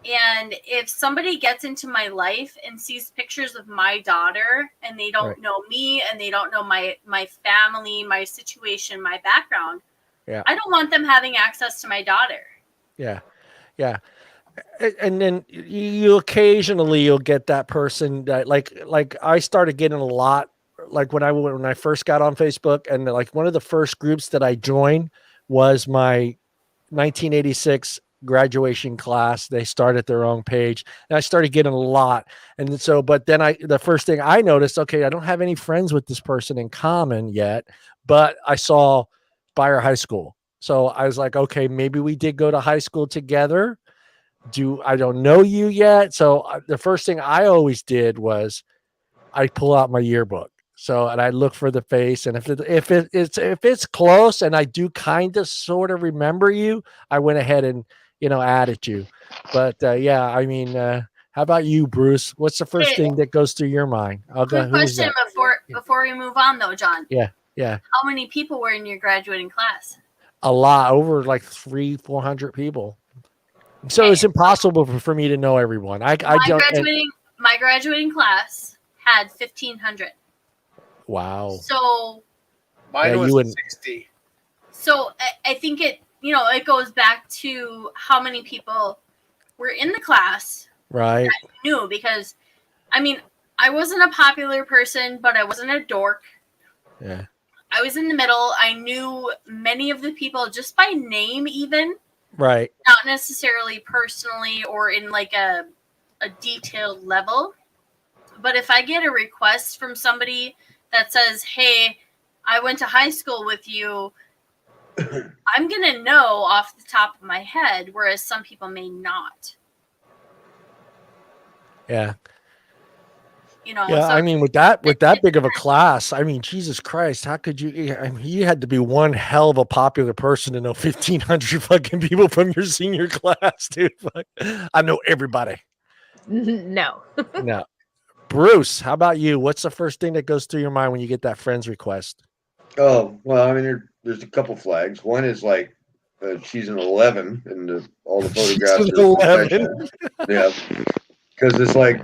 And if somebody gets into my life and sees pictures of my daughter and they don't know me and they don't know my family, my situation, my background, I don't want them having access to my daughter. Yeah. Yeah. And then you'll get that person that like I started getting a lot, like when I first got on Facebook, and like one of the first groups that I joined was my 1986 graduation class. They started their own page, and I started getting a lot. And so, but then the first thing I noticed, okay, I don't have any friends with this person in common yet, but I saw Beyer High School. So I was like, okay, maybe we did go to high school together. I don't know you yet. So the first thing I always did was I pull out my yearbook. So, and I look for the face, and if it's close and I do kind of sort of remember you, I went ahead and, added you. But I mean, how about you, Bruce? What's the first thing that goes through your mind? Quick question before we move on though, John. Yeah. How many people were in your graduating class? A lot, over like 300-400 people. So it's impossible for me to know everyone. My graduating class had 1,500. Wow. So mine was 60. So I think it goes back to how many people were in the class. Right. That you knew, because I mean, I wasn't a popular person, but I wasn't a dork. Yeah. I was in the middle. I knew many of the people just by name, even. Right. Not necessarily personally or in like a detailed level. But if I get a request from somebody that says, hey, I went to high school with you, I'm going to know off the top of my head, whereas some people may not. Yeah. So I mean, with that big of a class, I mean, Jesus Christ, how could you? I mean, you had to be one hell of a popular person to know 1,500 fucking people from your senior class, dude. I know everybody. No. No. Bruce, how about you? What's the first thing that goes through your mind when you get that friend's request? Oh, well, I mean, there's a couple flags. One is like she's an 11, and all the photographs she's are 11. Yeah, because it's like.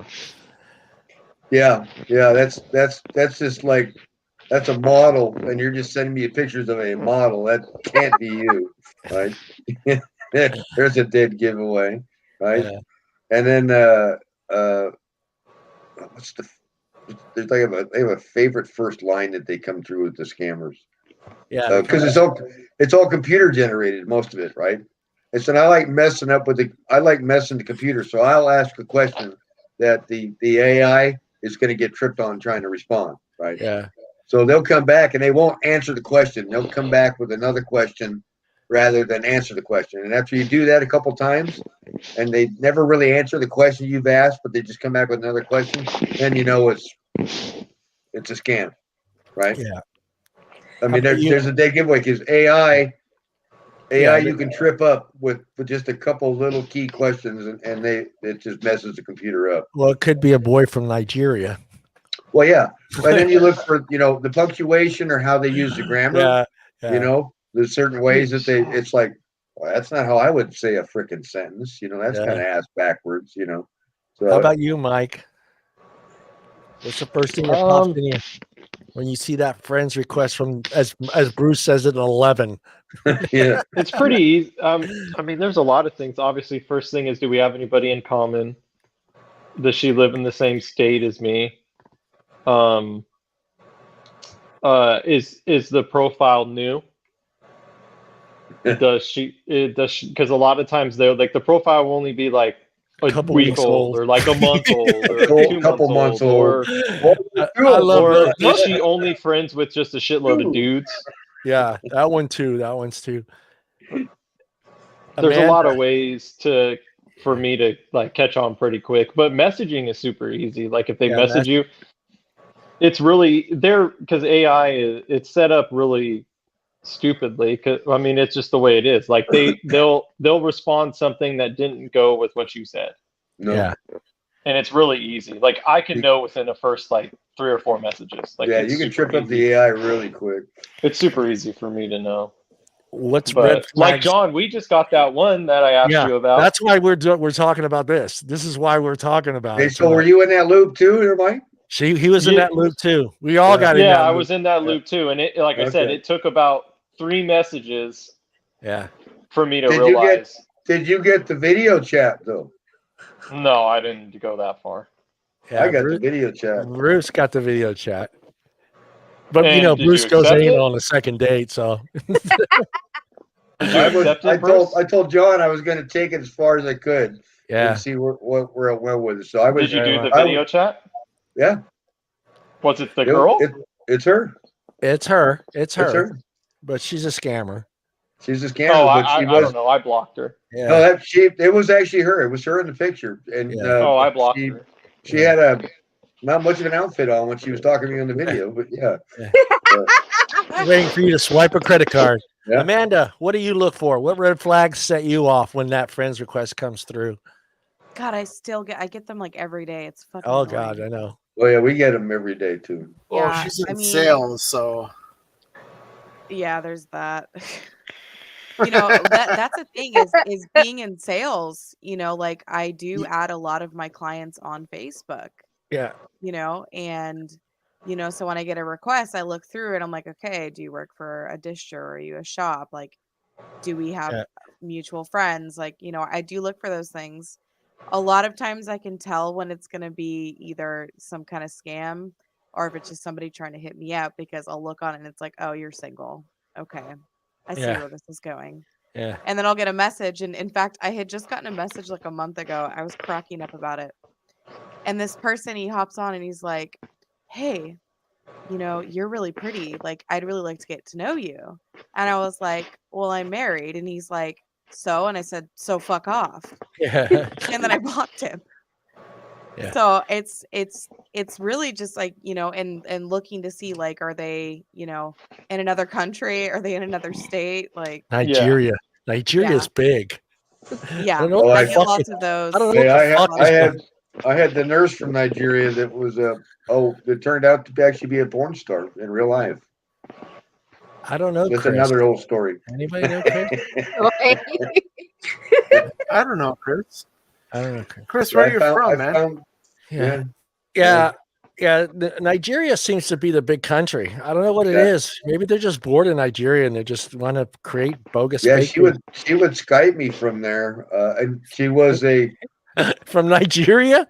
Yeah, that's just like, that's a model, and you're just sending me pictures of a model. That can't be you, right? There's a dead giveaway, right? Yeah. And then they have a favorite first line that they come through with the scammers. Yeah, because it's all computer generated, most of it, right? And so I like messing the computer, so I'll ask a question that the AI is going to get tripped on trying to respond, right? Yeah. So they'll come back and they won't answer the question. They'll come back with another question rather than answer the question. And after you do that a couple times and they never really answer the question you've asked, but they just come back with another question, then it's a scam, right? Yeah. I mean, there's a dead giveaway because AI AI, you can trip up with just a couple little key questions, and it just messes the computer up. Well, it could be a boy from Nigeria. Well, yeah, and then you look for the punctuation or how they use the grammar. Yeah. There's certain ways that it's like, well, that's not how I would say a freaking sentence. That's kind of ass backwards. So how about you, Mike? What's the first thing that pops in you when you see that friend's request from, as Bruce says it, 11? Yeah, it's pretty easy. I mean, there's a lot of things. Obviously, first thing is, do we have anybody in common? Does she live in the same state as me? Is the profile new? Does she? Because a lot of times they're like, the profile will only be like a week old, or like a month old, or 2 couple months old. I love or is she only friends with just a shitload of dudes? Yeah, that one too. That one's too. There's a lot of ways for me to like catch on pretty quick, but messaging is super easy. Like if they message you, it's really there because AI it's set up really stupidly. I mean, it's just the way it is. Like they'll respond something that didn't go with what you said. No. Yeah. And it's really easy. Like I can know within the first like 3 or 4 messages. Like you can trip up the AI really quick. It's super easy for me to know. What's red flags? Like John, we just got that one that I asked you about. That's why we're talking about this. This is why we're talking about it. So were you in that loop too, Mike? He was in that loop too. We all got in that loop. Yeah, I was in that loop too. And it, like I said, it took about 3 messages for me to realize. Did you get the video chat though? No, I didn't go that far. Yeah, I got the video chat. Bruce got the video chat. But Bruce goes in on the second date, so I told John I was going to take it as far as I could. And see where it went with it. So I was. Did you do the video chat? Yeah. Was it the girl? It's her. It's her. But she's a scammer. She's a scammer. Oh, but I don't know. I blocked her. Yeah. No, it was actually her. It was her in the picture. And I blocked her. She had not much of an outfit on when she was talking to me on the video, but waiting for you to swipe a credit card. Yeah. Amanda, what do you look for? What red flags set you off when that friend's request comes through? God, I get them like every day. It's fucking Oh annoying. God, I know. Well, yeah, we get them every day too. Well, she's in sales, so yeah, there's that. That's the thing is being in sales. Like I do add a lot of my clients on Facebook. Yeah. And so when I get a request, I look through it. I'm like, okay, do you work for a distro? Are you a shop? Like, do we have mutual friends? Like, I do look for those things. A lot of times I can tell when it's going to be either some kind of scam or if it's just somebody trying to hit me up, because I'll look on it and it's like, oh, you're single. Okay. I see where this is going. Yeah. And then I'll get a message. And in fact, I had just gotten a message like a month ago. I was cracking up about it. And this person, he hops on and he's like, hey, you're really pretty. Like, I'd really like to get to know you. And I was like, well, I'm married. And he's like, so? And I said, so fuck off. Yeah. And then I blocked him. Yeah. So it's really just like, and looking to see, like, are they, in another country? Are they in another state? Like Nigeria. Nigeria's big. Yeah. I get lots of those. I don't know. I had the nurse from Nigeria that was that turned out to actually be a porn star in real life. I don't know. That's Chris. another old story. Anybody know Chris? I don't know, Chris. I don't know, Chris. Chris, where are you from, man? Yeah. Nigeria seems to be the big country. I don't know what it is. Maybe they're just bored in Nigeria and they just want to create bogus. Yeah, she would Skype me from there, and she was from Nigeria.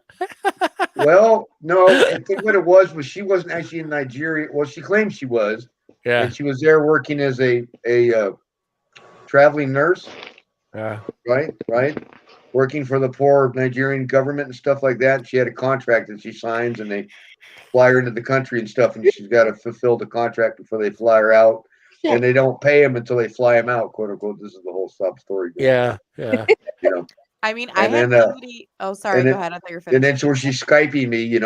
Well, no, I think what it was she wasn't actually in Nigeria. Well, she claimed she was. Yeah, and she was there working as a traveling nurse. Yeah, right. Working for the poor Nigerian government and stuff like that. She had a contract that she signs, and they fly her into the country and stuff, and she's got to fulfill the contract before they fly her out. Yeah. And they don't pay them until they fly them out, quote unquote. This is the whole sub story. Yeah. I mean, I had somebody. Oh, sorry. Go ahead. I thought you were finished. And then so she's Skyping me, and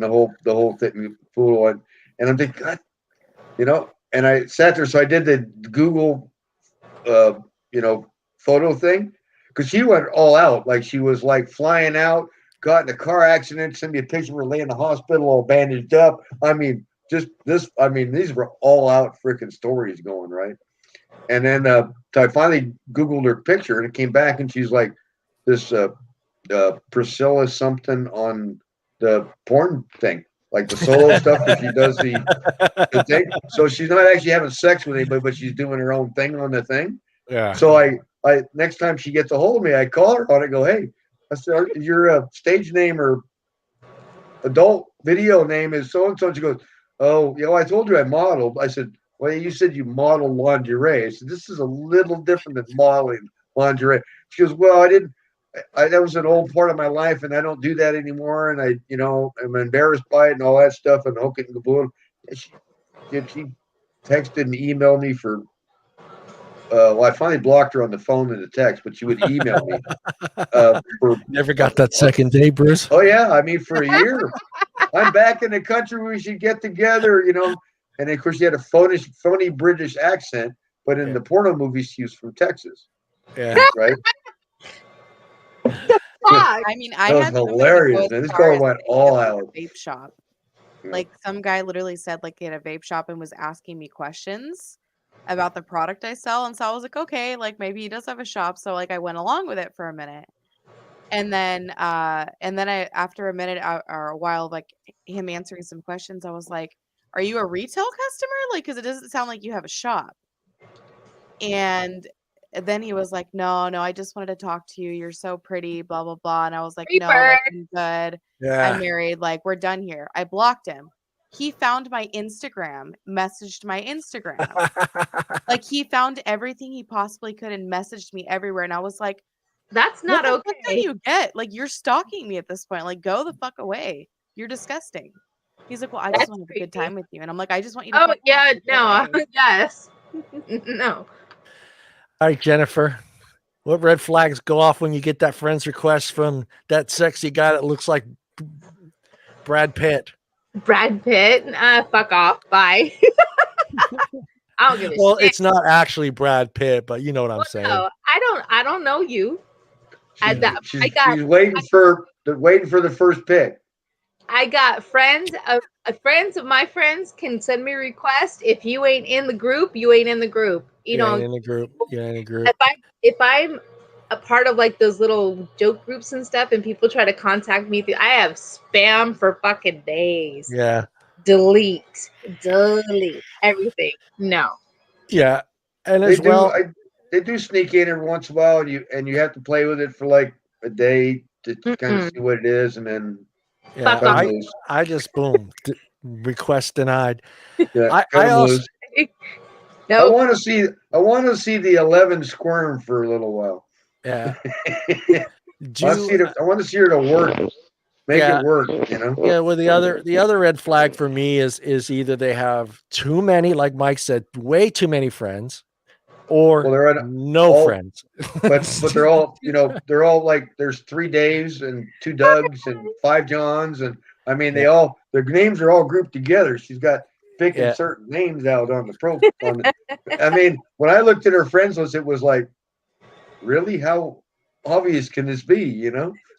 the whole thing, fool on, and I'm thinking, God, and I sat there. So I did the Google photo thing, because she went all out. Like she was like flying out, got in a car accident, sent me a picture of her laying in the hospital all bandaged up. I mean, just this. I mean, these were all out freaking stories going right. And then so I finally Googled her picture, and it came back, and she's like this Priscilla something on the porn thing, like the solo stuff where she does the thing. So she's not actually having sex with anybody, but she's doing her own thing on the thing. Yeah. So I next time she gets a hold of me, I call her on it. Go, hey, I said, your stage name or adult video name is so and so. She goes, oh, I told you I modeled. I said, well, you said you modeled lingerie. I said, this is a little different than modeling lingerie. She goes, well, I didn't. That was an old part of my life, and I don't do that anymore. And I'm embarrassed by it and all that stuff. And hook it and the balloon. She texted and emailed me for. Well, I finally blocked her on the phone and the text, but she would email me. Never got that second day, Bruce. Oh yeah, I mean for a year. I'm back in the country. We should get together, And of course, she had a phony British accent, but in the porno movies, she was from Texas. Yeah, right. I mean, I that had was hilarious. Man. This girl went all out. Vape shop. Like some guy literally said, like he had a vape shop and was asking me questions about the product I sell, and so I was like, okay, like maybe he does have a shop. So like I went along with it for a minute, and then I after a minute or a while of like him answering some questions, I was like, are you a retail customer? Like, because it doesn't sound like you have a shop. And then he was like, no, I just wanted to talk to you. You're so pretty, blah, blah, blah. And I was like, no, like, I'm good. Yeah. I'm married. Like, we're done here. I blocked him. He found my Instagram, messaged my Instagram. Like, he found everything he possibly could and messaged me everywhere. And I was like, that's not what okay. What do you get? Like, you're stalking me at this point. Like, go the fuck away. You're disgusting. He's like, well, I just want to have a good time with you. And I'm like, I just want you to. Oh, yeah, no, yes. No. All right, Jennifer. What red flags go off when you get that friend's request from that sexy guy that looks like Brad Pitt? Brad Pitt? Fuck off. Bye. I don't give a Well, shit. it's not actually Brad Pitt, but you know what I'm saying. No, I don't know you. She's waiting for the first pick. I got friends of my friends can send me requests. If you ain't in the group, you ain't in the group. You ain't in the group. You're in the group. If I'm a part of like those little joke groups and stuff, and people try to contact me, I have spam for fucking days. Yeah. Delete everything. No. Yeah, and they do sneak in every once in a while, and you have to play with it for like a day to kind of see what it is, and then. Yeah, I just boom request denied. Yeah, I also no. I want to see the 11 squirm for a little while. Yeah. I want to see her to work. Make it work, Yeah, well the other red flag for me is either they have too many, like Mike said, way too many friends, or friends. but they're all they're all like there's 3 Daves and 2 Dougs and 5 Johns, and I mean their names are all grouped together. She's got picking certain names out on the profile. I mean, when I looked at her friends list, it was like, really, how obvious can this be?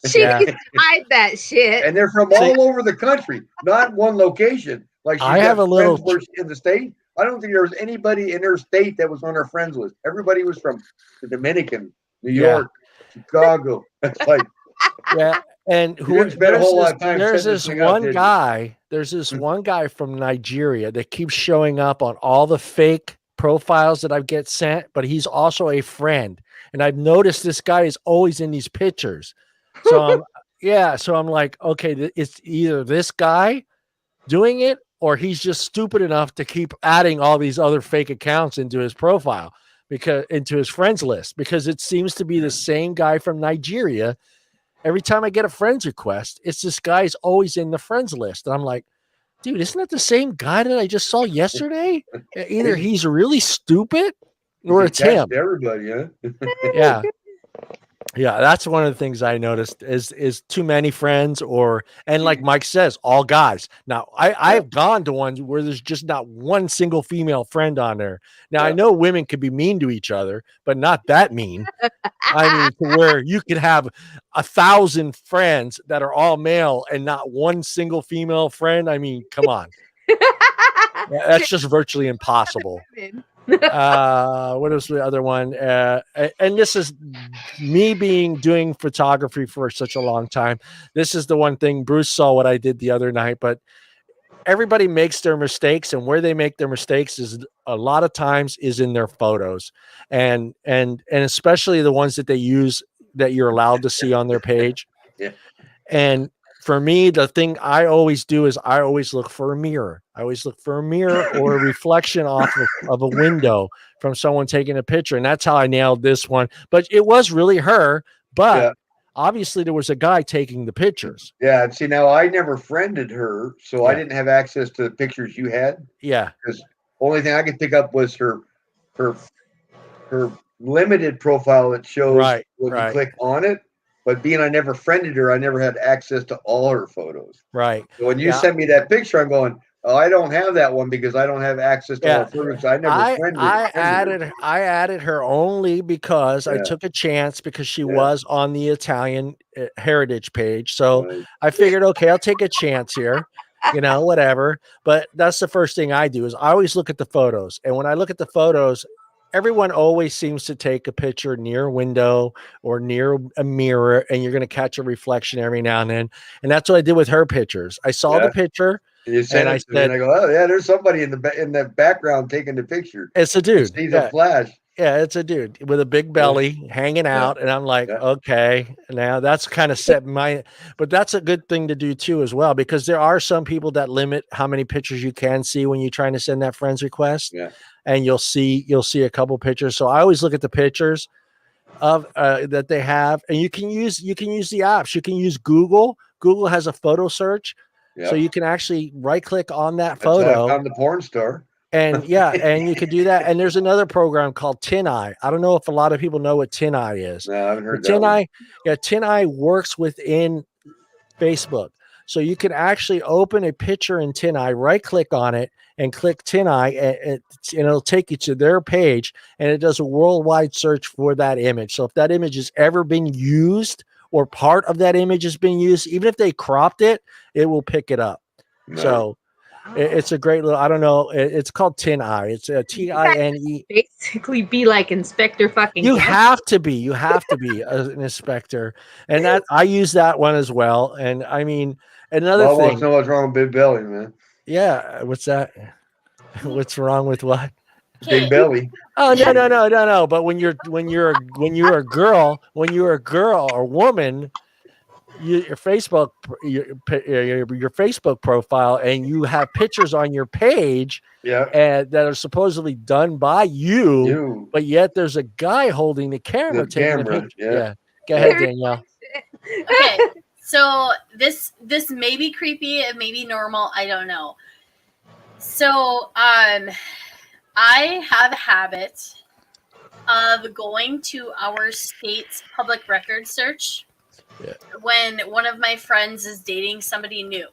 She needs to hide that shit. And they're from all over the country, not one location. Like I have a little in the state. I don't think there was anybody in her state that was on her friends list. Everybody was from the Dominican, New York, Chicago. It's like, and there's this one guy from Nigeria that keeps showing up on all the fake profiles that I get sent, but he's also a friend. And I've noticed this guy is always in these pictures. So I'm like, okay, it's either this guy doing it, or he's just stupid enough to keep adding all these other fake accounts into his profile, into his friends list, because it seems to be the same guy from Nigeria. Every time I get a friends request, it's this guy's always in the friends list. And I'm like, dude, isn't that the same guy that I just saw yesterday? Either he's really stupid or it's him. Everybody, huh? Yeah. Yeah, that's one of the things I noticed is too many friends, and like Mike says, all guys. Now I've gone to ones where there's just not one single female friend on there. Now I know women could be mean to each other, but not that mean. I mean, to where you could have 1,000 friends that are all male and not one single female friend. I mean, come on. That's just virtually impossible. What was the other one? And this is me doing photography for such a long time. This is the one thing. Bruce saw what I did the other night, but everybody makes their mistakes, and where they make their mistakes is a lot of times is in their photos, and especially the ones that they use that you're allowed to see on their page. Yeah. And for me, the thing I always do is I always look for a mirror. I always look for a mirror or a reflection off of a window from someone taking a picture. And that's how I nailed this one. But it was really her. But obviously there was a guy taking the pictures. Yeah. And see, now I never friended her, so I didn't have access to the pictures you had. Yeah. Because the only thing I could pick up was her limited profile that shows when you click on it. But being I never friended her, I never had access to all her photos. Right. So when you sent me that picture, I'm going, oh, I don't have that one because I don't have access to all her photos. I never friended her. I added her only because I took a chance because she was on the Italian heritage page. So I figured, okay, I'll take a chance here. Whatever. But that's the first thing I do is I always look at the photos. And when I look at the photos, everyone always seems to take a picture near a window or near a mirror, and you're going to catch a reflection every now and then. And that's what I did with her pictures. I saw the picture, and I said, I go, oh yeah, there's somebody in the background taking the picture. It's a dude. See the flash. Yeah, it's a dude with a big belly hanging out. And I'm like, okay, now that's kind of set but that's a good thing to do too, as well, because there are some people that limit how many pictures you can see when you're trying to send that friend's request. Yeah. And you'll see a couple pictures. So I always look at the pictures of that they have, and you can use the apps. You can use Google. Google has a photo search. So you can actually right click on that photo. On the porn star. And and you could do that. And there's another program called TinEye. I don't know if a lot of people know what TinEye is. No, I haven't heard TinEye. Yeah, TinEye works within Facebook. So you can actually open a picture in TinEye, right click on it, and click TinEye, and it'll take you to their page, and it does a worldwide search for that image. So if that image has ever been used or part of that image has been used, even if they cropped it, it will pick it up. No. So it's a great little, I don't know, it's called TinEye. It's a TINE. Basically be like Inspector fucking. You have to be an inspector. And that I use that one as well. And I mean, another thing. I want to know what's wrong with Big Belly, man. Yeah. What's that? What's wrong with what? Big belly. Oh no. But when you're a girl or woman, your Facebook profile, and you have pictures on your page, and that are supposedly done by you, but yet there's a guy holding the camera taking the picture. Yeah. Go ahead, Danielle. Okay, so this may be creepy, it may be normal, I don't know. So I have a habit of going to our state's public record search when one of my friends is dating somebody new.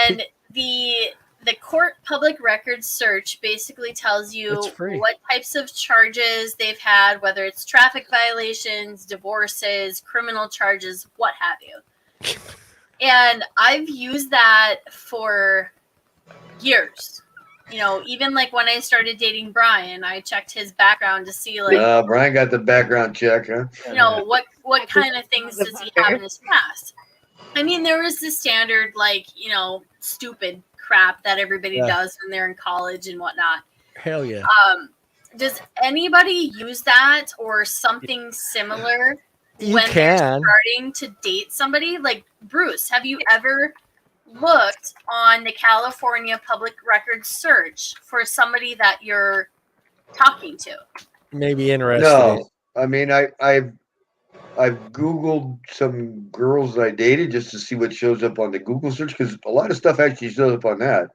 And the court public record search basically tells you what types of charges they've had, whether it's traffic violations, divorces, criminal charges, what have you. And I've used that for years. Even like when I started dating Brian, I checked his background to see like Brian got the background check, huh? What kind of things does he have in his past? I mean, there was the standard like, stupid crap that everybody does when they're in college and whatnot. Hell yeah. Does anybody use that or something similar when they're starting to date somebody? Like, Bruce, have you ever looked on the California public record search for somebody that you're talking to? Maybe interesting. No, I mean, I've Googled some girls I dated just to see what shows up on the Google search, because a lot of stuff actually shows up on that.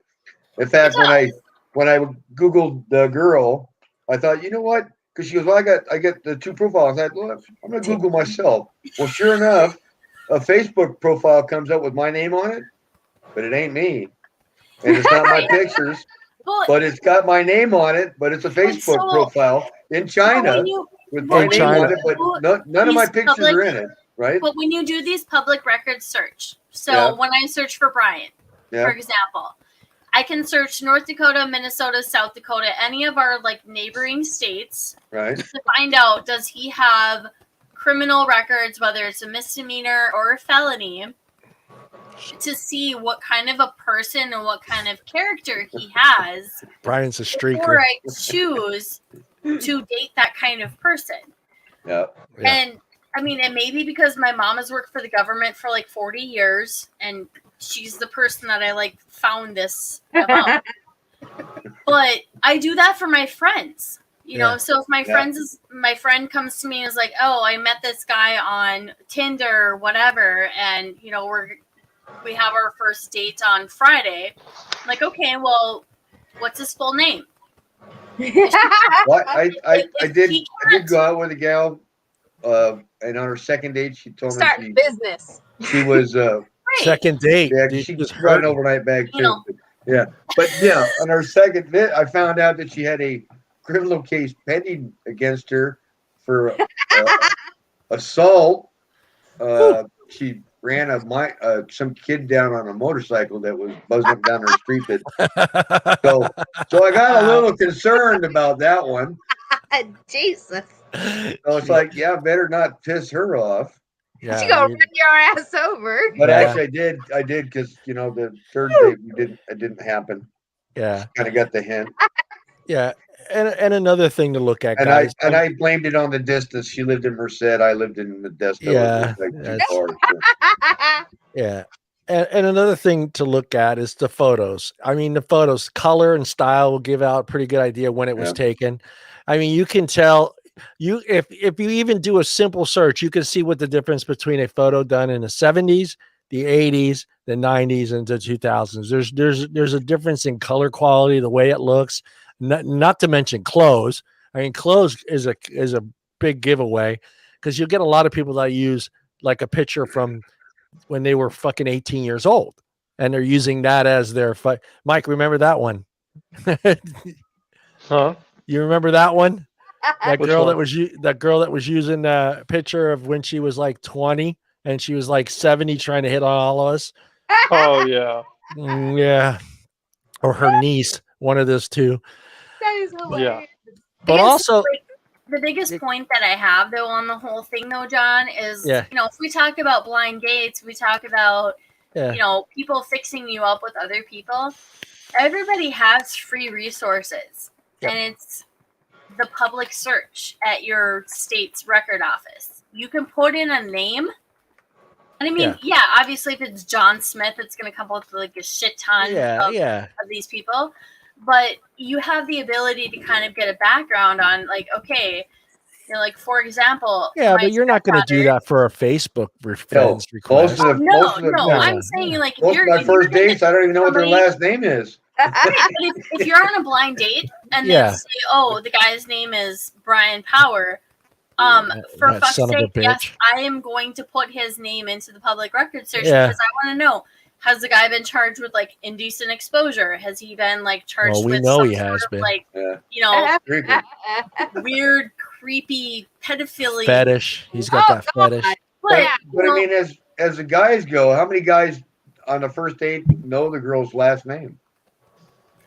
In fact, when I Googled the girl, I thought, you know what? because she goes, well, I get the 2 profiles. I thought, well, I'm gonna Google myself. Well, sure enough, a Facebook profile comes up with my name on it, but it ain't me, and it's not my pictures, but it's got my name on it. But it's a Facebook profile in China with my name on it, but none of my pictures are in it, right? But when you do these public records search, so when I search for Brian, for example, I can search North Dakota, Minnesota, South Dakota, any of our like neighboring states, right, to find out, does he have criminal records, whether it's a misdemeanor or a felony, to see what kind of a person and what kind of character he has. Brian's a streaker. Before I choose to date that kind of person. Yeah. And I mean, it may be because my mom has worked for the government for like 40 years and she's the person that I like found this about. But I do that for my friends. You know, so if my friend comes to me and is like, "Oh, I met this guy on Tinder or whatever, and you know, we have our first date on Friday." I'm like, okay, well, what's his full name? Well, I did go out with a gal, and on her second date, she told me business. She was second date. Yeah, she was got an overnight bag too. Yeah, but on her second date, I found out that she had a criminal case pending against her for assault. She ran some kid down on a motorcycle that was buzzing up down her street. So I got a little concerned about that one. Jesus. So it's like, better not piss her off. Yeah, she gonna run your ass over. But actually, I did because the third date it didn't happen. Yeah, kind of got the hint. Yeah, and another thing to look at, and guys. I blamed it on the distance. She lived in Merced. I lived in Modesto. Yeah. And another thing to look at is the photos. I mean, the photos, color and style will give out a pretty good idea when it was taken. I mean, you can tell if you even do a simple search, you can see what the difference between a photo done in the 70s, the 80s, the 90s, and the 2000s. There's a difference in color quality, the way it looks. Not to mention clothes. I mean, clothes is a big giveaway because you'll get a lot of people that use like a picture from when they were fucking 18 years old, and they're using that as their Mike, remember that one? Huh? You remember that one? That Which girl one? that girl that was using a picture of when she was like 20 and she was like 70 trying to hit on all of us. Oh yeah. Yeah. Or her niece, one of those two. That is hilarious. Yeah. But also the biggest point that I have though on the whole thing though, John, is if we talk about blind dates, we talk about people fixing you up with other people. Everybody has free resources, and it's the public search at your state's record office. You can put in a name. And I mean, obviously if it's John Smith, it's going to come up with like a shit ton of these people. But you have the ability to kind of get a background on like, okay, like for example. Yeah, but you're not going to do that for a Facebook friends request. I'm saying like most of my first dates, I don't even know what their last name is. If you're on a blind date and they say, oh, the guy's name is Brian Power, for fuck's sake, yes, I am going to put his name into the public record search because I want to know, has the guy been charged with like indecent exposure? Has he been like charged with some sort of like weird, creepy pedophilia fetish? He's got that fetish. But I mean, as the guys go, how many guys on the first date know the girl's last name?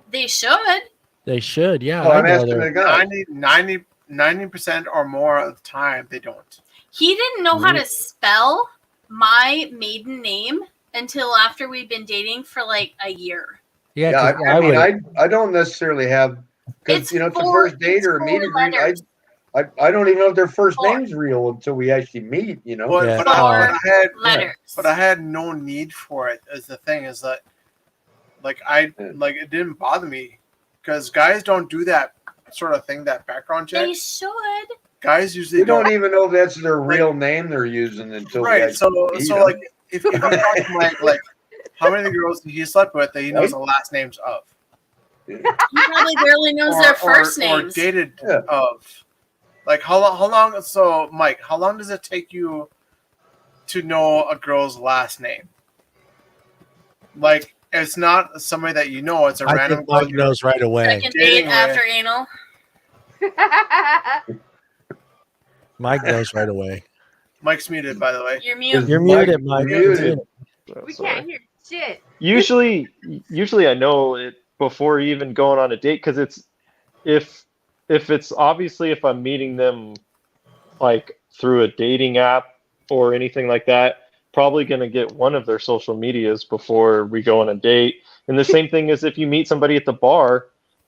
They should. They should, yeah. Well, I'm asking the guy. 90% or more of the time, they don't. He didn't know how to spell my maiden name until after we'd been dating for like a year. Yeah, I don't necessarily have, because it's a first date or a meet and greet. I don't even know if their first name's real until we actually meet. But I had no need for it. As the thing is that, it didn't bother me because guys don't do that sort of thing. That background check. They should. Guys usually don't even know if that's their real name they're using until So like if you talk to like how many girls he slept with that he knows the last names of. He probably barely knows their first names. Or dated of. Like how long? So Mike, how long does it take you to know a girl's last name? Like it's not somebody that you know; it's a I random think girl Mike knows right away. Second date Dating after with- anal. Mike knows right away. Mike's muted, by the way. You're mute. You're Mike, muted, Mike. you're muted. We Sorry. can't hear shit. Usually I know it before even going on a date because it's if it's obviously if I'm meeting them like through a dating app or anything like that, probably going to get one of their social medias before we go on a date. And the same thing is if you meet somebody at the bar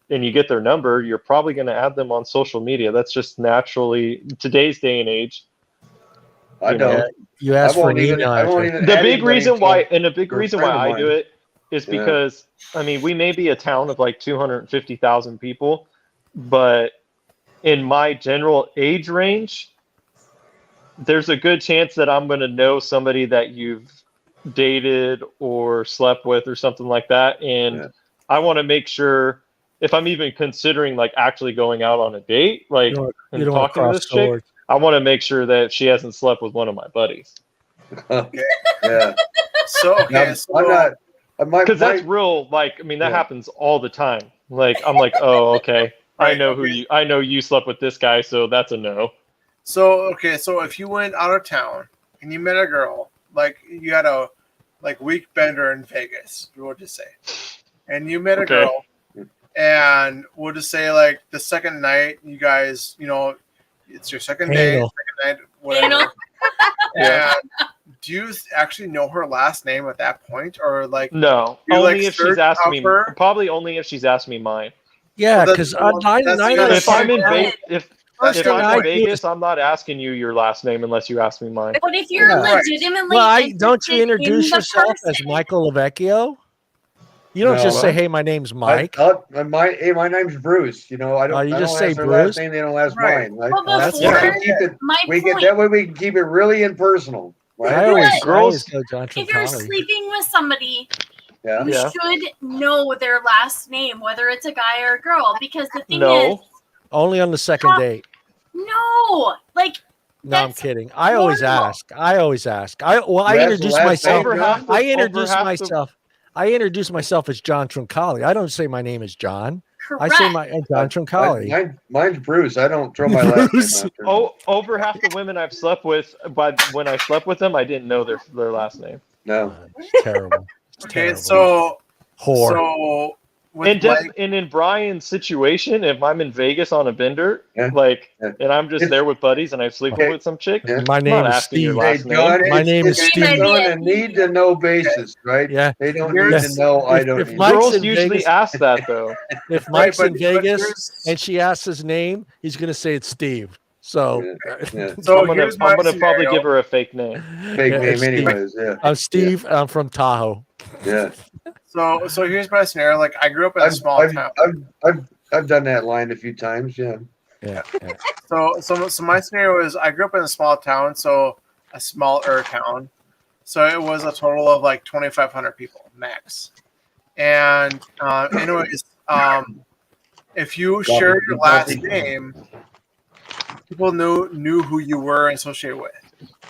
and you get their number, you're probably going to add them on social media. That's just naturally today's day and age. I You know, don't. You asked I for won't an even. email I won't address. even. the add big anybody reason until why and the big they're a reason friend why of I do mine. it is Yeah. because I mean we may be a town of like 250,000 people, but in my general age range, there's a good chance that I'm going to know somebody that you've dated or slept with or something like that, and Yeah. I want to make sure if I'm even considering like actually going out on a date, like You and don't want to talking to cross this chick, swords. I want to make sure that she hasn't slept with one of my buddies. Okay. Yeah. So okay, Now, so I'm not. Because that's real. Like, I mean, that Yeah. happens all the time. Like, I'm like, oh, okay. I Right, know okay. I know you slept with this guy, so that's a no. So okay, so if you went out of town and you met a girl, like you had a like week bender in Vegas, we'll just say, and you met a Okay. girl, and we'll just say like the second night, you guys, you know, it's your second day, Anal. second night, whatever. Anal. Yeah. And do you actually know her last name at that point, or like No, You, only like, if she's search asked out me. her? Probably only if she's asked me mine. Yeah, Well, because that's- nine that's out the of other If ten. I'm in Right. Vegas, if That's if the I'm I in do Vegas, I'm not asking you your last name unless you ask me mine. But if you're Yeah. Right. legitimately Well, don't interested you introduce in the yourself as person, Michael Lovecchio? You don't just No. say, "Hey, my name's Mike." My name's Bruce. You know, I don't. you I just don't say ask their Bruce? last name. They don't ask Right. mine. Right? Well, that's before, fine. We keep it. my We point, get that way. We can keep it really impersonal. I Right? always, Right. I always Girls- go John if you're Trincali. sleeping with somebody, Yeah. you Yeah. should know their last name, whether it's a guy or a girl. Because the thing No. is, Only on the second date. no, like No, I'm that's kidding. I always normal. ask. I introduce You ask myself. the last name, Over John? half the- I over introduce half the- myself. I introduce myself as John Trincali. I don't say my name is John. correct. I say my John Trincali. Mine's Bruce. I don't throw my last name Bruce. out there. Oh, over half the women I've slept with, but when I slept with them, I didn't know their last name. No. It's terrible. It's Okay, terrible. so Whore. with Mike, And in Brian's situation, if I'm in Vegas on a bender, Yeah. like, Yeah. and I'm just It's- there with buddies and I'm sleeping Okay. with some chick, Yeah. My I'm name not is asking your Steve. last Hey, John, name. My name is it's Steve. on a need to know basis, right? Yeah. They don't Here's- need to know. I don't. if need Mike's Girls in usually Vegas- ask that though. If Right, Mike's but- in but Vegas here's- and she asks his name, he's gonna say it's Steve. So, Yeah. So I'm gonna here's my probably scenario. give her a fake name. Fake Yeah, name, it's Steve. anyways. Yeah. I'm Steve. I'm from Tahoe. Yeah. So here's my scenario. Like I grew up in a small town. I've done that line a few times. Yeah. Yeah. yeah. So my scenario is I grew up in a small town, so a smaller town. So it was a total of like 2,500 people max. And anyways, if you shared your last name, people knew who you were associated with.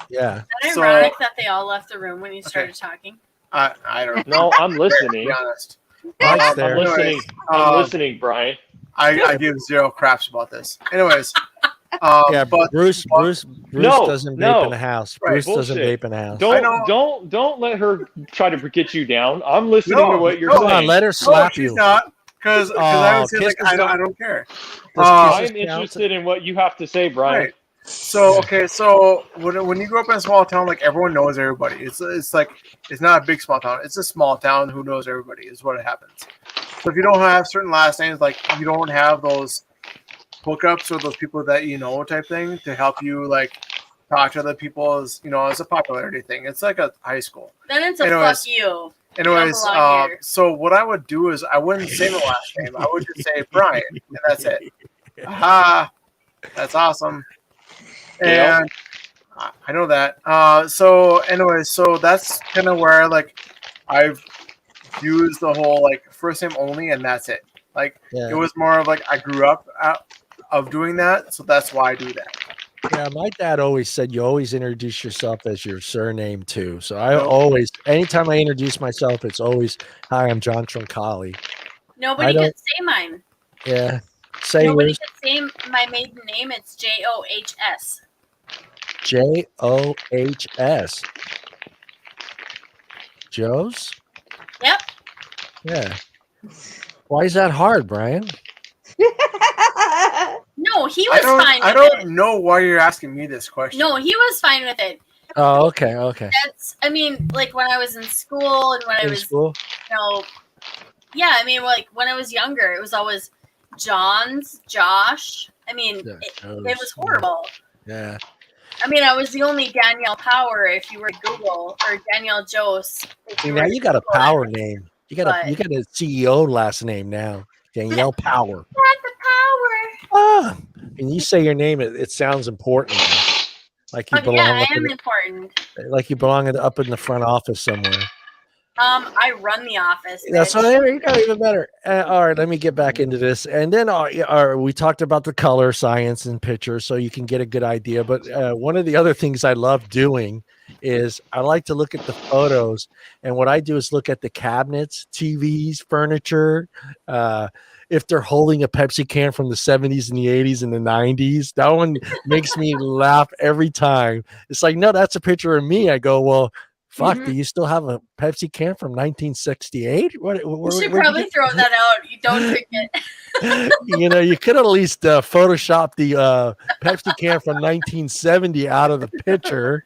Yeah. Is that So- ironic that they all left the room when you started talking? I don't No, I'm to listening. be honest. Mike's I'm there. listening. I'm Um, listening, Brian. I give zero craps about this. Anyways, Yeah, but Bruce No, doesn't no. vape in the house. Right, Bruce doesn't bullshit. vape in the house. I know- Don't let her try to get you down. I'm listening No, to what you're no. Come on, saying. let her no, slap she's you. not because I would say Kisses like I don't- don't care. Does I'm kisses count? interested in what you have to say, Brian. Right. So okay, so when you grow up in a small town, like everyone knows everybody. It's like it's not a big small town. It's a small town who knows everybody is what happens. So if you don't have certain last names, like you don't have those hookups or those people that you know type thing to help you like talk to other people as as a popularity thing. It's like a high school. Then it's a Anyways. fuck you. Anyways, Don't belong here. so what I would do is I wouldn't say the last name. I would just say Brian, and that's it. Aha, that's awesome. Yeah. And I know that. So anyways, so that's kind of where like I've used the whole like first name only, and that's it. Like Yeah. it was more of like I grew up of doing that, so that's why I do that. Yeah, my dad always said you always introduce yourself as your surname too. So I Nope. always, anytime I introduce myself, it's always, "Hi, I'm John Troncalli." Nobody don't- could say mine. Yeah, say Nobody yours. could say my maiden name. It's Johs. Johs. Joe's. Yep. Yeah. Why is that hard, Brian? No, he was fine with I it. don't know why you're asking me this question. No, he was fine with it. Oh, okay, okay. That's, I mean, like when I was in school and when I In was, school? you know, yeah, I mean, like when I was younger, it was always John's, Josh. I mean, Yeah, it was horrible. Yeah. I mean, I was the only Danielle Power if you were to Google, or Danielle Jose. See, now you got a power name. You got a CEO last name now. Danielle Power. Got the power. Ah, and you say your name, it sounds important now. Like you belong. Yeah, I am important. Like you belong up in the front office somewhere. I run the office. That's why there you go, even better. All right, let me get back into this. And then we talked about the color science and pictures, so you can get a good idea. But one of the other things I love doing is I like to look at the photos. And what I do is look at the cabinets, TVs, furniture. If they're holding a Pepsi can from the 70s and the 80s and the 90s, that one makes me laugh every time. It's like, no, that's a picture of me. I go, well, fuck, do you still have a Pepsi can from 1968? You should probably throw that out. You don't drink it. You could at least Photoshop the Pepsi can from 1970 out of the picture.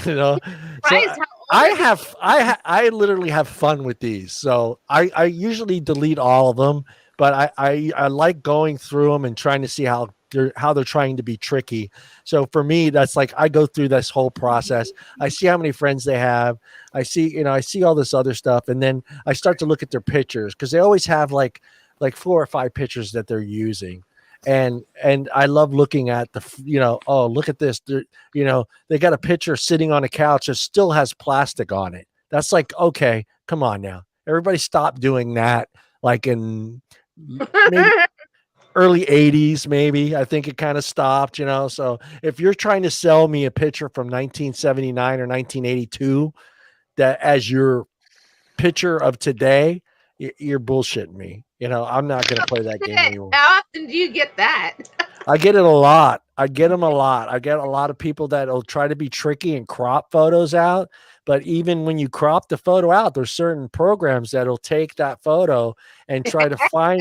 So I literally have fun with these. So I usually delete all of them, but I like going through them and trying to see how they're trying to be tricky. So for me, that's like I go through this whole process. I see how many friends they have. I see all this other stuff, and then I start to look at their pictures because they always have like 4 or 5 pictures that they're using. And I love looking at oh, look at this. They got a picture sitting on a couch that still has plastic on it. That's like, okay, come on now. Everybody stop doing that. Like in maybe early 80s, maybe. I think it kind of stopped, So if you're trying to sell me a picture from 1979 or 1982 that as your picture of today, you're bullshitting me. I'm not going to play that game anymore. How often do you get that? I get it a lot. I get them a lot. I get a lot of people that will try to be tricky and crop photos out. But even when you crop the photo out, there's certain programs that'll take that photo and try to find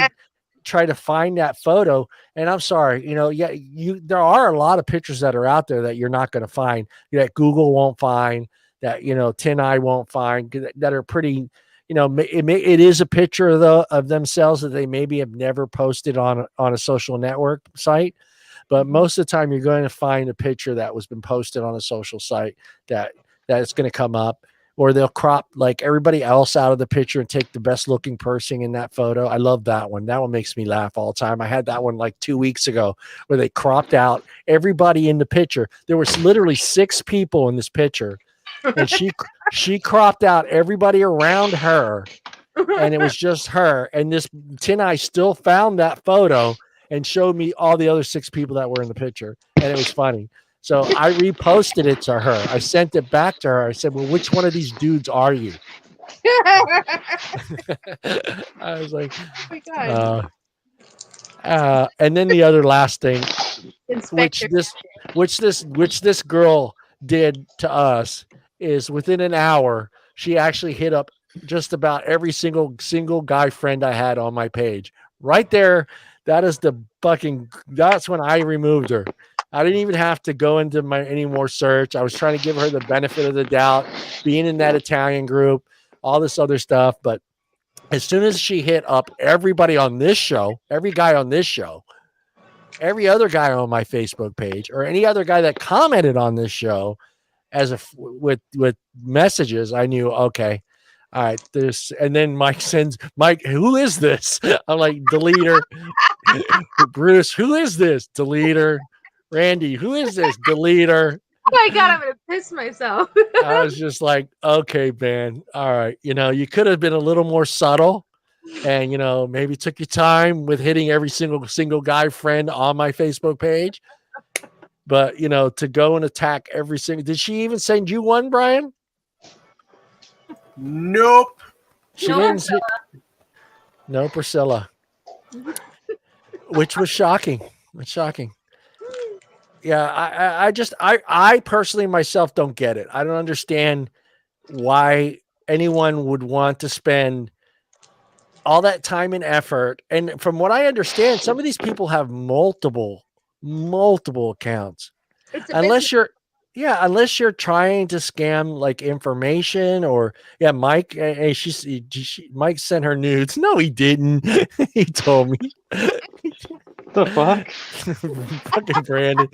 that photo. And I'm sorry, there are a lot of pictures that are out there that you're not going to find, that Google won't find, that Tin Eye won't find, that are pretty. It is a picture of themselves that they maybe have never posted on a social network site, but most of the time you're going to find a picture that was been posted on a social site that it's going to come up, or they'll crop like everybody else out of the picture and take the best looking person in that photo. I love that one. That one makes me laugh all the time. I had that one like 2 weeks ago where they cropped out everybody in the picture. There was literally 6 people in this picture, and she cropped out everybody around her, and it was just her. And this Tin Eye still found that photo and showed me all the other 6 people that were in the picture, and it was funny. So I reposted it to her. I sent it back to her. I said, well, which one of these dudes are you? I was like, oh my God. And then the other last thing, which this girl did to us, is within an hour, she actually hit up just about every single guy friend I had on my page. Right there, that's when I removed her. I didn't even have to go into any more search. I was trying to give her the benefit of the doubt, being in that Italian group, all this other stuff. But as soon as she hit up everybody on this show, every guy on this show, every other guy on my Facebook page, or any other guy that commented on this show with messages, I knew, okay, all right, and then Mike sends, who is this? I'm like, delete her. Bruce, who is this? Delete her. Randy, who is this? Delete her. Oh my God, I'm gonna piss myself. I was just like, okay, man. All right. You could have been a little more subtle, and maybe took your time with hitting every single guy friend on my Facebook page. But to go and attack every single. Did she even send you one, Brian? Nope. She didn't. No, Priscilla. Which was shocking. It's shocking. Yeah, I personally myself don't get it. I don't understand why anyone would want to spend all that time and effort. And from what I understand, some of these people have multiple accounts. Unless you're trying to scam like information or Mike. Mike sent her nudes. No, he didn't. He told me. The fuck? Fucking Brandon.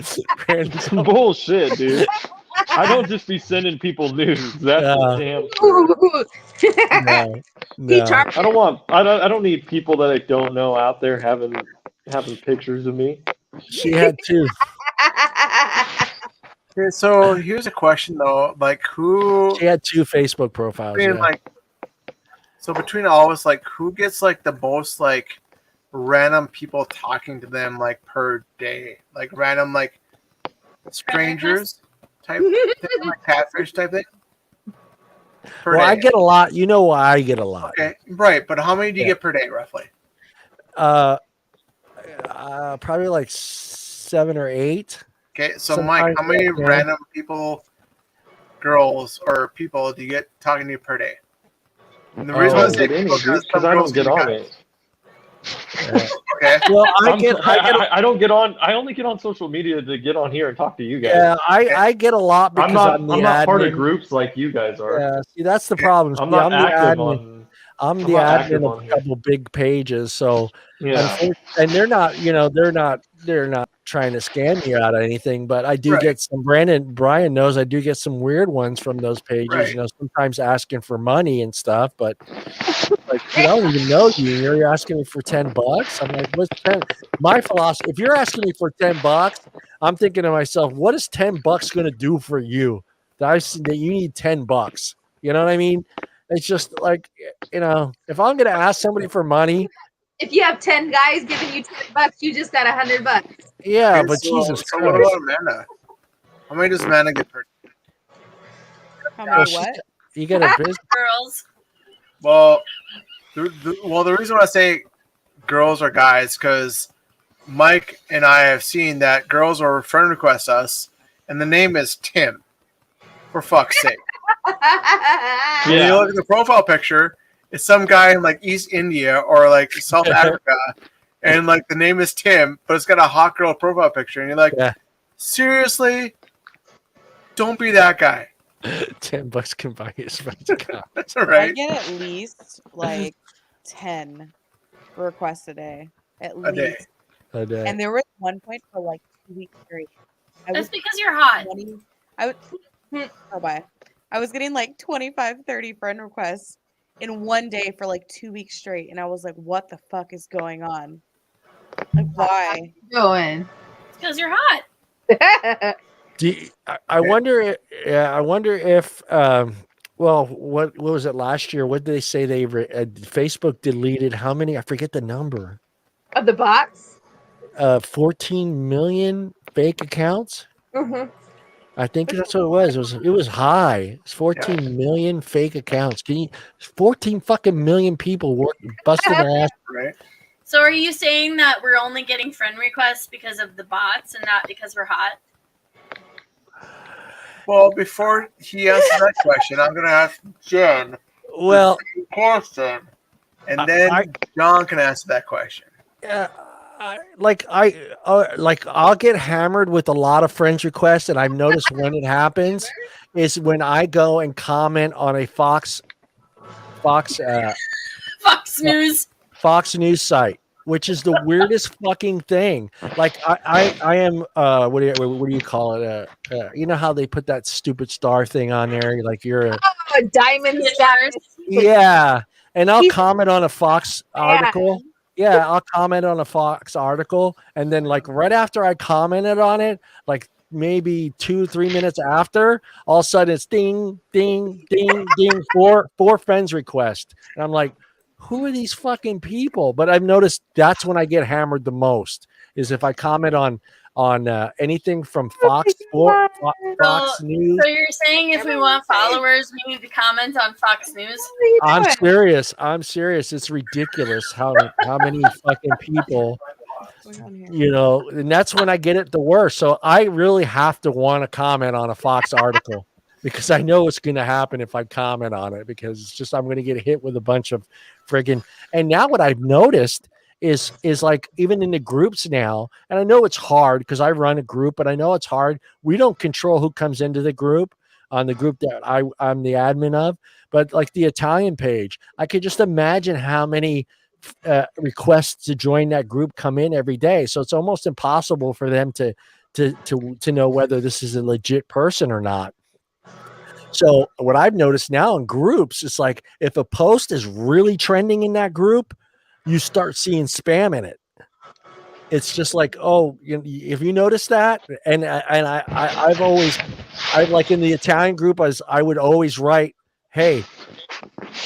Brandon's bullshit, dude. I don't just be sending people nudes. That's damn. No. I don't need people that I don't know out there having pictures of me. She had two. Okay, so here's a question though, like who? She had two Facebook profiles. So between all of us, like who gets like the most like random people talking to them like per day, like random like strangers type thing, like catfish type thing. Well, I get a lot. You know why I get a lot. Okay, right, but how many do you get per day roughly? Probably like 7 or 8. Okay, so Mike, how many random people, girls or people do you get talking to you per day? And the reason I say because I don't get on it. Okay. Well, I don't get on. I only get on social media to get on here and talk to you guys. Yeah, I get a lot because I'm not part of groups like you guys are. Yeah, see, that's the problem. I'm not active on. I'm the admin of a couple big pages, so and they're not trying to scam you out of anything, but I do get some. Brian knows I do get some weird ones from those pages. Sometimes asking for money and stuff, but like I don't even know you. You're asking me for $10. I'm like, what's 10? My philosophy: if you're asking me for $10, I'm thinking to myself, what is $10 going to do for you? That you need $10. You know what I mean? It's just like, if I'm going to ask somebody for money. If you have 10 guys giving you $10, you just got $100. Yeah, but Jesus so Christ. What about Amanda? How many does Amanda get per day? How many what? You get a business. Girls. Well, the reason why I say girls or guys, because Mike and I have seen that girls will friend request us, and the name is Tim. For fuck's sake. When you look at the profile picture, it's some guy in like East India or like South Africa, and like the name is Tim, but it's got a hot girl profile picture, and you're like, seriously, don't be that guy. $10 can buy his friend's account. That's all right. I get at least like 10 requests a day. At least. A day. And there was one point for like 2 weeks straight. That's because you're hot. I was getting like 25, 30 friend requests in one day for like 2 weeks straight. And I was like, what the fuck is going on? Like, why? Going. It's because you're hot. I wonder if what was it last year? What did they say Facebook deleted how many? I forget the number. Of the bots? 14 million fake accounts. Mm-hmm. I think that's what it was. It was high. It's 14 million fake accounts. 14 fucking million people busting their ass. Right. So are you saying that we're only getting friend requests because of the bots and not because we're hot? Well, before he answers that question, I'm going to ask Jen. Well, question, and then John can answer that question. I'll get hammered with a lot of friends requests, and I've noticed when it happens is when I go and comment on a Fox News site, which is the weirdest fucking thing. Like I am what do you call it? You know how they put that stupid star thing on there? Like you're a diamond stars. Yeah, and I'll comment on a Fox article. Yeah, I'll comment on a Fox article, and then like right after I commented on it, like maybe 2-3 minutes after, all of a sudden it's ding, ding, ding, ding, four friends request, and I'm like, who are these fucking people? But I've noticed that's when I get hammered the most is if I comment on anything from Fox Sports, Fox News. So you're saying if we want followers, we need to comment on Fox News? I'm serious. I'm serious. It's ridiculous how many fucking people, and that's when I get it the worst. So I really have to want to comment on a Fox article because I know what's going to happen if I comment on it because it's just I'm going to get hit with a bunch of friggin'. And now what I've noticed is like even in the groups now, and I know it's hard because I run a group, but I know it's hard. We don't control who comes into the group on the group that I'm the admin of, but like the Italian page, I could just imagine how many requests to join that group come in every day. So it's almost impossible for them to know whether this is a legit person or not. So what I've noticed now in groups, it's like if a post is really trending in that group, you start seeing spam in it. It's just like, oh, if you notice that, and I've always, like in the Italian group, I would always write, hey,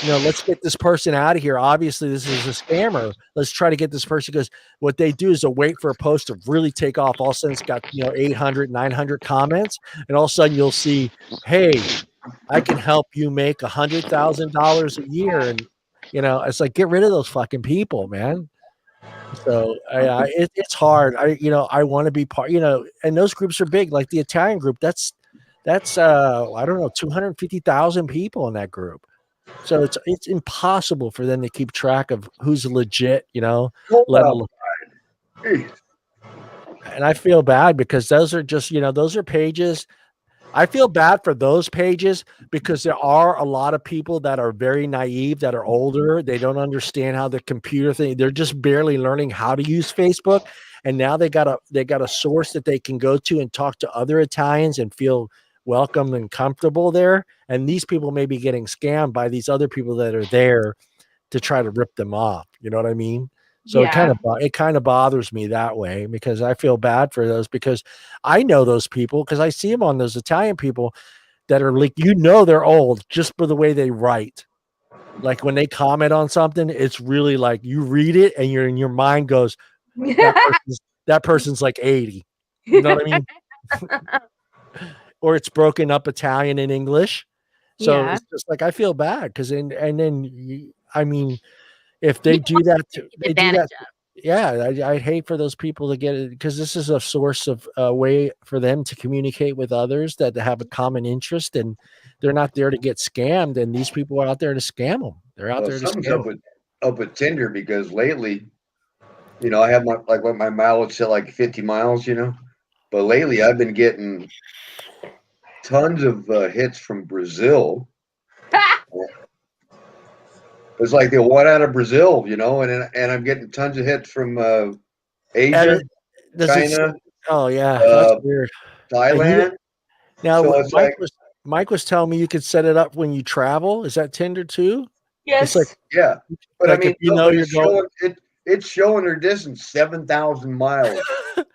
let's get this person out of here. Obviously, this is a scammer. Let's try to get this person, because what they do is they'll wait for a post to really take off. All of a sudden, it's got 800, 900 comments, and all of a sudden you'll see, hey, I can help you make $100,000 a year, and it's like, get rid of those fucking people, man. So it's hard. I want to be part. And those groups are big. Like the Italian group, that's I don't know, 250,000 people in that group. So it's impossible for them to keep track of who's legit. And I feel bad because those are just those are pages. I feel bad for those pages because there are a lot of people that are very naive, that are older. They don't understand how the computer thing. They're just barely learning how to use Facebook. And now they got a source that they can go to and talk to other Italians and feel welcome and comfortable there. And these people may be getting scammed by these other people that are there to try to rip them off. You know what I mean? So it kind of bothers me that way because I feel bad for those, because I know those people because I see them on those Italian people that are like, they're old just for the way they write. Like when they comment on something, it's really like you read it and your mind goes, that person's like 80. You know what I mean? Or it's broken up Italian and English. So it's just like I feel bad because if they do that, they do that. Yeah, I hate for those people to get it because this is a source of a way for them to communicate with others that have a common interest, and they're not there to get scammed. And these people are out there to scam them. They're out there to scam them. Up with Tinder because lately, I have my mileage set like 50 miles, but lately I've been getting tons of hits from Brazil. It's like the one out of Brazil, and I'm getting tons of hits from Asia, China. Oh yeah, that's weird. Thailand. Now, so Mike was telling me you could set it up when you travel. Is that Tinder too? Yes. It's like, but like I mean, it's showing their distance 7,000 miles,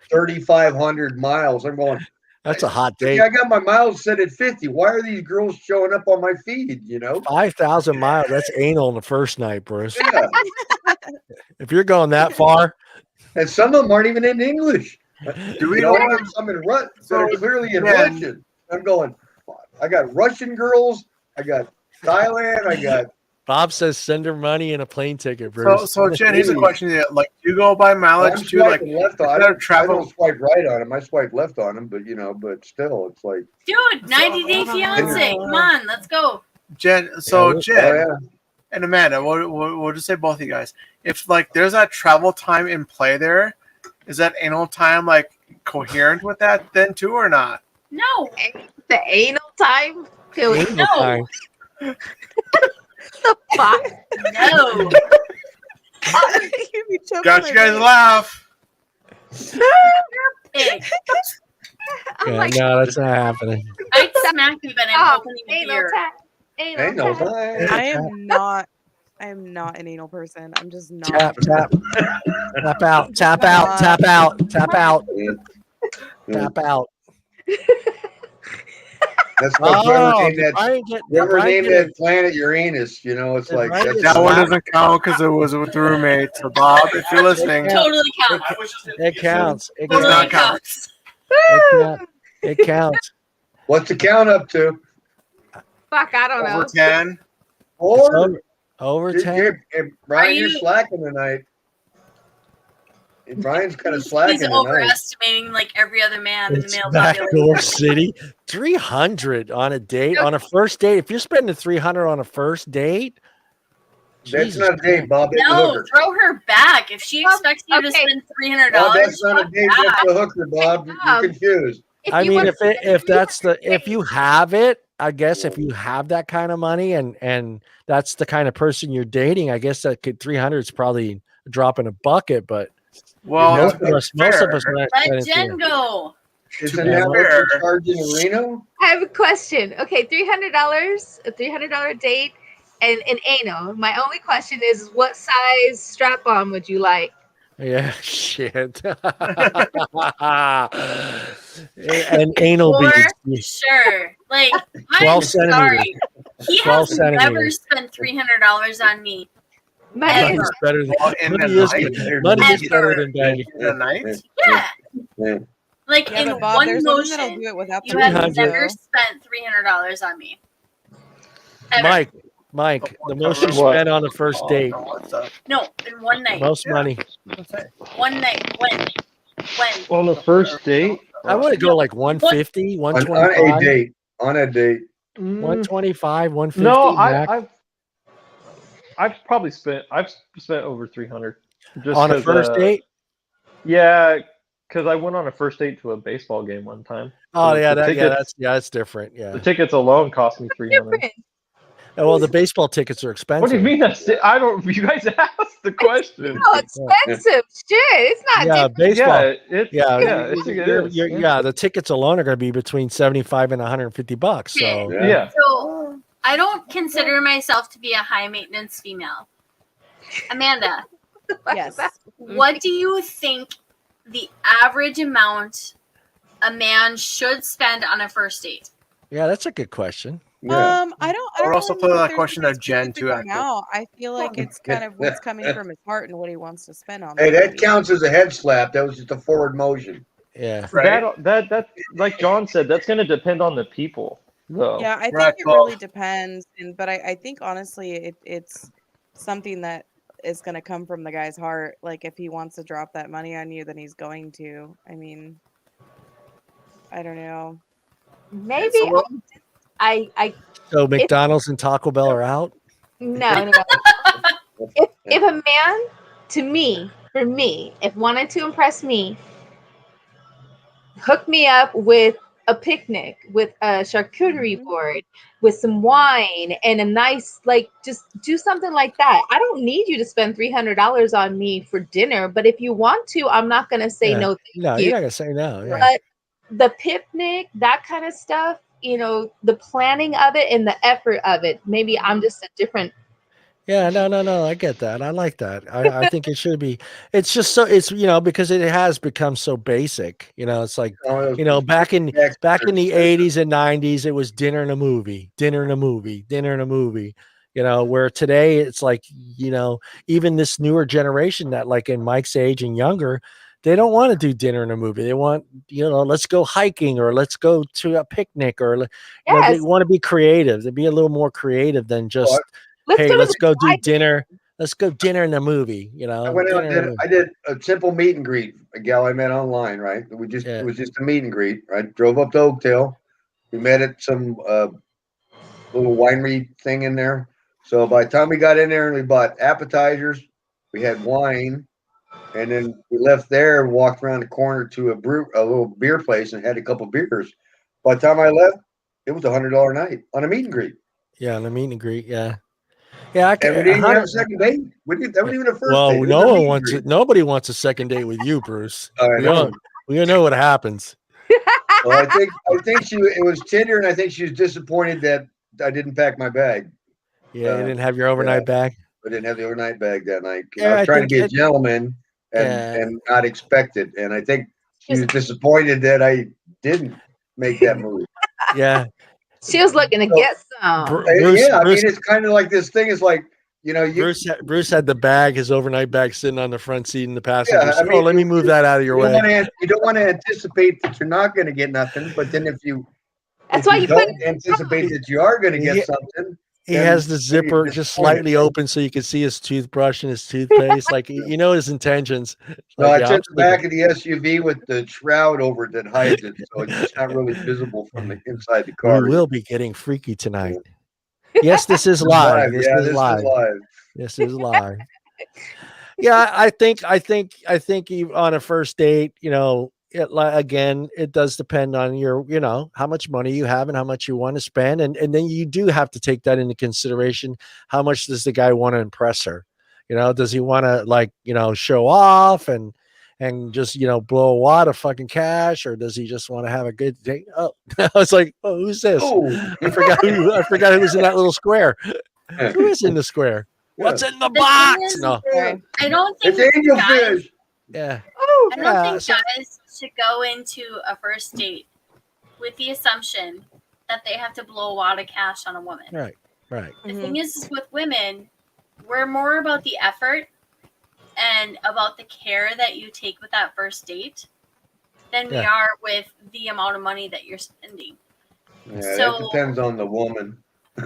3,500 miles. I'm going. That's a hot date. I got my miles set at 50. Why are these girls showing up on my feed? 5,000 miles. That's anal on the first night, Bruce. Yeah. If you're going that far, and some of them aren't even in English. Do we know some in that are clearly in Russian? I'm going. I got Russian girls. I got Thailand. I got. Bob says send her money and a plane ticket, Bruce. So Jen, here's a question: do you go by mileage too? Like, I don't swipe right on him. I swipe left on him, but but still, it's like. Dude, 90 Day Fiance. Come on, let's go. Jen, and Amanda, we'll just say both of you guys. If there's that travel time in play there, is that anal time coherent with that then too or not? No. The anal time? Anal time. The fuck? No. Got you guys laugh. Pig. No, that's not happening. I'd smack you, but I'm opening a beer. Anal time. I am not an anal person. I'm just not. Tap out. That's what whoever named did that. Brian get? Did Whoever Brian named get? that planet Uranus, you know, it's Did like Brian that's get That one slapped? doesn't count because it was with the roommate. So Bob, if you're listening, Yeah. Totally counts. It counts. It does counts. not count. It counts. It counts. what's the count up to? Fuck, I don't Over know. 10. It's Four. over 10. Brian, you're you- slacking tonight. Brian's kind of slacking He's tonight. overestimating like every other man in the It's male Backdoor population. City. 300 on a date, on a first date. If you're spending 300 on a first date, That's Jesus not a date, Christ. Bob. That's a No, hooker. throw her back. If she expects you to okay. spend $300, Bob, that's not a fuck date. that. That's a hooker, Bob. You're confused. I you mean, want if you have it, I guess if you have that kind of money and that's the kind of person you're dating, I guess that 300 is probably a drop in a bucket. But Well, most of us are not Let spending Jen 300. go. Isn't be that what fair- you're charging in Reno? I have a question. Okay, $300, a $300 date, and an anal. My only question is, what size strap-on would you like? Yeah, shit. And anal For beads. sure. Like, 12 I'm centimeters. sorry. He 12 has never centimeters. spent $300 on me. Money Money's is better than Well, in money the is, night. money is better Ever. than begging. In the night? Yeah. Yeah. Like, Yeah, in but Bob, one there's women that'll motion, do it without you the have 300. never spent $300 on me. Ever. Mike, the most you What? spend on a first date, No, in one night. most money. One night. When? On the first date, I want to go like 150, On a 125, date. On a date. 125, 150. no, max. I've spent over 300 just On a 'cause, first date. Yeah, because I went on a first date to a baseball game one time. Oh So yeah, the tickets, that's different. Yeah. the tickets alone cost me 300. different. Well, the baseball tickets are expensive. What do you mean? I don't. You guys asked the question. Oh, expensive. Shit, it's not Yeah, different. baseball. It is. The tickets alone are going to be between 75 and 150 bucks. So Yeah. So, I don't consider myself to be a high maintenance female. Amanda, Yes. what do you think the average amount a man should spend on a first date? yeah, that's a good question. Yeah. I don't Or also really put know that if there's question like to Jen, specific too, actually. amount. I feel like it's kind of what's coming from his heart and what he wants to spend on. Hey, that that maybe. counts as a head slap. That was just a forward motion. Yeah. Right. That like John said, that's going to depend on the people, though. Yeah, I think Right, it well- really depends, but I think honestly, it's something that is going to come from the guy's heart. Like if he wants to drop that money on you, then he's going to. I mean, I don't know. Maybe So what- I So McDonald's and Taco Bell are out. no. If a man, for me, if wanted to impress me, hook me up with a picnic, with a charcuterie board, with some wine and a nice, like, just do something like that. I don't need you to spend $300 on me for dinner, but if you want to, I'm not going to say Yeah. no. No, you. you're not going to say no. Yeah. But the picnic, that kind of stuff, the planning of it and the effort of it, maybe I'm just a different. Yeah, no. I get that. I like that. I think it should be. It's just so because it has become so basic. It's like back in the 80s and 90s, it was dinner and a movie. Where today it's like even this newer generation that like in Mike's age and younger, they don't want to do dinner and a movie. They want let's go hiking or let's go to a picnic or they want to be creative. They be a little more creative than just. Hey, let's go do dinner. Let's go dinner and a movie. I went out and I did a simple meet and greet. A gal I met online, right? It was just a meet and greet. Right? Drove up to Oakdale. We met at some little winery thing in there. So by the time we got in there and we bought appetizers, we had wine, and then we left there and walked around the corner to a little beer place and had a couple beers. By the time I left, it was $100 night on a meet and greet. Yeah, on a meet and greet. Yeah. Yeah, And we didn't have a second date. That wasn't even a first date. Well, It was no a one meet and wants greet. it. Nobody wants a second date with you, Bruce. I know. We know what happens. Well, I think it was Tinder, and I think she was disappointed that I didn't pack my bag. Yeah, you didn't have your overnight bag. I didn't have the overnight bag that night. Yeah, I was trying to be a think gentleman and not expect it. And I think she was disappointed that I didn't make that move. Yeah. She was looking to get some. Bruce, yeah, I Bruce, mean, it's kind of like this thing is like, you know, you Bruce had the bag, his overnight bag, sitting on the front seat in the passenger yeah, I seat. mean, Let me move that out of your way. You don't want to anticipate that you're not going to get nothing, but then if you don't anticipate that you are going to get something, he has the zipper just slightly open so you can see his toothbrush and his toothpaste. Like you know his intentions. No, Like, it's in the back of the SUV with the shroud over it that hides it, so it's not really visible from the inside the car. We will be getting freaky tonight. Yes, this is live. This is live. This is live. Yeah, I think on a first date, you know, it does depend on your, you know, how much money you have and how much you want to spend, and then you do have to take that into consideration. How much does the guy want to impress her? You know, does he want to, like, you know, show off and just, you know, blow a wad of fucking cash, or does he just want to have a good day? Oh, I was like, oh, who's this? I forgot who was in that little square. Who is in the square? What's in the box? No, I don't think it's angelfish. Yeah. I don't think guys should go into a first date with the assumption that they have to blow a wad of cash on a woman. Right. The thing is with women, we're more about the effort and about the care that you take with that first date than we are with the amount of money that you're spending. Yeah, so, that depends on the woman.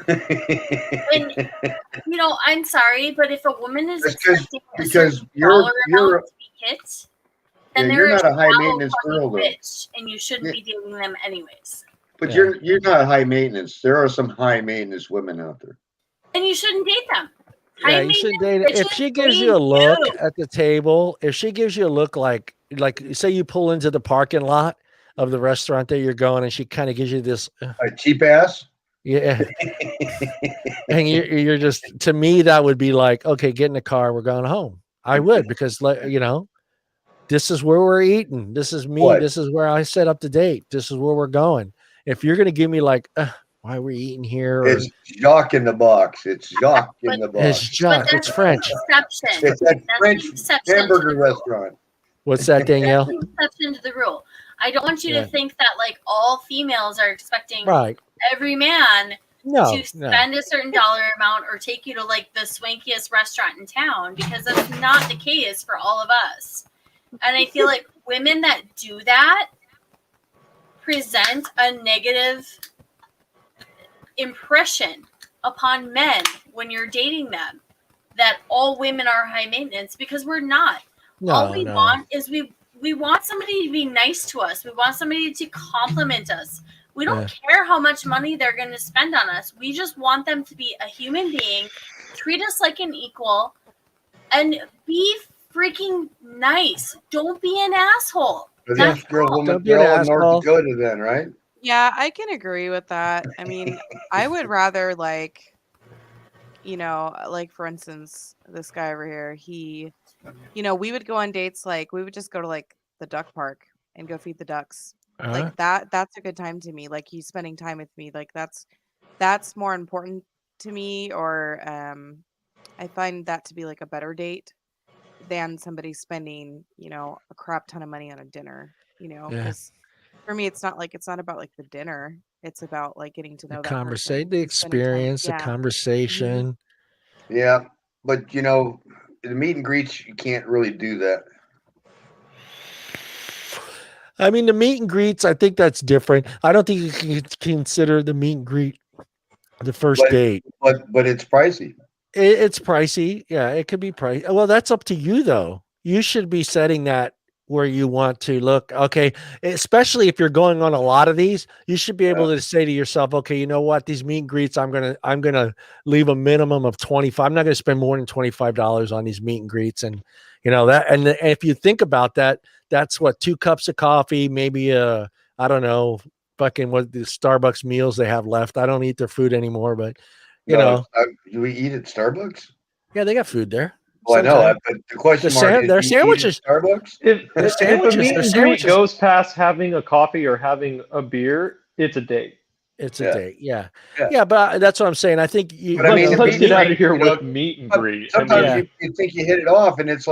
And, you know, I'm sorry, but if a woman is expecting a certain you're amount to be hit, then you're not a high maintenance girl, though, and you shouldn't be dating them anyways. But you're not high maintenance. There are some high maintenance women out there, and you shouldn't date them. Yeah, you should date it. If she gives you a look at the table, if she gives you a look like say you pull into the parking lot of the restaurant that you're going, and she kind of gives you this a cheap ass. Yeah. And you're just, to me, that would be like, okay, get in the car, we're going home. I would, because, you know, this is where we're eating. This is me. What? This is where I set up the date. This is where we're going. If you're going to give me like, why are we eating here? Or, it's Jacques in the box. It's Jacques in the box. It's Jacques. It's French. It's that French hamburger restaurant. What's that, Danielle? That's an exception to the rule. I don't want you to think that like all females are expecting every man to spend a certain dollar amount or take you to like the swankiest restaurant in town, because that's not the case for all of us. And I feel like women that do that present a negative impression upon men when you're dating them, that all women are high maintenance, because we're not. All we want is we want somebody to be nice to us. We want somebody to compliment us. We don't care how much money they're going to spend on us. We just want them to be a human being, treat us like an equal, and be freaking nice. Don't be an asshole. They're all in North Dakota then, right? Yeah, I can agree with that. I mean, I would rather, like, you know, like, for instance, this guy over here, he, you know, we would go on dates, like, we would just go to, like, the duck park and go feed the ducks. Like, that's a good time to me. Like, he's spending time with me. Like, that's more important to me, or I find that to be, like, a better date than somebody spending, you know, a crap ton of money on a dinner, you know, because for me, it's not about like the dinner. It's about like getting to know that person, the experience, the conversation. Yeah. But, you know, the meet and greets, you can't really do that. I mean, the meet and greets, I think that's different. I don't think you can consider the meet and greet the first date. But it's pricey. It's pricey. Yeah, it could be pricey. Well, that's up to you, though. You should be setting that where you want to look. Okay, especially if you're going on a lot of these, you should be able to say to yourself, okay, you know what? These meet and greets, I'm gonna leave a minimum of $25. I'm not gonna spend more than $25 on these meet and greets, and you know that. And if you think about that, that's what, 2 cups of coffee, maybe I don't know, fucking what the Starbucks meals they have left. I don't eat their food anymore, but. You know, do we eat at Starbucks? Yeah, they got food there. Well, I know, but the question is, their sandwiches. Starbucks. If a meet and greet goes past having a coffee or having a beer, it's a date. It's a date. Yeah, but that's what I'm saying. I think you. But I mean, let's get out of here with meet and greet. Sometimes you think you hit it off, and it's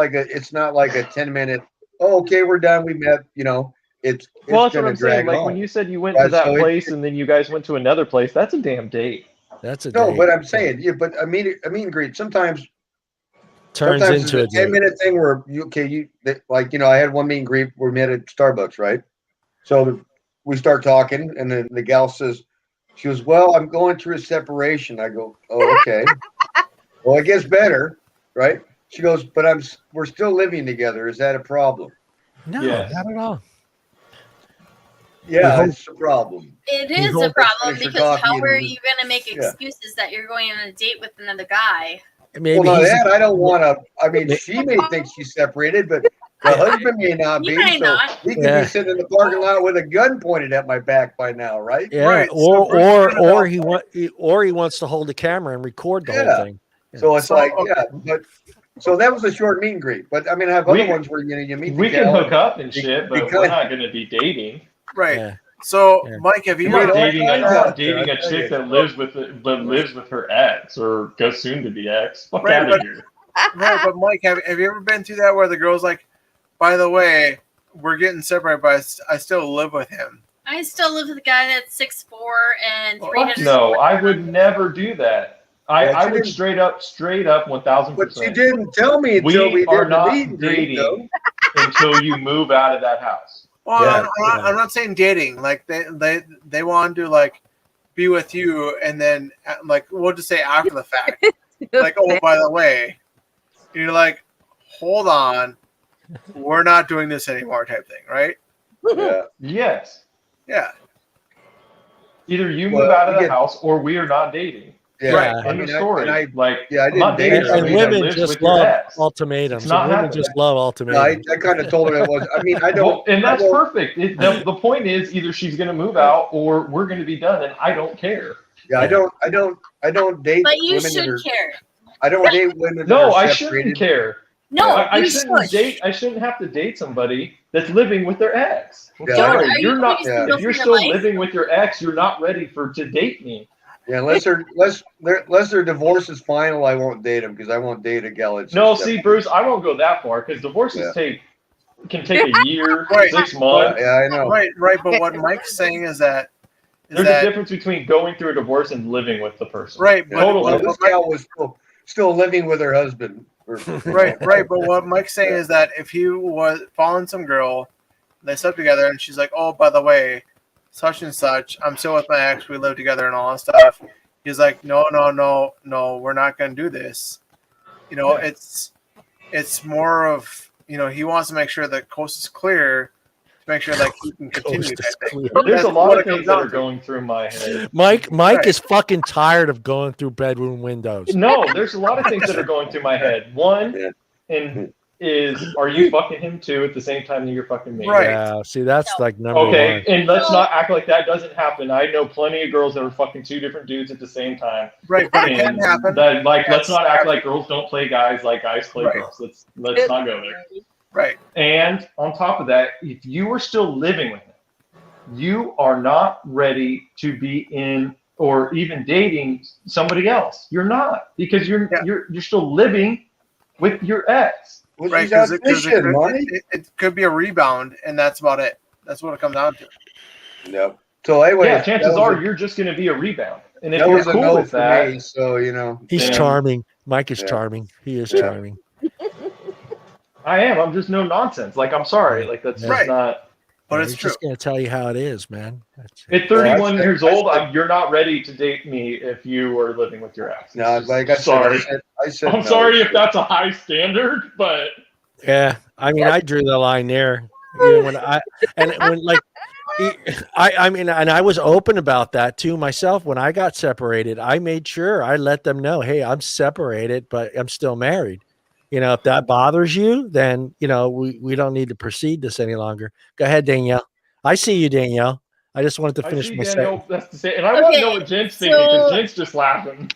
not like a 10-minute. Oh, okay, we're done. We met. You know, it's Well, that's what gonna I'm saying. drag Like home. when you said you went to Right, that so place and then you guys went to another place, that's a damn date. That's a no, date. but I'm saying, yeah, but a meet and greet sometimes Turns it's into a a date. 10-minute thing where I had one meet and greet where we met at Starbucks, right? So we start talking, and then the gal says, she goes, "Well, I'm going through a separation." I go, "Oh, okay. Well, it gets better, right?" She goes, "But we're still living together. Is that a problem?" No, Yes. not at all. Yeah, hope- it's a problem. It We is a hope- problem Finish your because coffee how and are just- you going to make yeah. excuses that you're going on a date with another guy? Maybe Well, no, he's that I don't want to. I mean, Ma- she may think she's separated, but the husband may not He be. may So not. he could Yeah. be sitting in the parking lot with a gun pointed at my back by now, right? yeah, Right, so or Bruce or pointed or out- he wants to hold the camera and record the whole Yeah. thing. So it's So, like, okay. yeah, but so that was a short meet and greet. But I mean, I have other We- ones where you meet We the can gal hook up and you- shit, you but kinda- we're not going to be dating. Right. Yeah. So, Yeah. Mike, have you I'm not all dating. I'm kinds not out there, dating I a tell chick you. that lives with her ex or goes soon to be ex. Fuck Right, out of but- here. right, but Mike, have you ever been through that where the girl's like, by the way, we're getting separated, but I still live with him? I still live with a guy that's 6'4" and Fuck 300. No, I would never do that. I Yeah, she would didn't- straight up, But you 1000%. didn't tell me until we We are did the not meet and greet, though. dating until you move out of that house. Well, Yeah, I'm not saying dating. Like they want to like be with you, and then like we'll just say after the fact, like, oh, by the way, you're like, hold on, we're not doing this anymore, type thing, right? Yeah. Yes. Yeah. Either you Well, move out of you the get- house or we are not dating. Yeah. Right. I End mean, of story. I Like, yeah, I I'm not didn't date dating her. I And mean, somebody that women lives just with your love ex. ultimatums. It's not Women happening. just love No, I ultimatums. kind of told her it was. I mean, I don't. Well, and that's I don't- perfect. The point is either she's going to move out or we're going to be done, and I don't care. Yeah, I don't date But you women that should are. care. I don't date women that No, are I separated. shouldn't care. No, I you shouldn't should. date. I shouldn't have to date somebody that's living with their ex. I'm Yeah, sorry, Are you you're not. gonna be single If you're for your still life? living with your ex, you're not ready to date me. Yeah, unless their divorce is final, I won't date them because I won't date a gal that's No, just see, separated. Bruce, I won't go that far because divorces can take a year, Right. 6 months. Yeah, I know. Right. But what Mike's saying is that There's a difference between going through a divorce and living with the person. right. Yeah. But, Totally. Well, this gal was still living with her husband. right. But what Mike's saying is that if he was following some girl, they slept together, and she's like, "Oh, by the way, such and such, I'm still with my ex. We live together and all that stuff." He's like, "No, we're not going to do this." You know, it's more of, you know, he wants to make sure the coast is clear to make sure like he can continue. Coast is Type thing. clear. There's a That's lot what of it comes things that down are to. going through my head. Mike Right. is fucking tired of going through bedroom windows. No, there's a lot of things that are going through my head. One, is are you fucking him too at the same time that you're fucking me? Right. Yeah, see, that's like number Okay, one. and let's not act like that doesn't happen. I know plenty of girls that are fucking two different dudes at the same time. Right, but it can And happen. that, like, let's Yes. not act like girls don't play guys like guys play Right. girls. Let's not go there. Right. And on top of that, if you are still living with him, you are not ready to be in or even dating somebody else. You're not, because you're still living with your ex. Well, Right, she's out because fishing, Monty. it could be a rebound, and that's about it. That's what it comes down to. Yep. So anyway, Yeah, chances are you're just going to be a rebound. And if that you're was a cool no with for that, me. So He's Yeah. charming. Mike is Yeah. charming. He is Yeah. charming. I am. I'm just no nonsense. Like, I'm sorry. Like, that's Right. just not. But Yeah, it's he's true. just gonna tell you how it is, man. That's At 31 Yeah, I years said- old, you're not ready to date me if you are living with your ex. No, It's like I just- sorry. said, I said I'm no. sorry if that's a high standard, but Yeah, I mean, I drew the line there. You know, I mean, and I was open about that too myself. When I got separated, I made sure I let them know, hey, I'm separated, but I'm still married. You know, if that bothers you, then you know we don't need to proceed this any longer. Go ahead, Danielle. I see you, Danielle. I just wanted to I finish see my Daniel. sentence. That's to say, and I want to know Okay, what Jen's thinking because so- Jen's just laughing.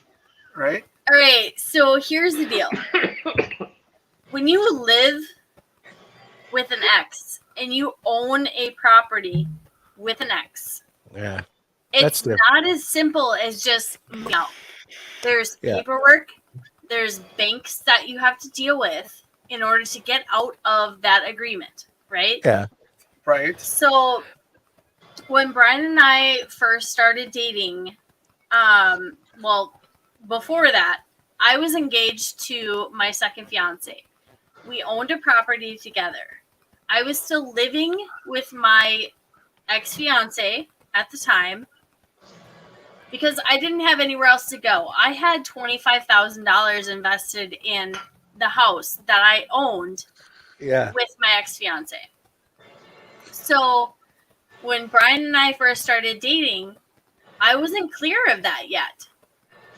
Right? All right, so here's the deal. When you live with an ex and you own a property with an ex, Yeah, That's it's different. not as simple as just moving out. There's Yeah. paperwork, there's banks that you have to deal with in order to get out of that agreement, right? yeah. Right. So when Brian and I first started dating, well, before that, I was engaged to my second fiance. We owned a property together. I was still living with my ex-fiance at the time because I didn't have anywhere else to go. I had $25,000 invested in the house that I owned with my ex-fiance. So when Brian and I first started dating, I wasn't clear of that yet.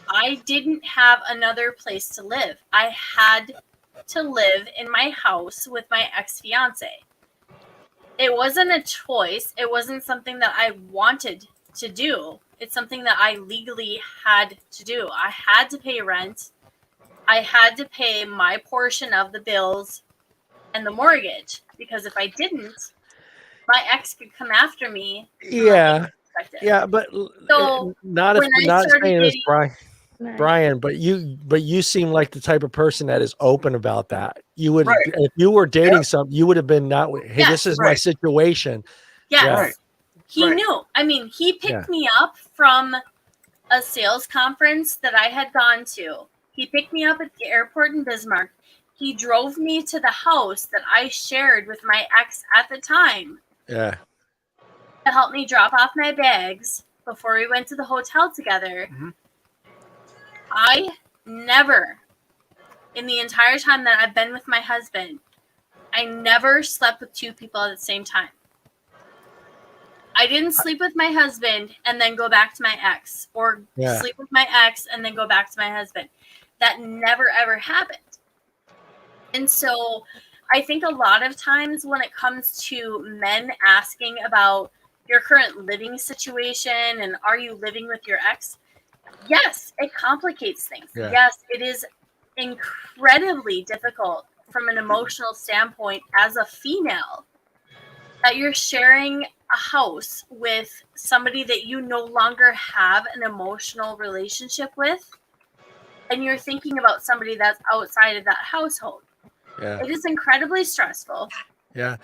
I didn't have another place to live. I had to live in my house with my ex-fiance. It wasn't a choice. It wasn't something that I wanted to do. It's something that I legally had to do. I had to pay rent. I had to pay my portion of the bills and the mortgage, because if I didn't, my ex could come after me. Yeah, but So not saying this, Brian, but you seem like the type of person that is open about that. You would, if you were dating something, you would have been not. Hey, this is my situation. Yes, he knew. I mean, he picked me up from a sales conference that I had gone to. He picked me up at the airport in Bismarck. He drove me to the house that I shared with my ex at the time. Yeah. To help me drop off my bags before we went to the hotel together. Mm-hmm. I never, in the entire time that I've been with my husband, I never slept with two people at the same time. I didn't sleep with my husband and then go back to my ex, or sleep with my ex and then go back to my husband. That never, ever happened. And so I think a lot of times when it comes to men asking about your current living situation and are you living with your ex, yes, it complicates things. Yeah. Yes, it is incredibly difficult from an emotional standpoint as a female that you're sharing a house with somebody that you no longer have an emotional relationship with, and you're thinking about somebody that's outside of that household. Yeah. It is incredibly stressful. Yeah.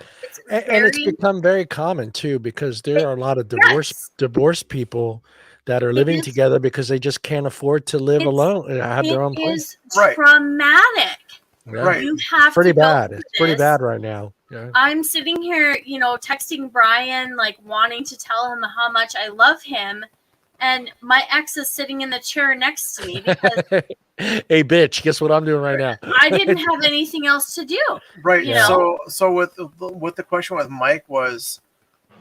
And it's become very common too, because there are a lot of divorced people that are living together because they just can't afford to live alone and have their own place. It is traumatic. Right. You have pretty to bad. It's pretty bad right now. Yeah. I'm sitting here, texting Brian, like wanting to tell him how much I love him. And my ex is sitting in the chair next to me because hey bitch, guess what I'm doing right now? I didn't have anything else to do. Right. So with the question with Mike was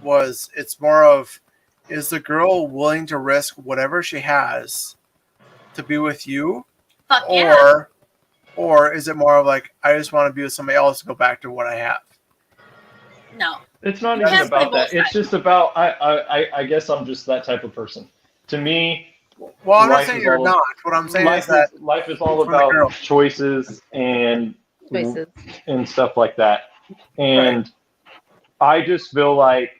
it's more of, is the girl willing to risk whatever she has to be with you? Fuck yeah. Or is it more of like, I just want to be with somebody else to go back to what I have? No. It's not even about that. It's just about, I guess I'm just that type of person. To me, well, I'm not saying you're not. What I'm saying is that life is all about choices and stuff like that. And I just feel like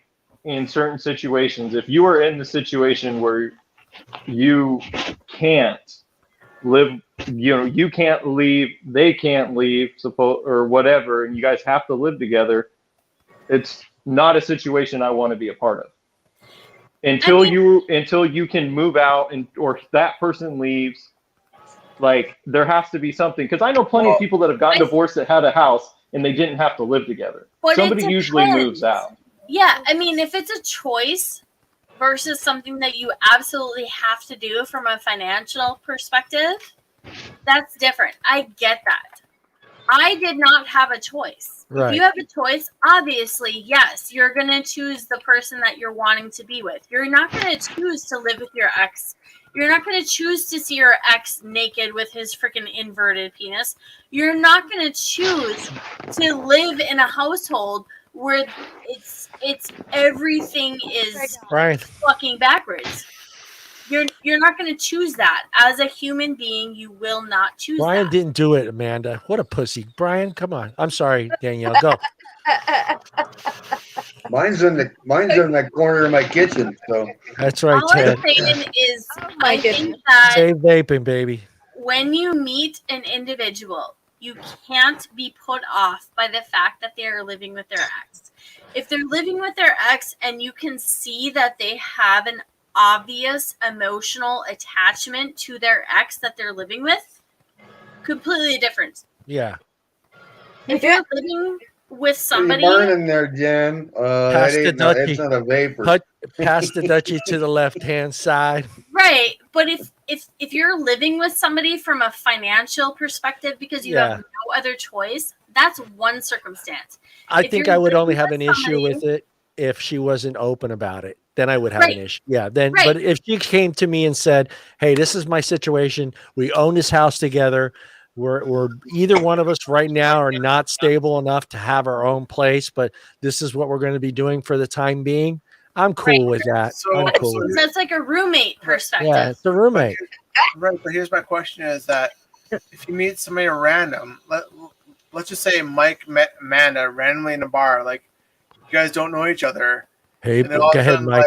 in certain situations, if you are in the situation where you can't live, you can't leave, they can't leave, or whatever, and you guys have to live together, it's not a situation I want to be a part of. Until you can move out or that person leaves, like there has to be something. Because I know plenty of people that have gotten divorced that had a house and they didn't have to live together. Somebody usually moves out. Yeah, I mean, if it's a choice versus something that you absolutely have to do from a financial perspective, that's different. I get that. I did not have a choice. Right. If you have a choice, obviously, yes, you're going to choose the person that you're wanting to be with. You're not going to choose to live with your ex. You're not going to choose to see your ex naked with his freaking inverted penis. You're not going to choose to live in a household where it's everything is fucking backwards. You're not going to choose that. As a human being, you will not choose Brian that. didn't do it, Amanda. What a pussy. Brian, come on. I'm sorry, Danielle. Go. Mine's in the corner of my kitchen. So that's right, all Ted. I'm saying is, I think that save vaping, baby. When you meet an individual, you can't be put off by the fact that they are living with their ex. if they're living with their ex and you can see that they have an obvious emotional attachment to their ex that they're living with, completely different. Yeah. If you're living with somebody, You're burning there, Jen. Pass the It's not a vapor. Pass the Dutchie to the left-hand side. right? But if you're living with somebody from a financial perspective because you have no other choice, that's one circumstance. I think I would only have an issue with it if she wasn't open about it. Then I would have an issue. Yeah. Then, but if she came to me and said, "Hey, this is my situation. We own this house together. We're either one of us right now are not stable enough to have our own place, but this is what we're going to be doing for the time being." I'm cool with that. I'm cool with that's like a roommate perspective. Yeah, it's a roommate. Right, but here's my question: is that if you meet somebody random, let's just say Mike met Amanda randomly in a bar, like you guys don't know each other. Hey, go ahead, Mike.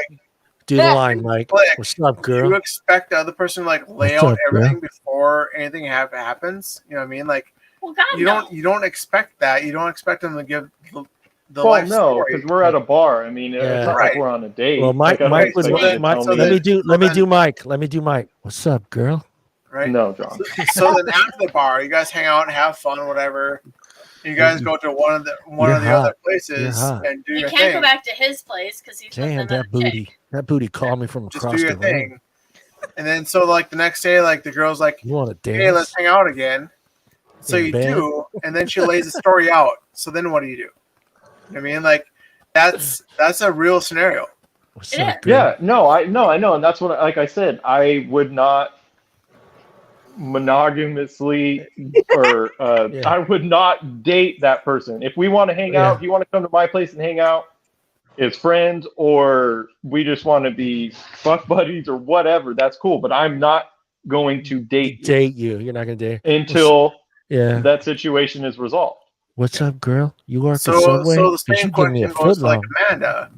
Do the line, Mike. What's up, girl? Do you expect the other person to like lay out everything before anything happens? You know what I mean? Like, well, God, you don't expect that. You don't expect them to give the well, life no, story. because we're at a bar. I mean, it's not like we're on a date. Well, Mike would. Let me do Mike. Let me do Mike. What's up, girl? Right. No, John. So then after the bar, you guys hang out and have fun, whatever. You guys go to one of the other places and do your thing. You can't go back to his place because he's damn that booty. Chick. That booty called me from across Just do your the thing. room. And then so like the next day, like the girl's like, "You want to dance? Hey, let's hang out again." So you do, and then she lays the story out. So then what do? You know what I mean? Like that's a real scenario. Yeah, no, I know, and that's what, like I said, I would not monogamously or I would not date that person. If we want to hang out, if you want to come to my place and hang out as friends, or we just want to be fuck buddies or whatever, that's cool. But I'm not going to date you. You're not going to date until that situation is resolved. What's up, girl? You work so, at Subway? So the same question goes to like Amanda.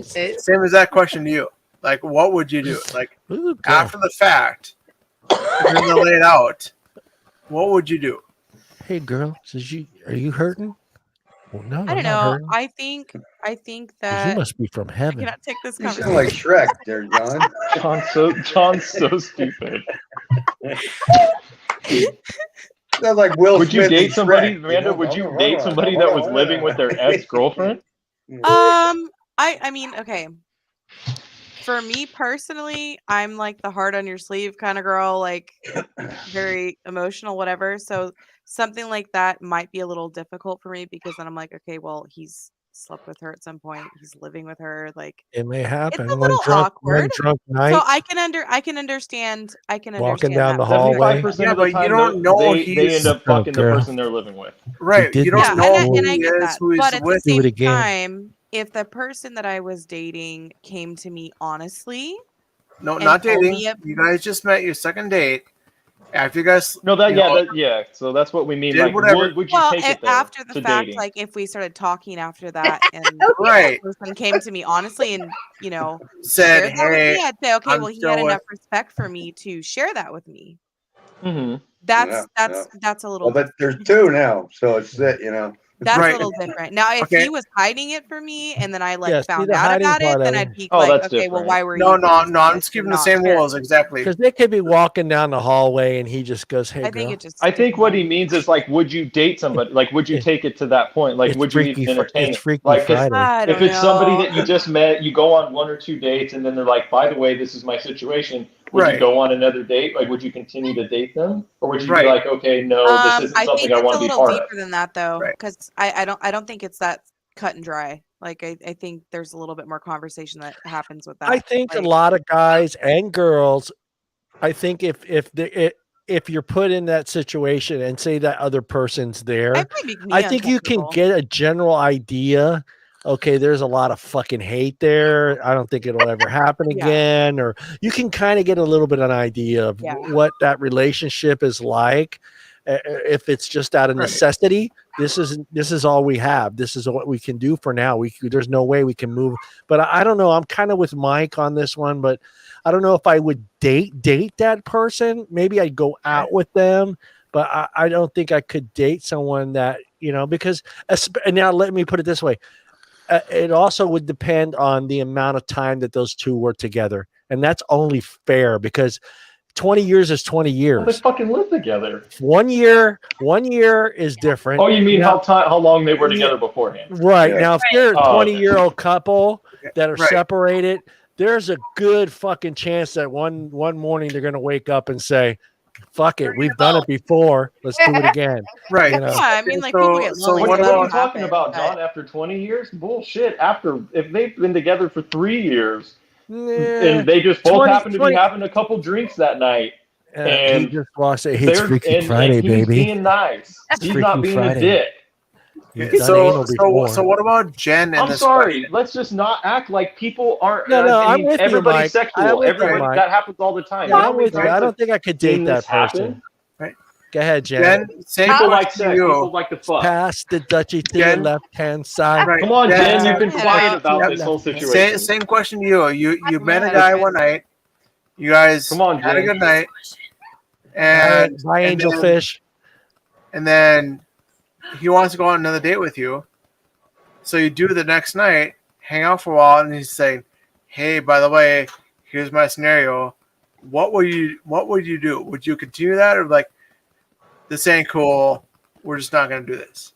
Same as that question to you. Like, what would you do? Like, after the fact, you're gonna lay it out. What would you do? Hey, girl, are you hurting? Well, no, I don't know. I think that you must be from heaven. I cannot take this You conversation. sound like Shrek, there, John. John's so stupid. Sounds like Will Would Smith you date and somebody, Shrek, Amanda? Would you date somebody that was living with their ex-girlfriend? I mean, okay. For me personally, I'm like the heart on your sleeve kind of girl, like very emotional, whatever. So something like that might be a little difficult for me because then I'm like, okay, well, he's slept with her at some point. He's living with her. Like it may happen. It's a little awkward. Drunk night. So I can understand. Walking down the that. hallway. 75% Yeah, of the but time, you don't know they end up fucking the person they're living with. Right. You don't know who and I he get is, that. who he's But at with. the same time, if the person that I was dating came to me honestly, no, not dating. You guys just met your second date. After you guys, So that's what we mean. Did Like, whatever. would you take it there after the to fact, dating? like if we started talking after that, and right, the person came to me honestly, and said, shared that with me, I'd say, okay, I'm well, he still had with- enough respect for me to share that with me. Mm-hmm. That's a little. Well, but there's two now, so it's that. That's a little different. Now, if he was hiding it from me and then I found out about it, then I'd be like, okay, well, why were you? No, I'm just keeping the same rules exactly. Because they could be walking down the hallway and he just goes, "Hey, girl." I think what he means is like, would you date somebody? Like, would you take it to that point? Like, would you even entertain it? Freaky Like, Friday. if it's somebody that you just met, you go on 1 or 2 dates, and then they're like, "By the way, this is my situation." Would you go on another date? Like, would you continue to date them, or would you be like, "Okay, no, this isn't something I want to be part of"? I think it's a little deeper than that, though, because I don't think it's that cut and dry. Like, I think there's a little bit more conversation that happens with that. I think a lot of guys and girls. I think if you're put in that situation and say that other person's there, I think you can get a general idea. Okay, there's a lot of fucking hate there. I don't think it'll ever happen again. Or you can kind of get a little bit of an idea of what that relationship is like. If it's just out of necessity, this is all we have. This is what we can do for now. There's no way we can move. But I don't know. I'm kind of with Mike on this one, but I don't know if I would date that person. Maybe I'd go out with them, but I don't think I could date someone that, because, and now let me put it this way. it also would depend on the amount of time that those two were together, and that's only fair because 20 years is 20 Well, they years. fucking live together. 1 year is different. Oh, you mean Now, how long they were Yeah. together beforehand? right Yeah. now, if they're a Oh, 20-year-old couple that are Right. separated, there's a good fucking chance that one morning they're gonna wake up and say, "Fuck it, we've done it before. Let's do it again." Right. You know? Yeah, I mean, like So- people get so lonely. what so What that are about- you talking happen, about, but- John? After 20 years? Bullshit. If they've been together for 3 years and they just both 20 happen to be having a couple drinks that night, he and just lost it. Hey, it's they're Freaky and Friday, he's baby. being nice. He's Freaky not being Friday. a dick. You've done anal before. So what about Jen and I'm this sorry. question? Let's just not act like people aren't. No, I I'm mean, with you, everybody's Mike. sexual. I'm with you, Everybody, Mike. that happens all the time. Yeah, You know I'm how many with you. times I don't I've think I could seen date that this happen? person. Right. Go ahead, Jen. Jen, same People question like to sex. you. People like to fuck. Pass the Dutchie to Jen? the left-hand side. Right. Come on, Jen, Jen. You've been Yeah. quiet about Yeah. this whole situation. Same question to you. You I'm met a ahead guy of it. one night. You guys Come on, had a Jen. good night, Bye, and bye, and then- Angelfish. and then he wants to go on another date with you. So you do the next night, hang out for a while, and he's saying, "Hey, by the way, here's my scenario. What would you do? Would you continue that, or like, this ain't cool? We're just not gonna do this."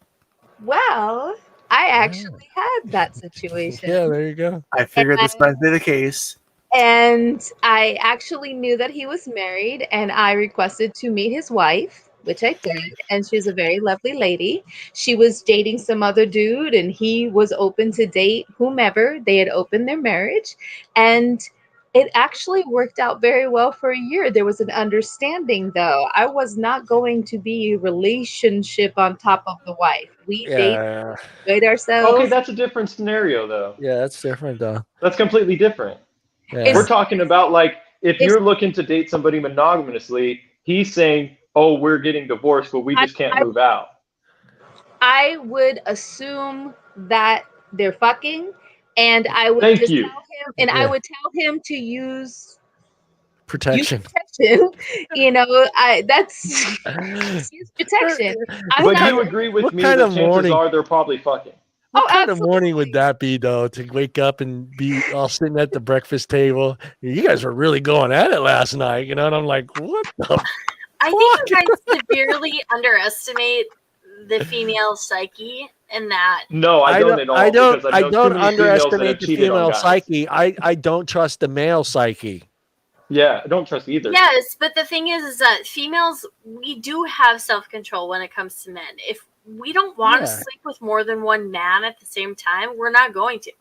Well, I actually had that situation. Yeah, there you go. I figured this might be the case. And I actually knew that he was married, and I requested to meet his wife, which I did. And she's a very lovely lady. She was dating some other dude, and he was open to date whomever. They had opened their marriage, and it actually worked out very well for a year. There was an understanding, though. I was not going to be a relationship on top of the wife. We Yeah, enjoyed ourselves. Okay, that's a different scenario, though. yeah, that's different though. That's completely different. Yeah. We're talking about like if It's- you're looking to date somebody monogamously, he's saying, "Oh, we're getting divorced, but we just can't move out." I would assume that they're fucking, and I would Thank just you. tell him, and I Yeah. would tell him to use Protection. protection. That's use protection. I'm But not. you agree with what me kind that of chances morning- are they're probably fucking. What Oh, kind of morning would absolutely. that be, though, to wake up and be all sitting at the breakfast table? You guys were really going at it last night, you know? And I'm like, what the? I think you guys severely underestimate the female psyche in that. No, I don't at all. I don't. because I know too don't many females that have underestimate the cheated on female guys. psyche. I don't trust the male psyche. Yeah, I don't trust either. Yes, but the thing is that females, we do have self-control when it comes to men. If we don't want to Yeah. sleep with more than one man at the same time, we're not going to.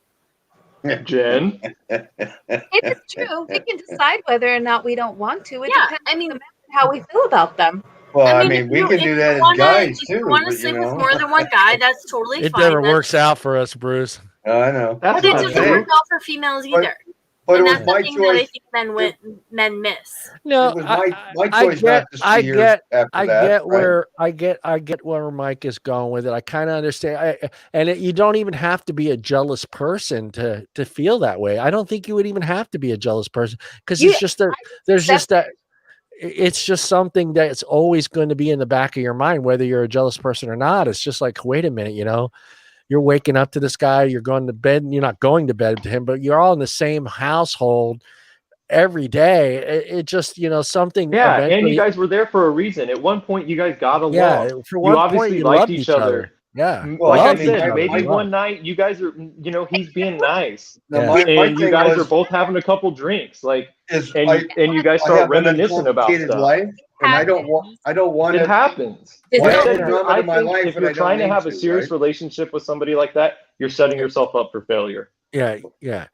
Jen. It is true. We can decide whether or not we don't want to. It Yeah, depends I mean, on how we feel about them. Well, I if mean, we you- can if do you that as wanna- guys if you too. want to But, sleep you with know, more than one guy, that's totally It fine. never That's- works out for us, Bruce. I know. That's But it not doesn't true. work out for females either. But And it that's was the my thing that I choice. think men miss. No, It was I my I choice get, not to I see her get, after I that. get right? where I get where Mike is going with it. I kind of understand, you don't even have to be a jealous person to feel that way. I don't think you would even have to be a jealous person because You- it's just that there's just that. It's just something that's always going to be in the back of your mind, whether you're a jealous person or not. It's just like, wait a minute, you're waking up to this guy, you're going to bed, and you're not going to bed to him, but you're all in the same household every day. It just, something. Yeah, and eventually- you guys were there for a reason. At one point, you guys got along. yeah, for one you obviously point, you liked loved each other. Yeah. Well, Like I I mean, said, my- maybe my- one night you guys are, he's being nice, Now, Yeah. my and you thing guys was, are both having a couple drinks, like, is and you guys I start have an reminiscing about uncomplicated stuff. life, and I don't want It to. happens. It's Why Like I is said, it drama I in my think life if when you're I don't trying to need have a to, serious right? relationship with somebody like that, you're setting yourself up for failure. Yeah.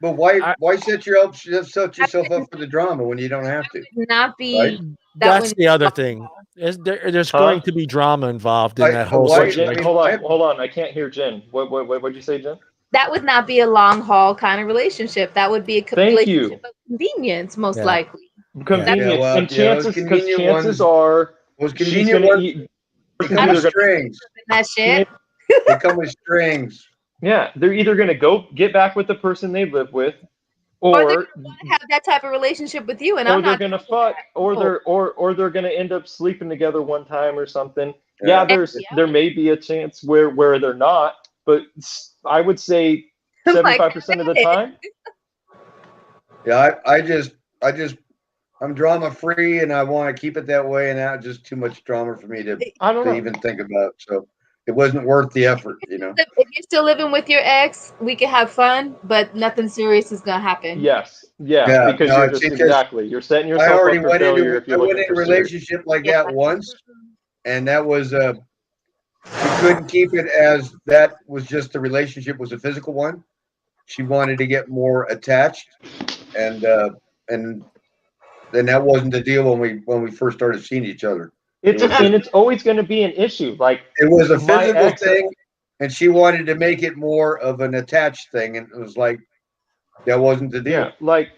But why I- set yourself up for the drama when you don't have to? Would not be. Right. That's would the other not- thing. There's Huh? going to be drama involved in I- that whole why- What, situation. Jen, mean, hold on. I can't hear Jen. What'd you say, Jen? That would not be a long haul kind of relationship. That would be a Thank you. relationship of convenience, most Yeah. likely. Convenience Yeah, well, and yeah, those chances, because convenient chances ones- are Those she's convenient gonna ones, eat. they Either come with gonna- strings. That shit. They come with strings. Yeah, they're either gonna go get back with the person they live with, Or or they're have that type of relationship with you, and I'm they're not gonna down with fuck, that. or they're gonna end up sleeping together one time or something. Yeah. Yeah, there may be a chance where they're not, but I would say 75% of the time. Yeah, I'm drama free, and I want to keep it that way, and that's just too much drama for me to even think about. So it wasn't worth the effort, you know. If you're still living with your ex, we can have fun, but nothing serious is gonna happen. Yes, yeah, because no, you're just you're setting yourself up for failure if you're looking for a relationship like that once, and that was she couldn't keep it as that was just the relationship was a physical one. She wanted to get more attached, and then that wasn't the deal when we first started seeing each other. It's always going to be an issue. Like it was a physical thing, and she wanted to make it more of an attached thing, and it was like that wasn't the deal. Yeah, like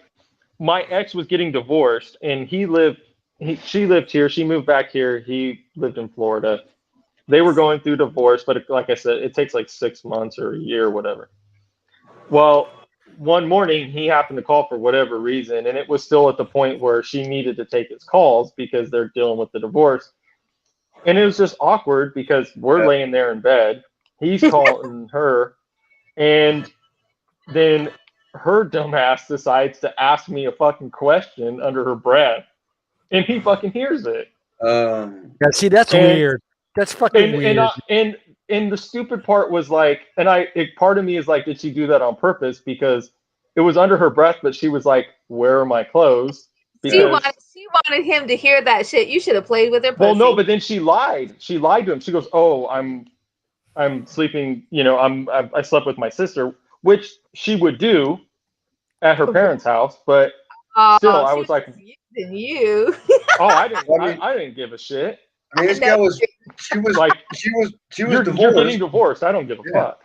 my ex was getting divorced, and she lived here. She moved back here. He lived in Florida. They were going through divorce, but like I said, it takes like 6 months or a year or whatever. Well, one morning he happened to call for whatever reason, and it was still at the point where she needed to take his calls because they're dealing with the divorce. And it was just awkward because we're laying there in bed. He's calling her, and then her dumbass decides to ask me a fucking question under her breath, and he fucking hears it. Yeah, see, that's weird. That's fucking weird. And the stupid part was like, part of me is like, did she do that on purpose? Because it was under her breath, but she was like, "Where are my clothes?" Because she wanted him to hear that shit. You should have played with her pussy. Well, no, but then she lied. She lied to him. She goes, "Oh, I'm sleeping. You know, I slept with my sister," which she would do at her parents' house. But still, I was like, "You." Oh, I didn't give a shit. I mean, this girl was you're divorced. You're getting divorced. I don't give a fuck.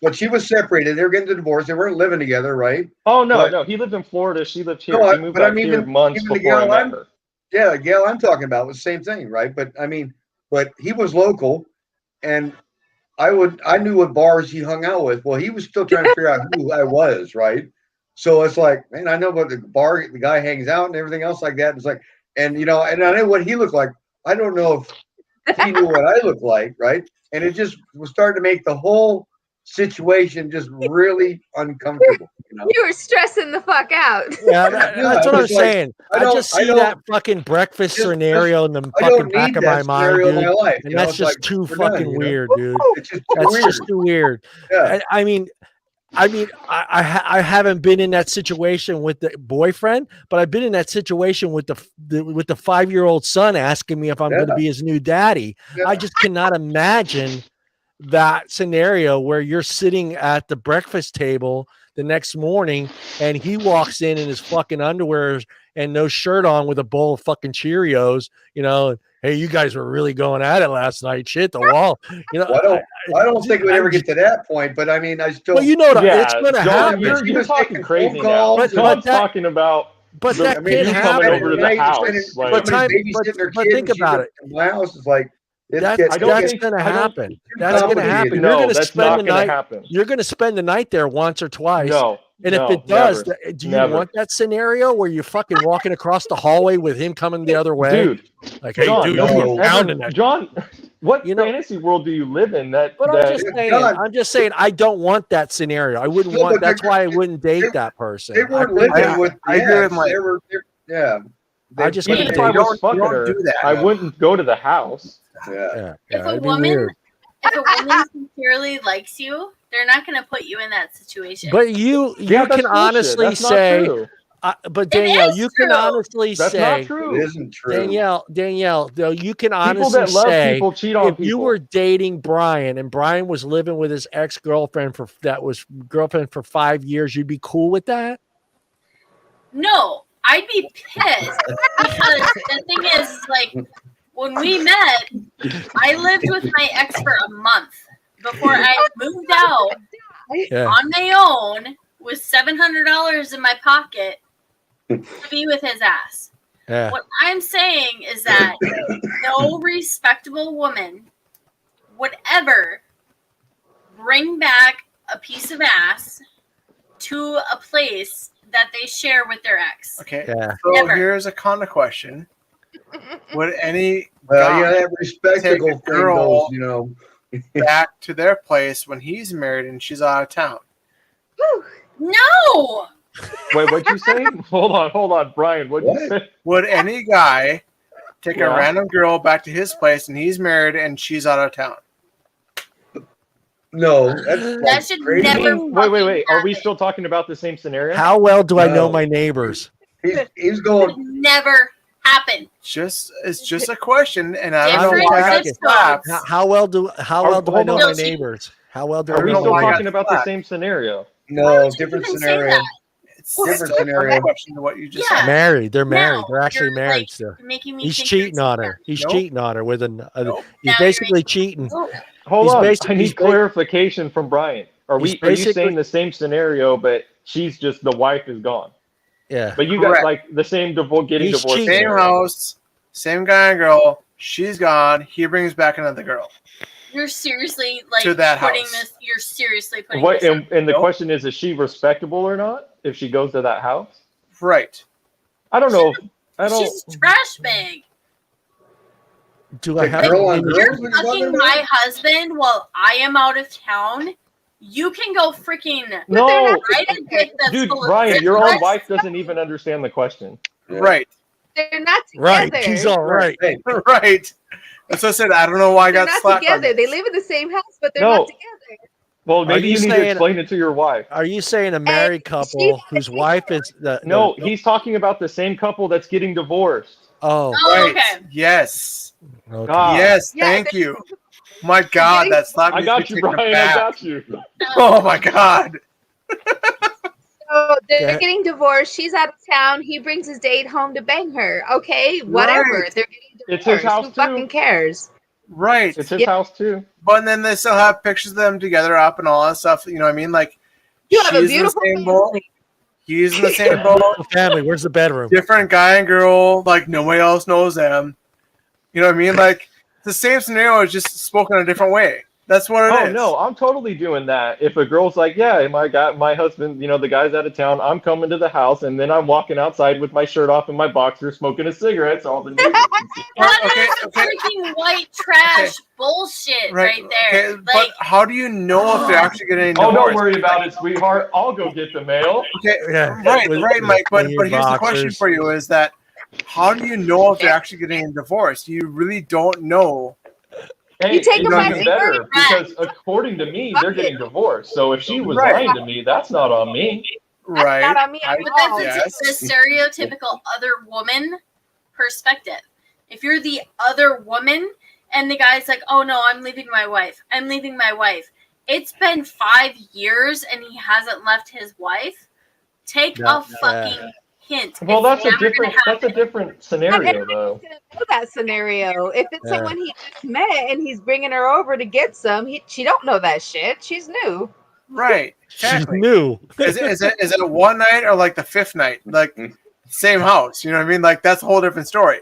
But she was separated. They were getting the divorce. They weren't living together, right? Oh no. He lived in Florida. She lived here. She moved back here months before I met her. Yeah, the gal I'm talking about was the same thing, right? But I mean, but he was local, and I knew what bars he hung out with. Well, he was still trying to figure out who I was, right? So it's like, man, I know what the bar the guy hangs out and everything else like that. It's like, and and I know what he looked like. I don't know if he knew what I looked like, right? And it just was starting to make the whole situation just really uncomfortable. You were stressing the fuck out. Yeah, that's what I'm saying. I just see that fucking breakfast scenario in the fucking back of my mind, dude. And that's just too fucking weird, dude. That's just too weird. Yeah. I mean, I haven't been in that situation with the boyfriend, but I've been in that situation with the 5-year-old son asking me if I'm going to be his new daddy. Yeah. I just cannot imagine that scenario where you're sitting at the breakfast table the next morning and he walks in his fucking underwear and no shirt on with a bowl of fucking Cheerios, you know. Hey, you guys were really going at it last night. Shit, the wall. You know, well, I don't think we'd ever get to that point, but I mean, I still. Well, you know, it's going to happen. You're talking crazy now. John's talking about. But that can't happen. Coming over to the house. But think about it. My house is like. That's going to happen. That's going to happen. You're going to spend the night. You're going to spend the night there once or twice. No. And if it does, do you want that scenario where you're fucking walking across the hallway with him coming the other way? Dude. Like, hey, John, dude, you're pounding that. John, what fantasy world do you live in? I'm just saying, I don't want that scenario. I wouldn't want. That's why I wouldn't date that person. They weren't living with. I agree with my. Yeah. I just even if I was fucking her, I wouldn't go to the house. Yeah. If a woman sincerely likes you, they're not going to put you in that situation. But you can honestly say, but Danielle, you can honestly say that's not true. It isn't true. Danielle, though, you can honestly say people cheat on if you were dating Brian and Brian was living with his ex-girlfriend for 5 years, you'd be cool with that? No, I'd be pissed because the thing is, like, when we met, I lived with my ex for a month before I moved out on my own with $700 in my pocket to be with his ass. Yeah. What I'm saying is that no respectable woman would ever bring back a piece of ass to a place that they share with their ex. Okay, so here's a kind of question. Would any that respectable girl goes, back to their place when he's married and she's out of town? No. Wait, what'd you say? Hold on, Brian. What'd you say? Would any guy take Yeah. a random girl back to his place and he's married and she's out of town? No, That that's should crazy. never. Wait. Are we still talking about the same scenario? How well do I know No. my neighbors? He's going. Never happen. It's just a question, and I don't know Different why I got zip slapped. codes. How well do I hold know on. my Guilty. neighbors? How well do Are I we know still my why I got talking about the slapped. same scenario? No, would you different even say scenario. that? It's Different a scenario. question to what you just Yeah. said. married? They're married. Now, They're actually you're, married like, still. making me He's think cheating you're on her. He's Nope. cheating on her with Nope. he's Now you're basically cheating. Hold He's on. basic- I he's need ba- clarification from Brian. Are he's you basically- saying the same scenario, but she's just the wife is gone? Yeah. But you got Correct. like the same getting He's divorced. cheating. Same scenario. house, same guy and girl. She's gone. He brings back another girl. You're seriously like To that putting house. this. You're seriously putting What? this. And the Nope. question is she respectable or not? If she goes to that house, Right. I don't know. I don't. She's a trash bag. Do I The have girl on If girls, you're what are you talking fucking about? my husband while I am out of town, you can go freaking No, ride a dick that's dude, full of Brian, your own syphilis. wife doesn't even understand the question. Yeah. Right. They're not together. right? She's all right. Hey, Right. That's what I said. I don't know why I They're got not slapped. on together. They this. live in the same house, but they're No. not together. Well, maybe you you need to saying- explain it to your wife. Are you saying a married couple whose wife is the No, he's talking about the same couple that's getting divorced. Oh, Oh, Right. okay. Yes. okay. God. Yes. Yeah, Thank they're- you. My God, getting- that slapped me. I got you, taken Brian. I aback. got you. Oh my God. So they're Okay. getting divorced. She's out of town. He brings his date home to bang her. Okay, whatever. Right. They're getting divorced. It's his house, Who too. fucking cares? Right. It's his Yeah. house too. But then they still have pictures of them together up and all that stuff. You know what I mean? Like, You have a she's beautiful in the same boat. family. He's in the same boat. Family, where's the bedroom? Different guy and girl. Like, nobody else knows them. You know what I mean? Like, the same scenario is just spoken a different way. That's what it is. Oh no, I'm totally doing that. If a girl's like, "Yeah, my husband, the guy's out of town. I'm coming to the house," and then I'm walking outside with my shirt off and my boxer, smoking a cigarette, so all the neighbors can see. That Okay, is freaking white trash bullshit right there. Okay, Like, but how do you know if they're actually getting Oh, divorced? don't worry about it, sweetheart. I'll go get the mail. Okay, Yeah. right, With- Mike. But in your here's the question boxers. for you: is that how do you know if they're actually getting divorced? You really don't know. Hey, You take it's them back even and better forth back. because according to me, they're getting divorced. So if she was Right. lying to me, that's not on me. Right. not on me at but all. that's the stereotypical other woman perspective. If you're the other woman and the guy's like, "Oh no, I'm leaving my wife. I'm leaving my wife." It's been 5 years and he hasn't left his wife. Take Yeah. a fucking hint. Well, It's that's a never different gonna happen. scenario though. Everybody's gonna know that scenario. If it's Yeah. someone he just met and he's bringing her over to get some, she don't know that shit. She's new. Right. She's Exactly. new. Is it one night or like the fifth night? Like same house. You know what I mean? Like that's a whole different story.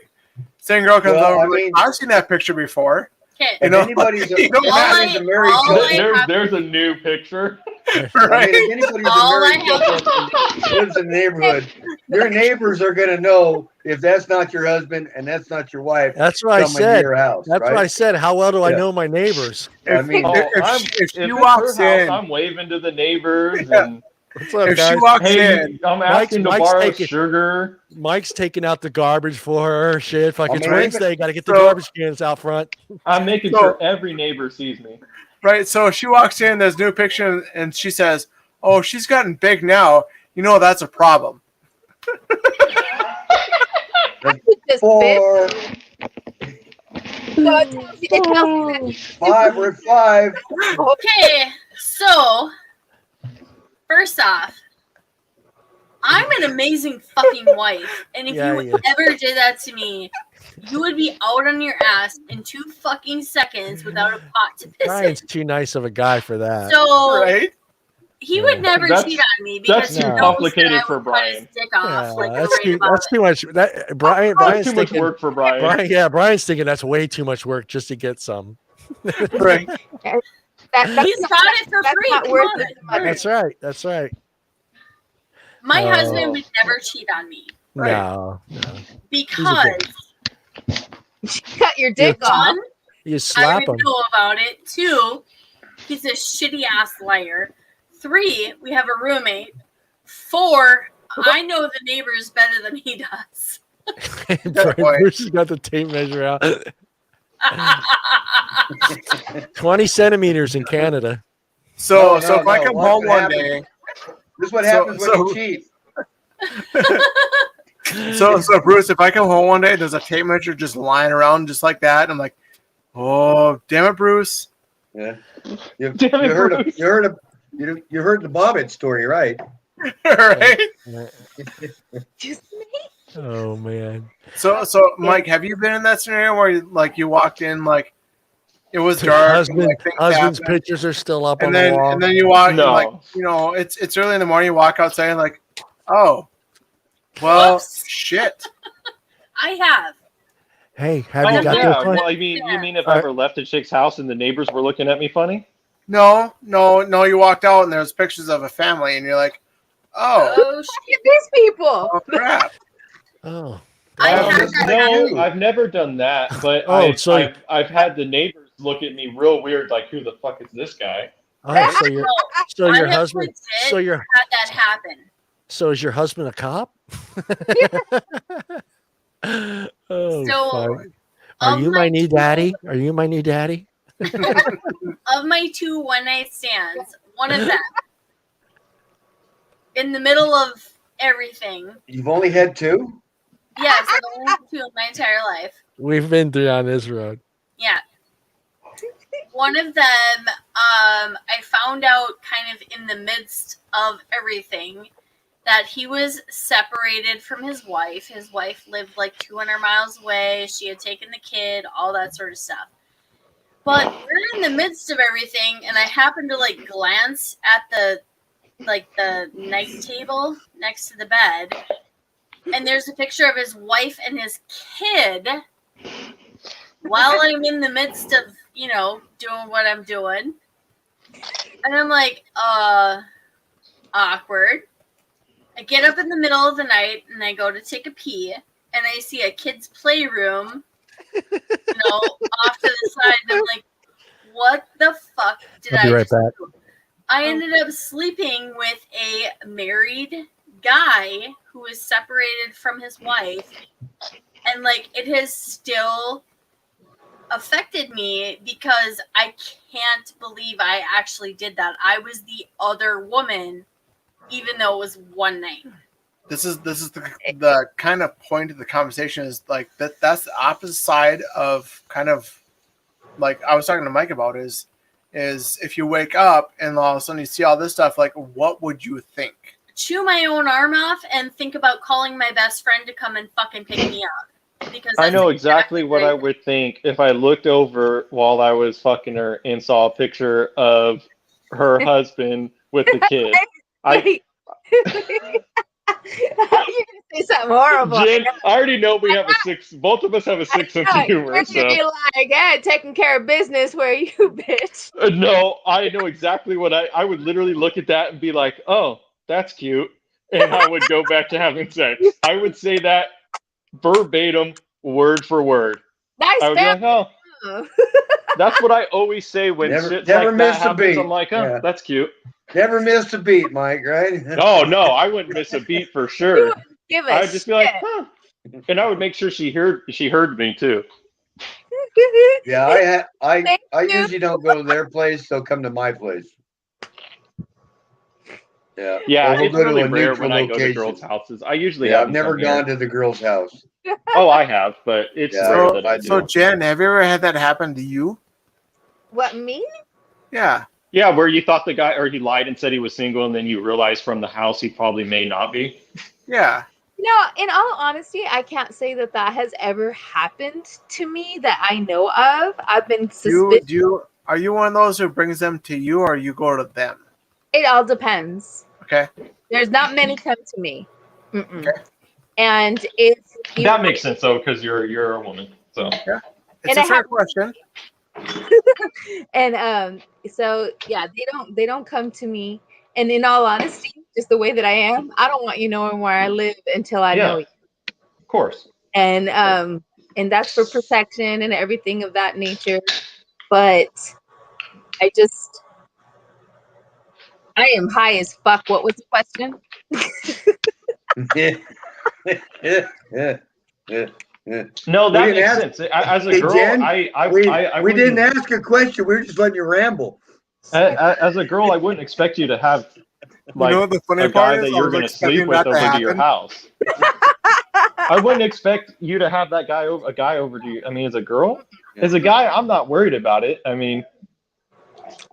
Same girl comes Well, over. I Like, mean- I've seen that picture before. Okay. If know, anybody's a, you know, anybody's a married all couple, I- There's a new picture. I mean, Right. if anybody's a All I married couple and lives in the neighborhood, your neighbors are going to know if that's not your husband and that's not your wife That's what I coming to said. your house. That's right? what I said. How well do I Yeah. know my neighbors? I mean, Oh, if if she it's walks her house, in, I'm waving to the neighbors Yeah. and What's up, if she guys? walks hey, in, I'm asking to Mike's borrow taking- sugar. Mike's taking out the garbage for her. Shit, fuck, I it's mean, Wednesday. Got to get the so- garbage cans out front. I'm making So- sure every neighbor sees me. right? So she walks in, there's a new picture, and she says, "Oh, she's gotten big now. You know that's a problem." Just four, So it tells you that five, we're at five. Okay, so first off, I'm an amazing fucking wife, and if Yeah, you yeah. ever did that to me, you would be out on your ass in 2 fucking seconds without a pot to piss Brian's in. too nice of a guy for that. So Right? he would never That's- cheat on me because that's he too knows complicated that I for would cut his Brian. dick off Yeah, like a that's right too. about That's it. too much. That Brian's That's too much thinking. work for Brian. Brian's thinking that's way too much work just to get some. Right. that's He's not, got it for that's free. not Come worth on. it. Much. That's right. That's right. My Oh. husband would never cheat on me No, because Cut your dick off. one, you I slap don't him. know about it. 2, he's a shitty ass liar. 3, we have a roommate. 4, I know the neighbors better than he does. Bruce has got the tape measure out. 20 centimeters in Canada. So if I come home one day, this is what happens when you cheat. So Bruce, if I come home one day, there's a tape measure just lying around just like that. And I'm like, oh, damn it, Bruce. Yeah. You heard the Bobbit story, right? Right? Oh man. So Mike, have you been in that scenario where you walked in it was dark? Husband's pictures are still up on the wall. And then you walk it's early in the morning, you walk outside and oh, well, shit. I have. Hey, have you got their well, you mean if I ever left a chick's house and the neighbors were looking at me funny? No, you walked out and there's pictures of a family and you're like, oh shit, these people. Oh crap. Oh. I've never done that, but I've had the neighbors look at me real weird, like, who the fuck is this guy? Oh, so your husband had that happen. So is your husband a cop? Are you my new daddy? Are you my new daddy? Of my 2 one-night stands, one of them, in the middle of everything. You've only had 2? Yes, I've only had 2 in my entire life. We've been through on this road. Yeah. One of them, I found out kind of in the midst of everything that he was separated from his wife. His wife lived 200 miles away. She had taken the kid, all that sort of stuff. But we're in the midst of everything, and I happened to glance at the night table next to the bed, and there's a picture of his wife and his kid while I'm in the midst of, doing what I'm doing. And I'm like, awkward. I get up in the middle of the night and I go to take a pee, and I see a kid's playroom, off to the side. And I'm like, what the fuck did I'll be right back. do? I ended up sleeping with a married guy who was separated from his wife, and it has still affected me because I can't believe I actually did that. I was the other woman, even though it was one night. This is the kind of point of the conversation is that's the opposite side of kind of I was talking to Mike about is if you wake up and all of a sudden you see all this stuff, what would you think? Chew my own arm off and think about calling my best friend to come and fucking pick me up. Because I know exactly what I would think if I looked over while I was fucking her and saw a picture of her husband with the kid. You're gonna say something horrible. Jen, I already know we have both of us have a sixth sense of humor. You're gonna be taking care of business where you, bitch. No, I know exactly what I would literally look at that and be like, oh, that's cute. And I would go back to having sex. I would say that verbatim, word for word. Nice. I would be like, oh. That's what I always say when shit like that happens. I'm like, oh, that's cute. Never missed a beat, Mike, right? Oh, no, I wouldn't miss a beat for sure. I would just be like, huh. And I would make sure she heard me too. Yeah, I usually don't go to their place. They'll come to my place. Yeah. Yeah, it's really rare when I go to girls' houses. I usually have. I've never gone to the girl's house. Oh, I have, but it's rare that I do. So, Jen, have you ever had that happen to you? What, me? Yeah. Yeah, where you thought the guy, or he lied and said he was single, and then you realized from the house he probably may not be. Yeah. No, in all honesty, I can't say that has ever happened to me that I know of. I've been suspicious. Are you one of those who brings them to you, or you go to them? It all depends. Okay. There's not many come to me. Okay. And it's that makes sense though, because you're a woman. So yeah, it's a fair question. And so yeah, they don't come to me. And in all honesty, just the way that I am, I don't want you knowing where I live until I know you. Of course. And that's for protection and everything of that nature. But I am high as fuck. What was the question? No, that We didn't makes ask- sense. As a Hey, girl, Jen, I we didn't wouldn't- ask a question. We were just letting you ramble. As a girl, I wouldn't expect you to have like you know what the funny a part guy is? that I you're was going to expecting sleep with that to over to your happen. house. I wouldn't expect you to have that guy a guy over to you. I mean, as a girl, as a guy, I'm not worried about it. I mean,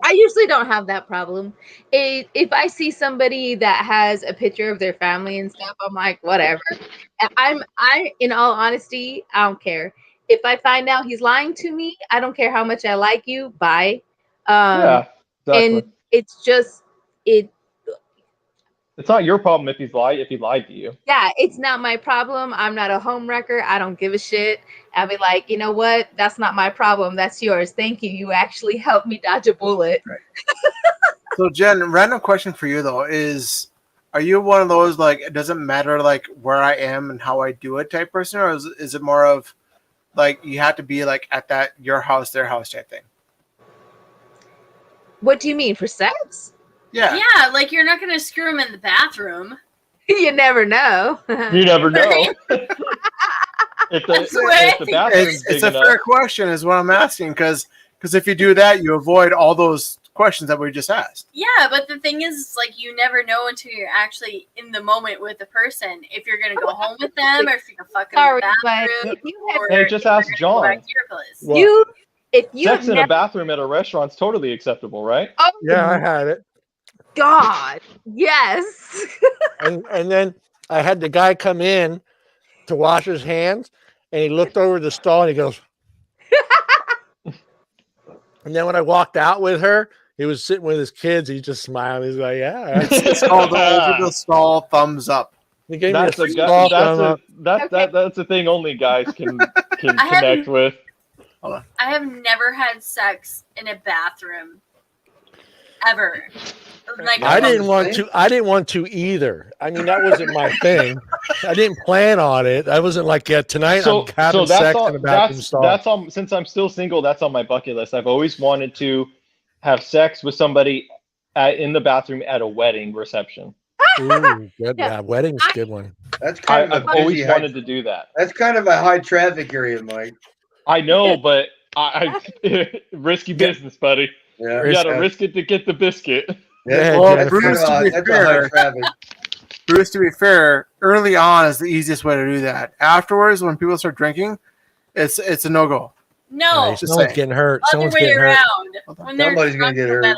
I usually don't have that problem. If I see somebody that has a picture of their family and stuff, I'm like, whatever. In all honesty, I don't care. If I find out he's lying to me, I don't care how much I like you. Bye. yeah, exactly. And it's just it. It's not your problem if he lied to you. Yeah, it's not my problem. I'm not a home wrecker. I don't give a shit. I'll be like, you know what? That's not my problem. That's yours. Thank you. You actually helped me dodge a bullet. Right. So, Jen, random question for you though is: are you one of those like it doesn't matter like where I am and how I do it type person, or is it more of like you have to be like at that your house, their house type thing? What do you mean, for sex? Yeah. Yeah, like you're not going to screw him in the bathroom. You never know. You never know. if the bathroom's It's big a enough, fair question, is what I'm asking, because if you do that, you avoid all those questions that we just asked. Yeah, but the thing is, like, you never know until you're actually in the moment with the person if you're gonna go home with them or if you're gonna fuck in Sorry, the but bathroom. if you had- Or Hey, just if ask you're gonna go John. back to your place. Well, if you sex have in a never, bathroom at a restaurant's totally acceptable, right? oh yeah, I had it. God, yes. And then I had the guy come in to wash his hands, and he looked over the stall and he goes. And then when I walked out with her, he was sitting with his kids. He just smiled. He's like, "Yeah." It's called the over the stall thumbs up. He gave That's me a a guy. small thumb up. That's a thing only guys can I have- connect with. I have never had sex in a bathroom ever. Like, I didn't want to. I didn't want to either. I mean, that wasn't my thing. I didn't plan on it. I wasn't like, yeah, tonight I'm having sex in a bathroom stall. That's all. Since I'm still single, that's on my bucket list. I've always wanted to have sex with somebody in the bathroom at a wedding reception. Ooh, good. Yeah, wedding's a good one. That's kind of I've always wanted to do that. That's kind of a high traffic area, Mike. I know, but I risky business, buddy. Yeah, You got to risk it to get the biscuit. Yeah, Well, that's Bruce, to be a high fair, traffic. Bruce, to be fair, early on is the easiest way to do that. Afterwards, when people start drinking, it's a no go. no, Nice. Someone's getting hurt. other Someone's way getting hurt. around. When they're Somebody's gonna drunk, get the hurt. better.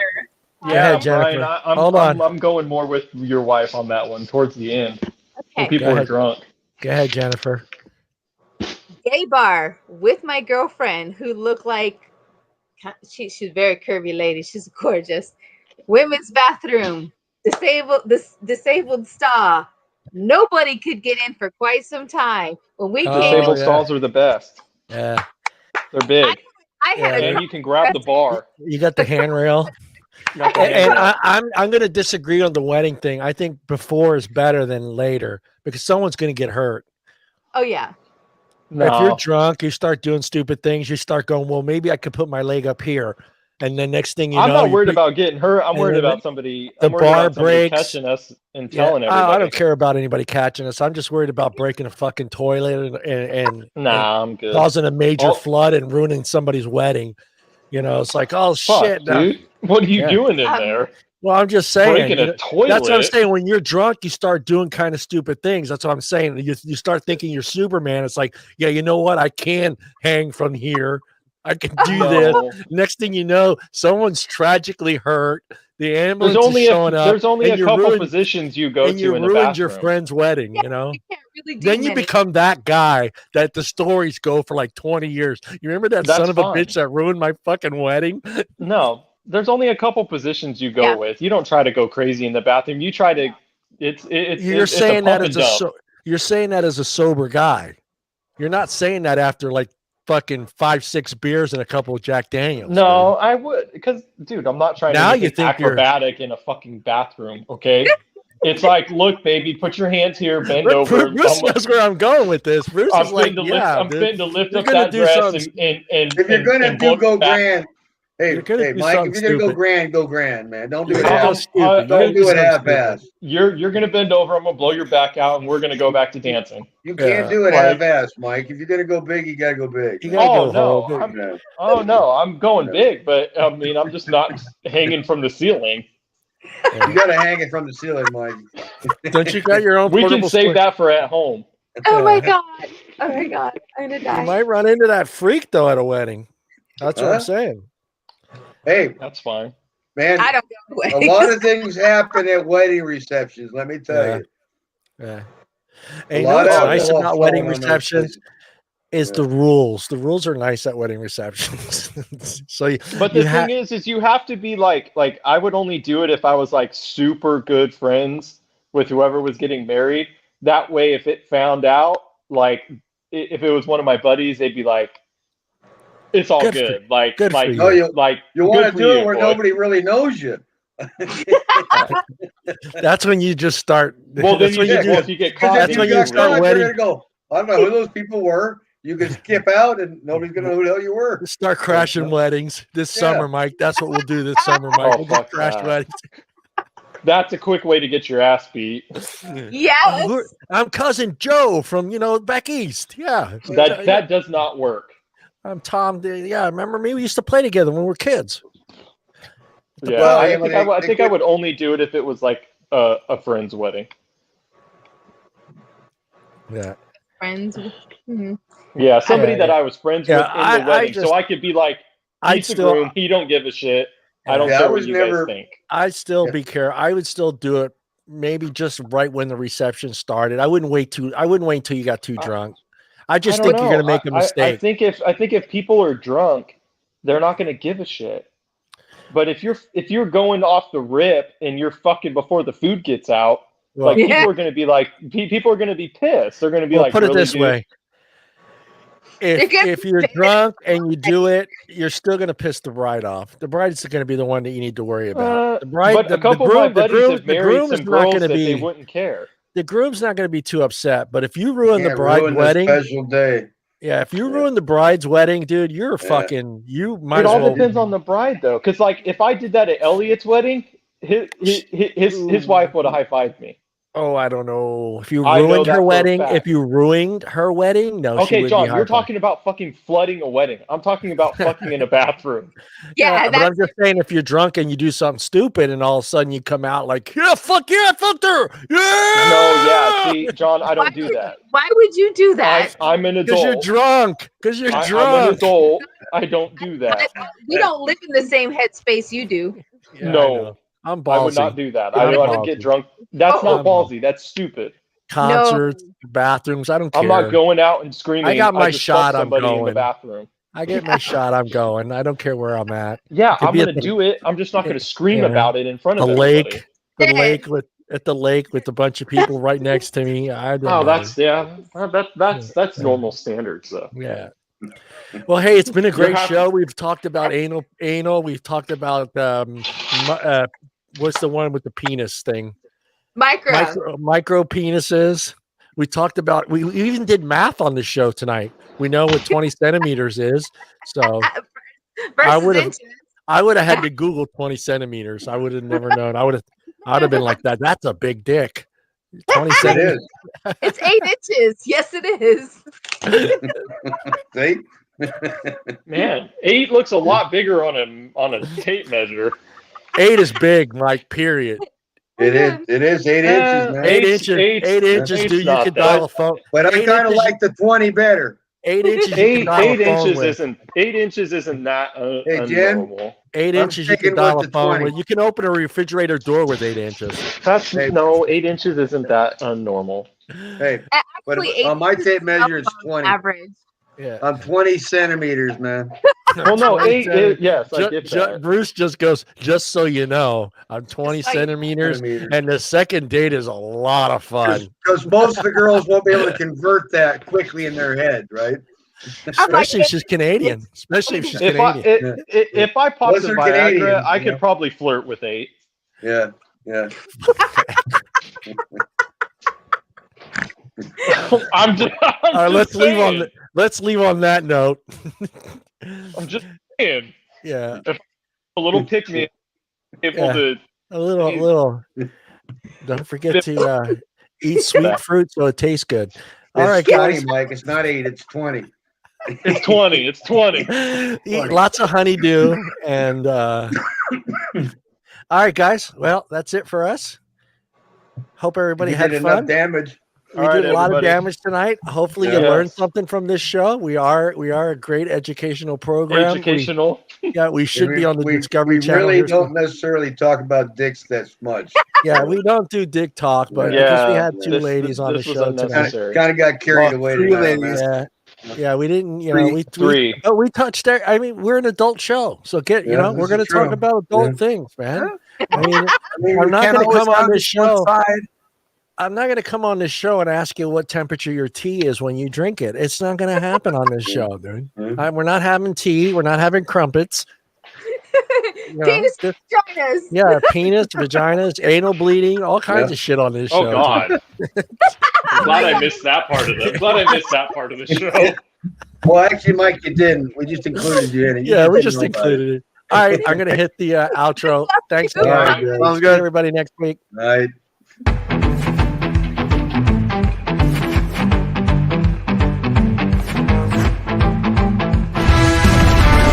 Go ahead, Brian, Jennifer. Hold on. I'm going more with your wife on that one towards the end. When Okay. people Go are ahead. drunk. Go ahead, Jennifer. Gay bar with my girlfriend who looked like she's a very curvy lady. She's gorgeous. Women's bathroom, disabled stall. Nobody could get in for quite some time. When we Oh, came, Disabled yeah. stalls are the best. Yeah, They're big. I had Yeah. a And you can grab the bar. you got the handrail. Got the And handrail. I'm going to disagree on the wedding thing. I think before is better than later because someone's going to get hurt. oh yeah. If you're No. drunk, you start doing stupid things. You start going, well, maybe I could put my leg up here, and then next thing you I'm know, not you worried put- about getting hurt. I'm and worried then about somebody. the I'm worried bar about somebody breaks. catching us and Yeah, telling everybody. I don't care about anybody catching us. I'm just worried about breaking a fucking toilet and Nah, I'm good. causing a major Oh. flood and ruining somebody's wedding. You know, it's like, oh Fuck, shit, no. dude. What are you Yeah. doing in there? Well, I'm just saying. Breaking you a know, toilet. that's what I'm saying. When you're drunk, you start doing kind of stupid things. That's what I'm saying. You start thinking you're Superman. It's like, yeah, you know what? I can hang from here. I can do this. No. Next thing you know, someone's tragically hurt. The ambulance There's only is showing up. there's only and a you couple ruined- positions you go and you to in a ruined your bathroom. friend's wedding. You know. You can't really do Then you many. become that guy that the stories go for like 20 years. You remember that That's son of a fine. bitch that ruined my fucking wedding? No, there's only a couple positions you go Yeah. with. You don't try to go crazy in the bathroom. You try to. It's You're it's a saying that pump as and a dump. you're saying that as a sober guy. You're not saying that after like fucking 5-6 beers and a couple of Jack Daniels. No, I would, because dude, I'm not trying Now to you be think you're- acrobatic in a fucking bathroom. Okay, it's like, look, baby, put your hands here, bend dude. over. Bruce knows where I'm going with this. Bruce I'm is like, fitting to yeah, lift, I'm dude. fitting to lift You're up gonna that do dress something- and If you're gonna and do look go back. grand, Hey, You're gonna hey, do Mike, something if you're gonna stupid. go grand, man. Don't do it You're gonna go half. stupid. Don't do it half-ass. You're gonna bend over. I'm gonna blow your back out, and we're gonna go back to dancing. You can't do it half-ass, Mike. If you're gonna go big, you gotta go big. You gotta go no, whole. I'm going big, but I mean, I'm just not hanging from the ceiling. You gotta hang it from the ceiling, Mike. Don't you got your own? We can save that for at home. Oh my god! Oh my god! I'm gonna die. You might run into that freak though at a wedding. That's what I'm saying. Hey, that's fine, man. I don't go to a lot of things happen at wedding receptions. Let me tell you. Yeah. And you know what's nice about wedding receptions is Yeah. the rules. The rules are nice at wedding receptions. So, but the thing is you have to be like I would only do it if I was like super good friends with whoever was getting married. That way, if it found out, like if it was one of my buddies, they'd be like, "It's all good." Like, you want to do it where nobody really knows you. That's when you just start. Well, then if you get caught, that's when you start wedding. Go. I don't know who those people were. You can skip out, and nobody's gonna know who the hell you were. Start crashing weddings this summer, Mike. That's what we'll do this summer, Mike. We'll just crash weddings. That's a quick way to get your ass beat. Yes. I'm cousin Joe from back east. Yeah. That does not work. I'm Tom. Yeah, remember me? We used to play together when we were kids. Yeah, I think I would only do it if it was like a friend's wedding. Yeah. Friends. Mm-hmm. Yeah, somebody that I was friends with in the wedding, so I could be like, he's the groom, he don't give a shit. I don't care what you guys think. I'd still be careful. I would still do it maybe just right when the reception started. I wouldn't wait until you got too drunk. I just think you're gonna make a mistake. I think if people are drunk, they're not gonna give a shit. But if you're going off the rip and you're fucking before the food gets out, people are gonna be like, people are gonna be pissed. They're gonna be like, put it this dude? way. If you're drunk and you do it, you're still going to piss the bride off. The bride's going to be the one that you need to worry about. The bride, but a couple of my buddies have married some girls that they wouldn't care. The groom's not going to be too upset. But if you ruin the bride's wedding, special day. Yeah, if you ruin the bride's wedding, dude, you're fucking. You might. It all depends on the bride, though, because like if I did that at Elliot's wedding, his wife would have high-fived me. Oh, I don't know. If you ruined her wedding, no. Okay, John, you're talking about fucking flooding a wedding. I'm talking about fucking in a bathroom. Yeah, but I'm just saying, if you're drunk and you do something stupid, and all of a sudden you come out like, yeah, fuck yeah, I fucked her. Yeah. No, yeah. See, John, I don't do that. Why would you do that? I'm an adult. Because you're drunk. I'm an adult. I don't do that. We don't live in the same headspace you do. Yeah, no. I'm ballsy. I would not do that. I would get drunk. That's not ballsy. That's stupid. Concerts, bathrooms. I don't care. I'm not going out and screaming. I got my shot. I'm going. In the bathroom. I get my shot. I'm going. I don't care where I'm at. Yeah, I'm going to do it. I'm just not going to scream about it in front of everybody. At the lake with a bunch of people right next to me. That's normal standards, though. Yeah. Well, hey, it's been a great show. We've talked about anal. We've talked about what's the one with the penis thing? Micro penises. We talked about. We even did math on the show tonight. We know what 20 centimeters is. So I would have had to Google 20 centimeters. I would have never known. I'd have been like that. That's a big dick. 20 centimeters. It's 8 inches. Yes, it is. See? Man, 8 looks a lot bigger on a tape measure. 8 is big, Mike. Period. It is 8 inches, man. 8 inches. 8 inches, dude. You can dial a phone. But I kind of like the 20 better. 8 inches. 8 inches isn't that normal. 8 inches you can dial a phone with. You can open a refrigerator door with 8 inches. 8 inches isn't that unnormal. Hey, but on my tape measure it's 20. Average. Yeah, I'm 20 centimeters, man. Well, no, 8. Yes, I get that. Bruce just goes. Just so you know, I'm 20 centimeters, and the second date is a lot of fun. Because most of the girls won't be able to convert that quickly in their head, right? Especially if she's Canadian. Especially if she's Canadian. If I popped the Viagra, I could probably flirt with 8. Yeah. I'm just let's leave on that note. I'm just saying. Yeah. A little pick me able to a little. Don't forget to eat sweet fruit so it tastes good. All right, 20, guys. Mike. It's not 8. It's 20. It's 20. It's 20. Eat lots of honeydew and. All right, guys. Well, that's it for us. Hope everybody had did fun. Enough damage. We did a lot of damage tonight. Hopefully, you learned something from this show. We are a great educational program. We should be on the Discovery Channel. We really don't necessarily talk about dicks that much. Yeah, we don't do dick talk, but because we had two ladies on the show tonight, kind of got carried away. Yeah, we didn't. We touched. I mean, we're an adult show, so we're going to talk about adult things, man. I mean, I'm not going to come on this show. I'm not going to come on this show and ask you what temperature your tea is when you drink it. It's not going to happen on this show, dude. We're not having tea. We're not having crumpets. Penis, vaginas. Yeah, penis, vaginas, anal bleeding, all kinds of shit on this show. Oh God! I'm glad I missed that part of the show. Well, actually, Mike, you didn't. We just included you in it. We just included it. All right, I'm going to hit the outro. Thanks, guys. Sounds good. Everybody next week. All right.